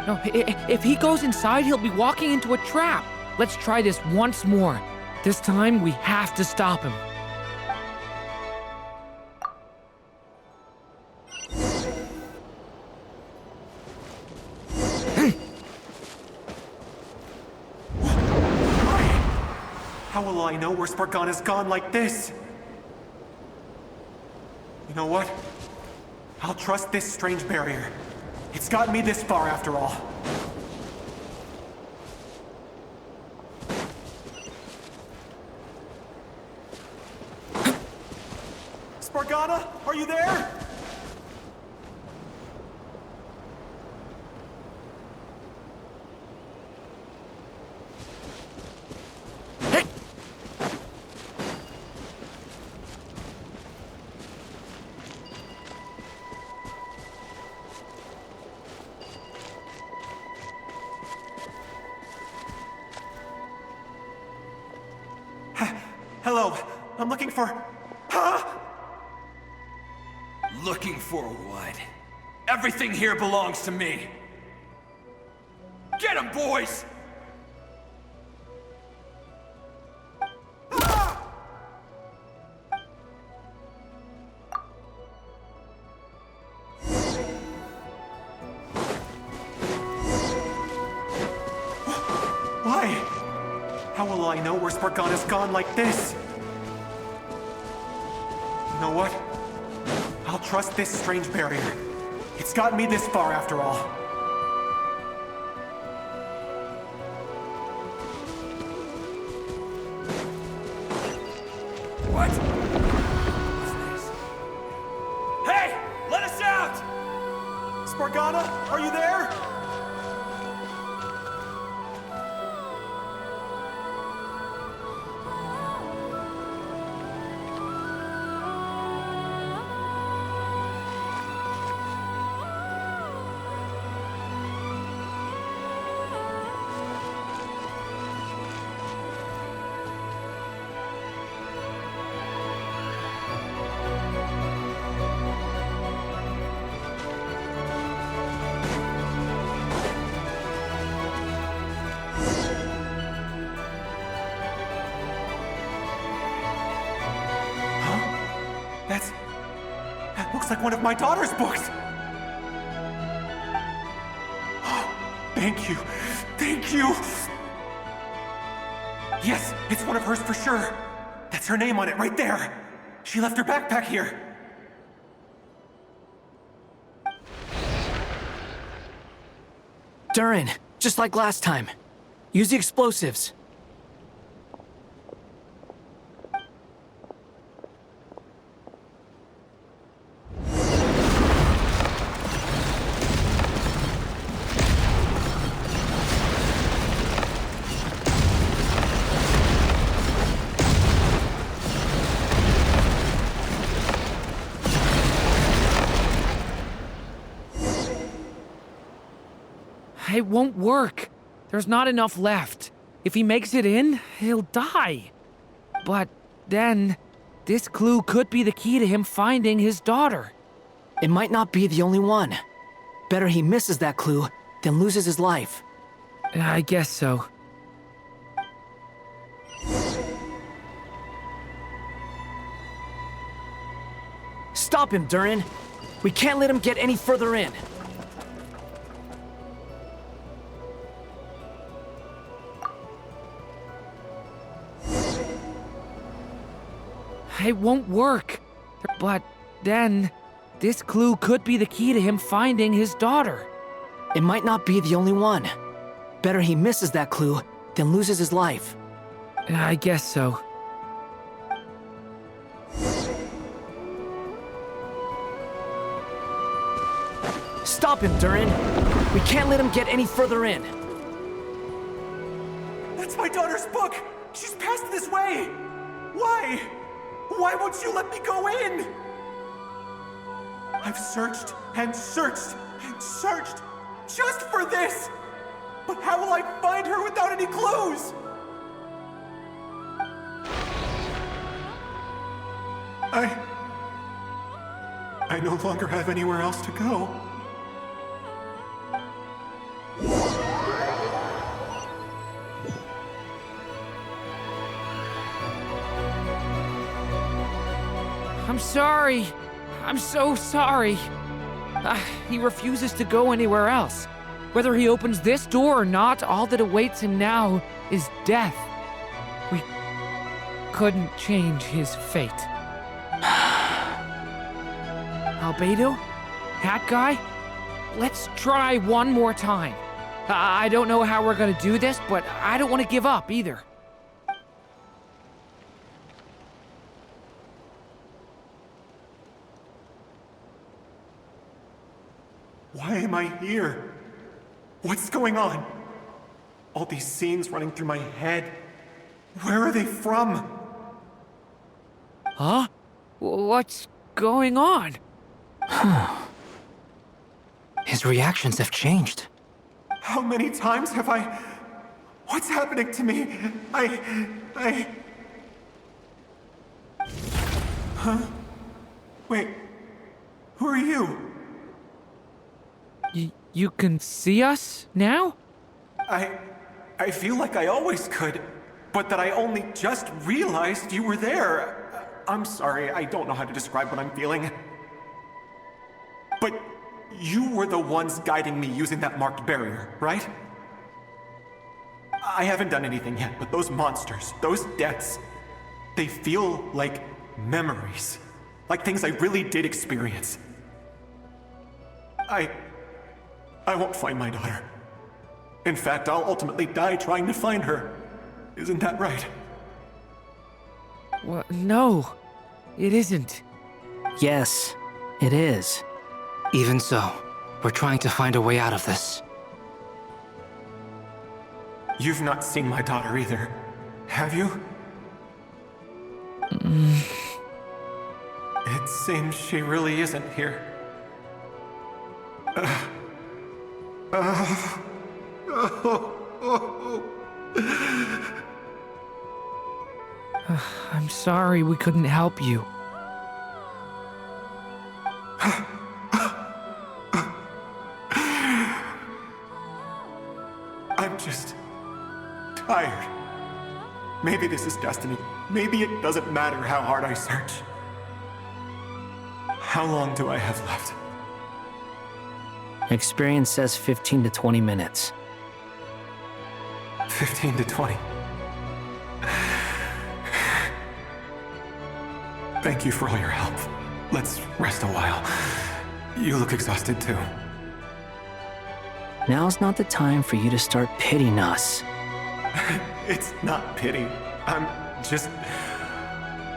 No, if he goes inside, he'll be walking into a trap. Let's try this once more. This time, we have to stop him. How will I know where Spargana's gone like this? You know what? I'll trust this strange barrier. It's gotten me this far after all. Spargana, are you there? Hello, I'm looking for... Looking for what? Everything here belongs to me. Get 'em, boys! Why? How will I know where Spargana's gone like this? You know what? I'll trust this strange barrier. It's gotten me this far after all. What? What's this? Hey! Let us out! Spargana, are you there? That looks like one of my daughter's books! Thank you! Thank you! Yes, it's one of hers for sure! That's her name on it right there! She left her backpack here! Durin, just like last time. Use the explosives. It won't work. There's not enough left. If he makes it in, he'll die. But then, this clue could be the key to him finding his daughter. It might not be the only one. Better he misses that clue than loses his life. I guess so. Stop him, Durin. We can't let him get any further in. It won't work. But then, this clue could be the key to him finding his daughter. It might not be the only one. Better he misses that clue than loses his life. I guess so. Stop him, Durin. We can't let him get any further in. That's my daughter's book! She's passed this way! Why? Why won't you let me go in? I've searched and searched and searched just for this! But how will I find her without any clues? I no longer have anywhere else to go. I'm sorry. I'm so sorry. He refuses to go anywhere else. Whether he opens this door or not, all that awaits him now is death. We couldn't change his fate. Albedo? Hat guy? Let's try one more time. I don't know how we're gonna do this, but I don't want to give up either. Why am I here? What's going on? All these scenes running through my head. Where are they from? Huh? What's going on? His reactions have changed. How many times have I... What's happening to me? Huh? Wait, who are you? You can see us now? I feel like I always could, but that I only just realized you were there. I'm sorry, I don't know how to describe what I'm feeling. But you were the ones guiding me using that marked barrier, right? I haven't done anything yet, but those monsters, those deaths, they feel like memories. Like things I really did experience. I won't find my daughter. In fact, I'll ultimately die trying to find her. Isn't that right? Well, no, it isn't. Yes, it is. Even so, we're trying to find a way out of this. You've not seen my daughter either, have you? It seems she really isn't here. I'm sorry we couldn't help you. I'm just tired. Maybe this is destiny. Maybe it doesn't matter how hard I search. How long do I have left? Experience says 15 to 20 minutes. 15 to 20. Thank you for all your help. Let's rest a while. You look exhausted too. Now's not the time for you to start pitying us. It's not pity. I'm just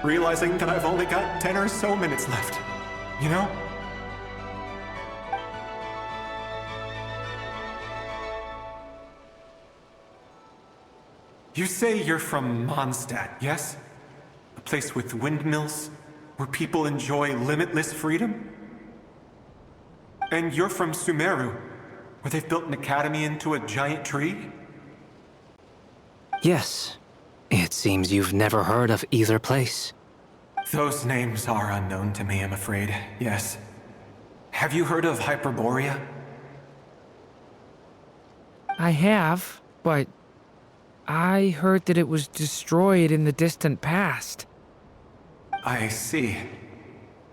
realizing that I've only got 10 or so minutes left. You know? You say you're from Mondstadt, yes? A place with windmills, where people enjoy limitless freedom? And you're from Sumeru, where they've built an academy into a giant tree? Yes. It seems you've never heard of either place. Those names are unknown to me, I'm afraid, yes. Have you heard of Hyperborea? I have, but I heard that it was destroyed in the distant past. I see.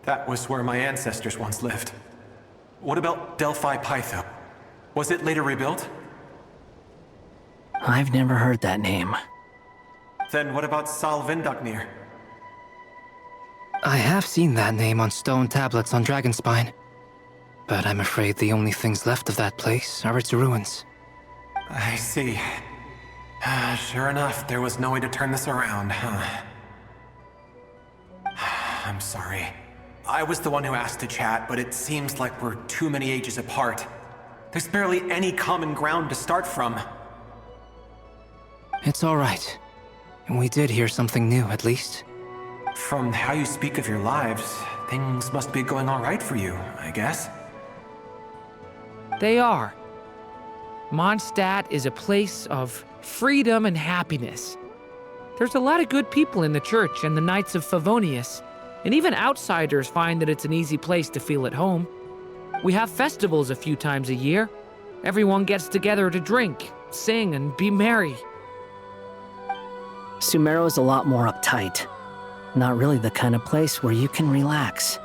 That was where my ancestors once lived. What about Delphi Pytho? Was it later rebuilt? I've never heard that name. Then what about Sal Vindaknir? I have seen that name on stone tablets on Dragonspine. But I'm afraid the only things left of that place are its ruins. I see. Sure enough, there was no way to turn this around, huh? I'm sorry. I was the one who asked to chat, but it seems like we're too many ages apart. There's barely any common ground to start from. It's all right. We did hear something new, at least. From how you speak of your lives, things must be going all right for you, I guess. They are. Mondstadt is a place of freedom and happiness. There's a lot of good people in the church and the Knights of Favonius, and even outsiders find that it's an easy place to feel at home. We have festivals a few times a year. Everyone gets together to drink, sing, and be merry. Sumeru is a lot more uptight. Not really the kind of place where you can relax.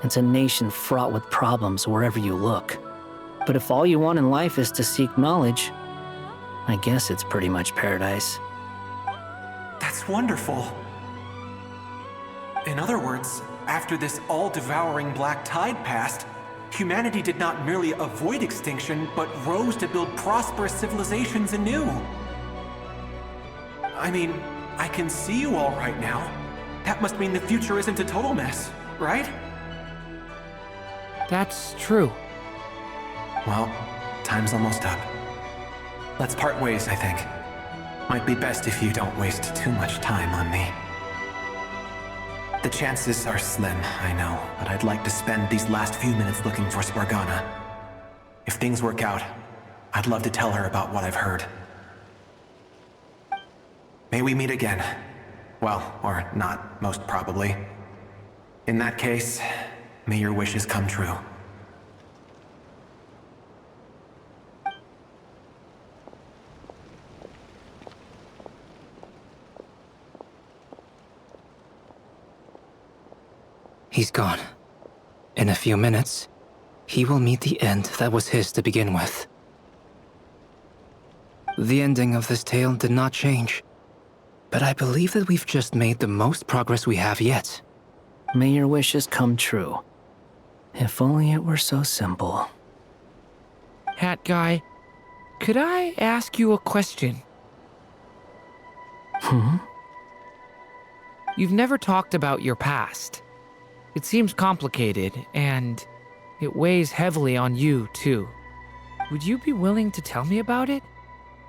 It's a nation fraught with problems wherever you look. But if all you want in life is to seek knowledge, I guess it's pretty much paradise. That's wonderful. In other words, after this all-devouring black tide passed, humanity did not merely avoid extinction, but rose to build prosperous civilizations anew. I mean, I can see you all right now. That must mean the future isn't a total mess, right? That's true. Well, time's almost up. Let's part ways, I think. Might be best if you don't waste too much time on me. The chances are slim, I know, but I'd like to spend these last few minutes looking for Spargana. If things work out, I'd love to tell her about what I've heard. May we meet again. Well, or not, most probably. In that case, may your wishes come true. He's gone. In a few minutes, he will meet the end that was his to begin with. The ending of this tale did not change, but I believe that we've just made the most progress we have yet. May your wishes come true. If only it were so simple. Hat guy, could I ask you a question? You've never talked about your past. It seems complicated, and it weighs heavily on you, too. Would you be willing to tell me about it?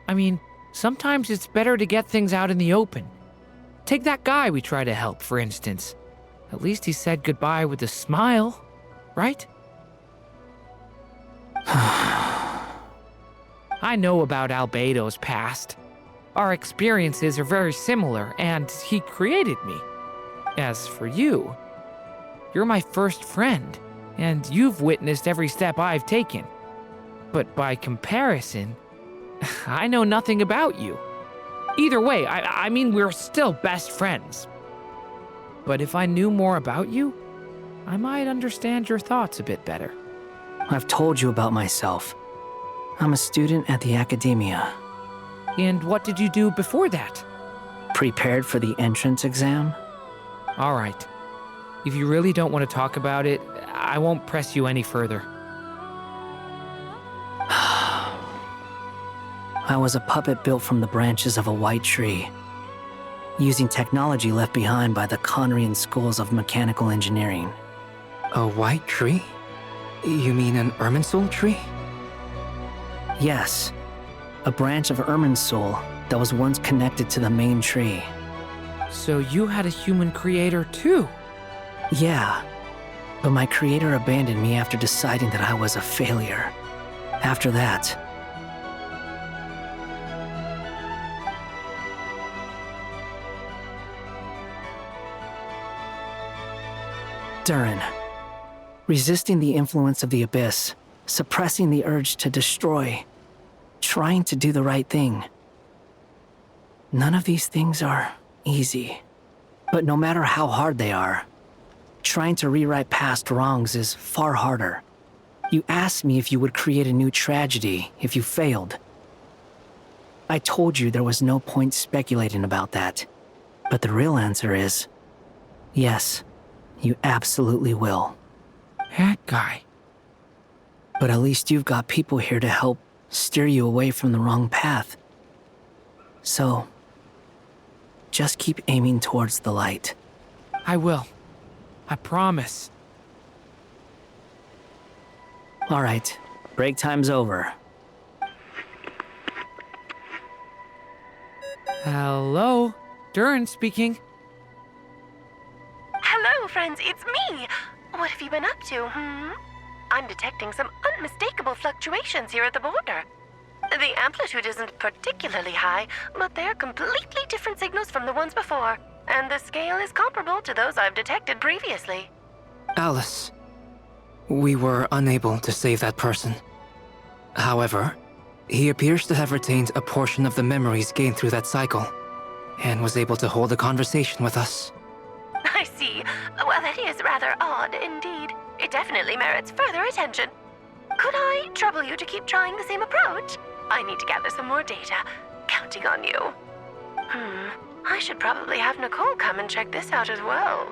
I mean, sometimes it's better to get things out in the open. Take that guy we try to help, for instance. At least he said goodbye with a smile, right? I know about Albedo's past. Our experiences are very similar, and he created me. As for you, you're my first friend, and you've witnessed every step I've taken. But by comparison, I know nothing about you. Either way, I mean, we're still best friends. But if I knew more about you, I might understand your thoughts a bit better. I've told you about myself. I'm a student at the academia. And what did you do before that? Prepared for the entrance exam? All right. If you really don't want to talk about it, I won't press you any further. I was a puppet built from the branches of a white tree, using technology left behind by the Conrian schools of mechanical engineering. A white tree? You mean an Irminsul tree? Yes, a branch of Irminsul that was once connected to the main tree. So you had a human creator too? Yeah, but my creator abandoned me after deciding that I was a failure. After that, Durin, resisting the influence of the abyss, suppressing the urge to destroy, trying to do the right thing. None of these things are easy. But no matter how hard they are, trying to rewrite past wrongs is far harder. You asked me if you would create a new tragedy if you failed. I told you there was no point speculating about that. But the real answer is, yes, you absolutely will. That guy. But at least you've got people here to help steer you away from the wrong path. So, just keep aiming towards the light. I will. I promise. All right, break time's over. Hello? Durin speaking. Hello, friends, it's me! What have you been up to, I'm detecting some unmistakable fluctuations here at the border. The amplitude isn't particularly high, but they're completely different signals from the ones before, and the scale is comparable to those I've detected previously. Alice, we were unable to save that person. However, he appears to have retained a portion of the memories gained through that cycle, and was able to hold a conversation with us. I see. Well, that is rather odd indeed. It definitely merits further attention. Could I trouble you to keep trying the same approach? I need to gather some more data. Counting on you. I should probably have Nicole come and check this out as well.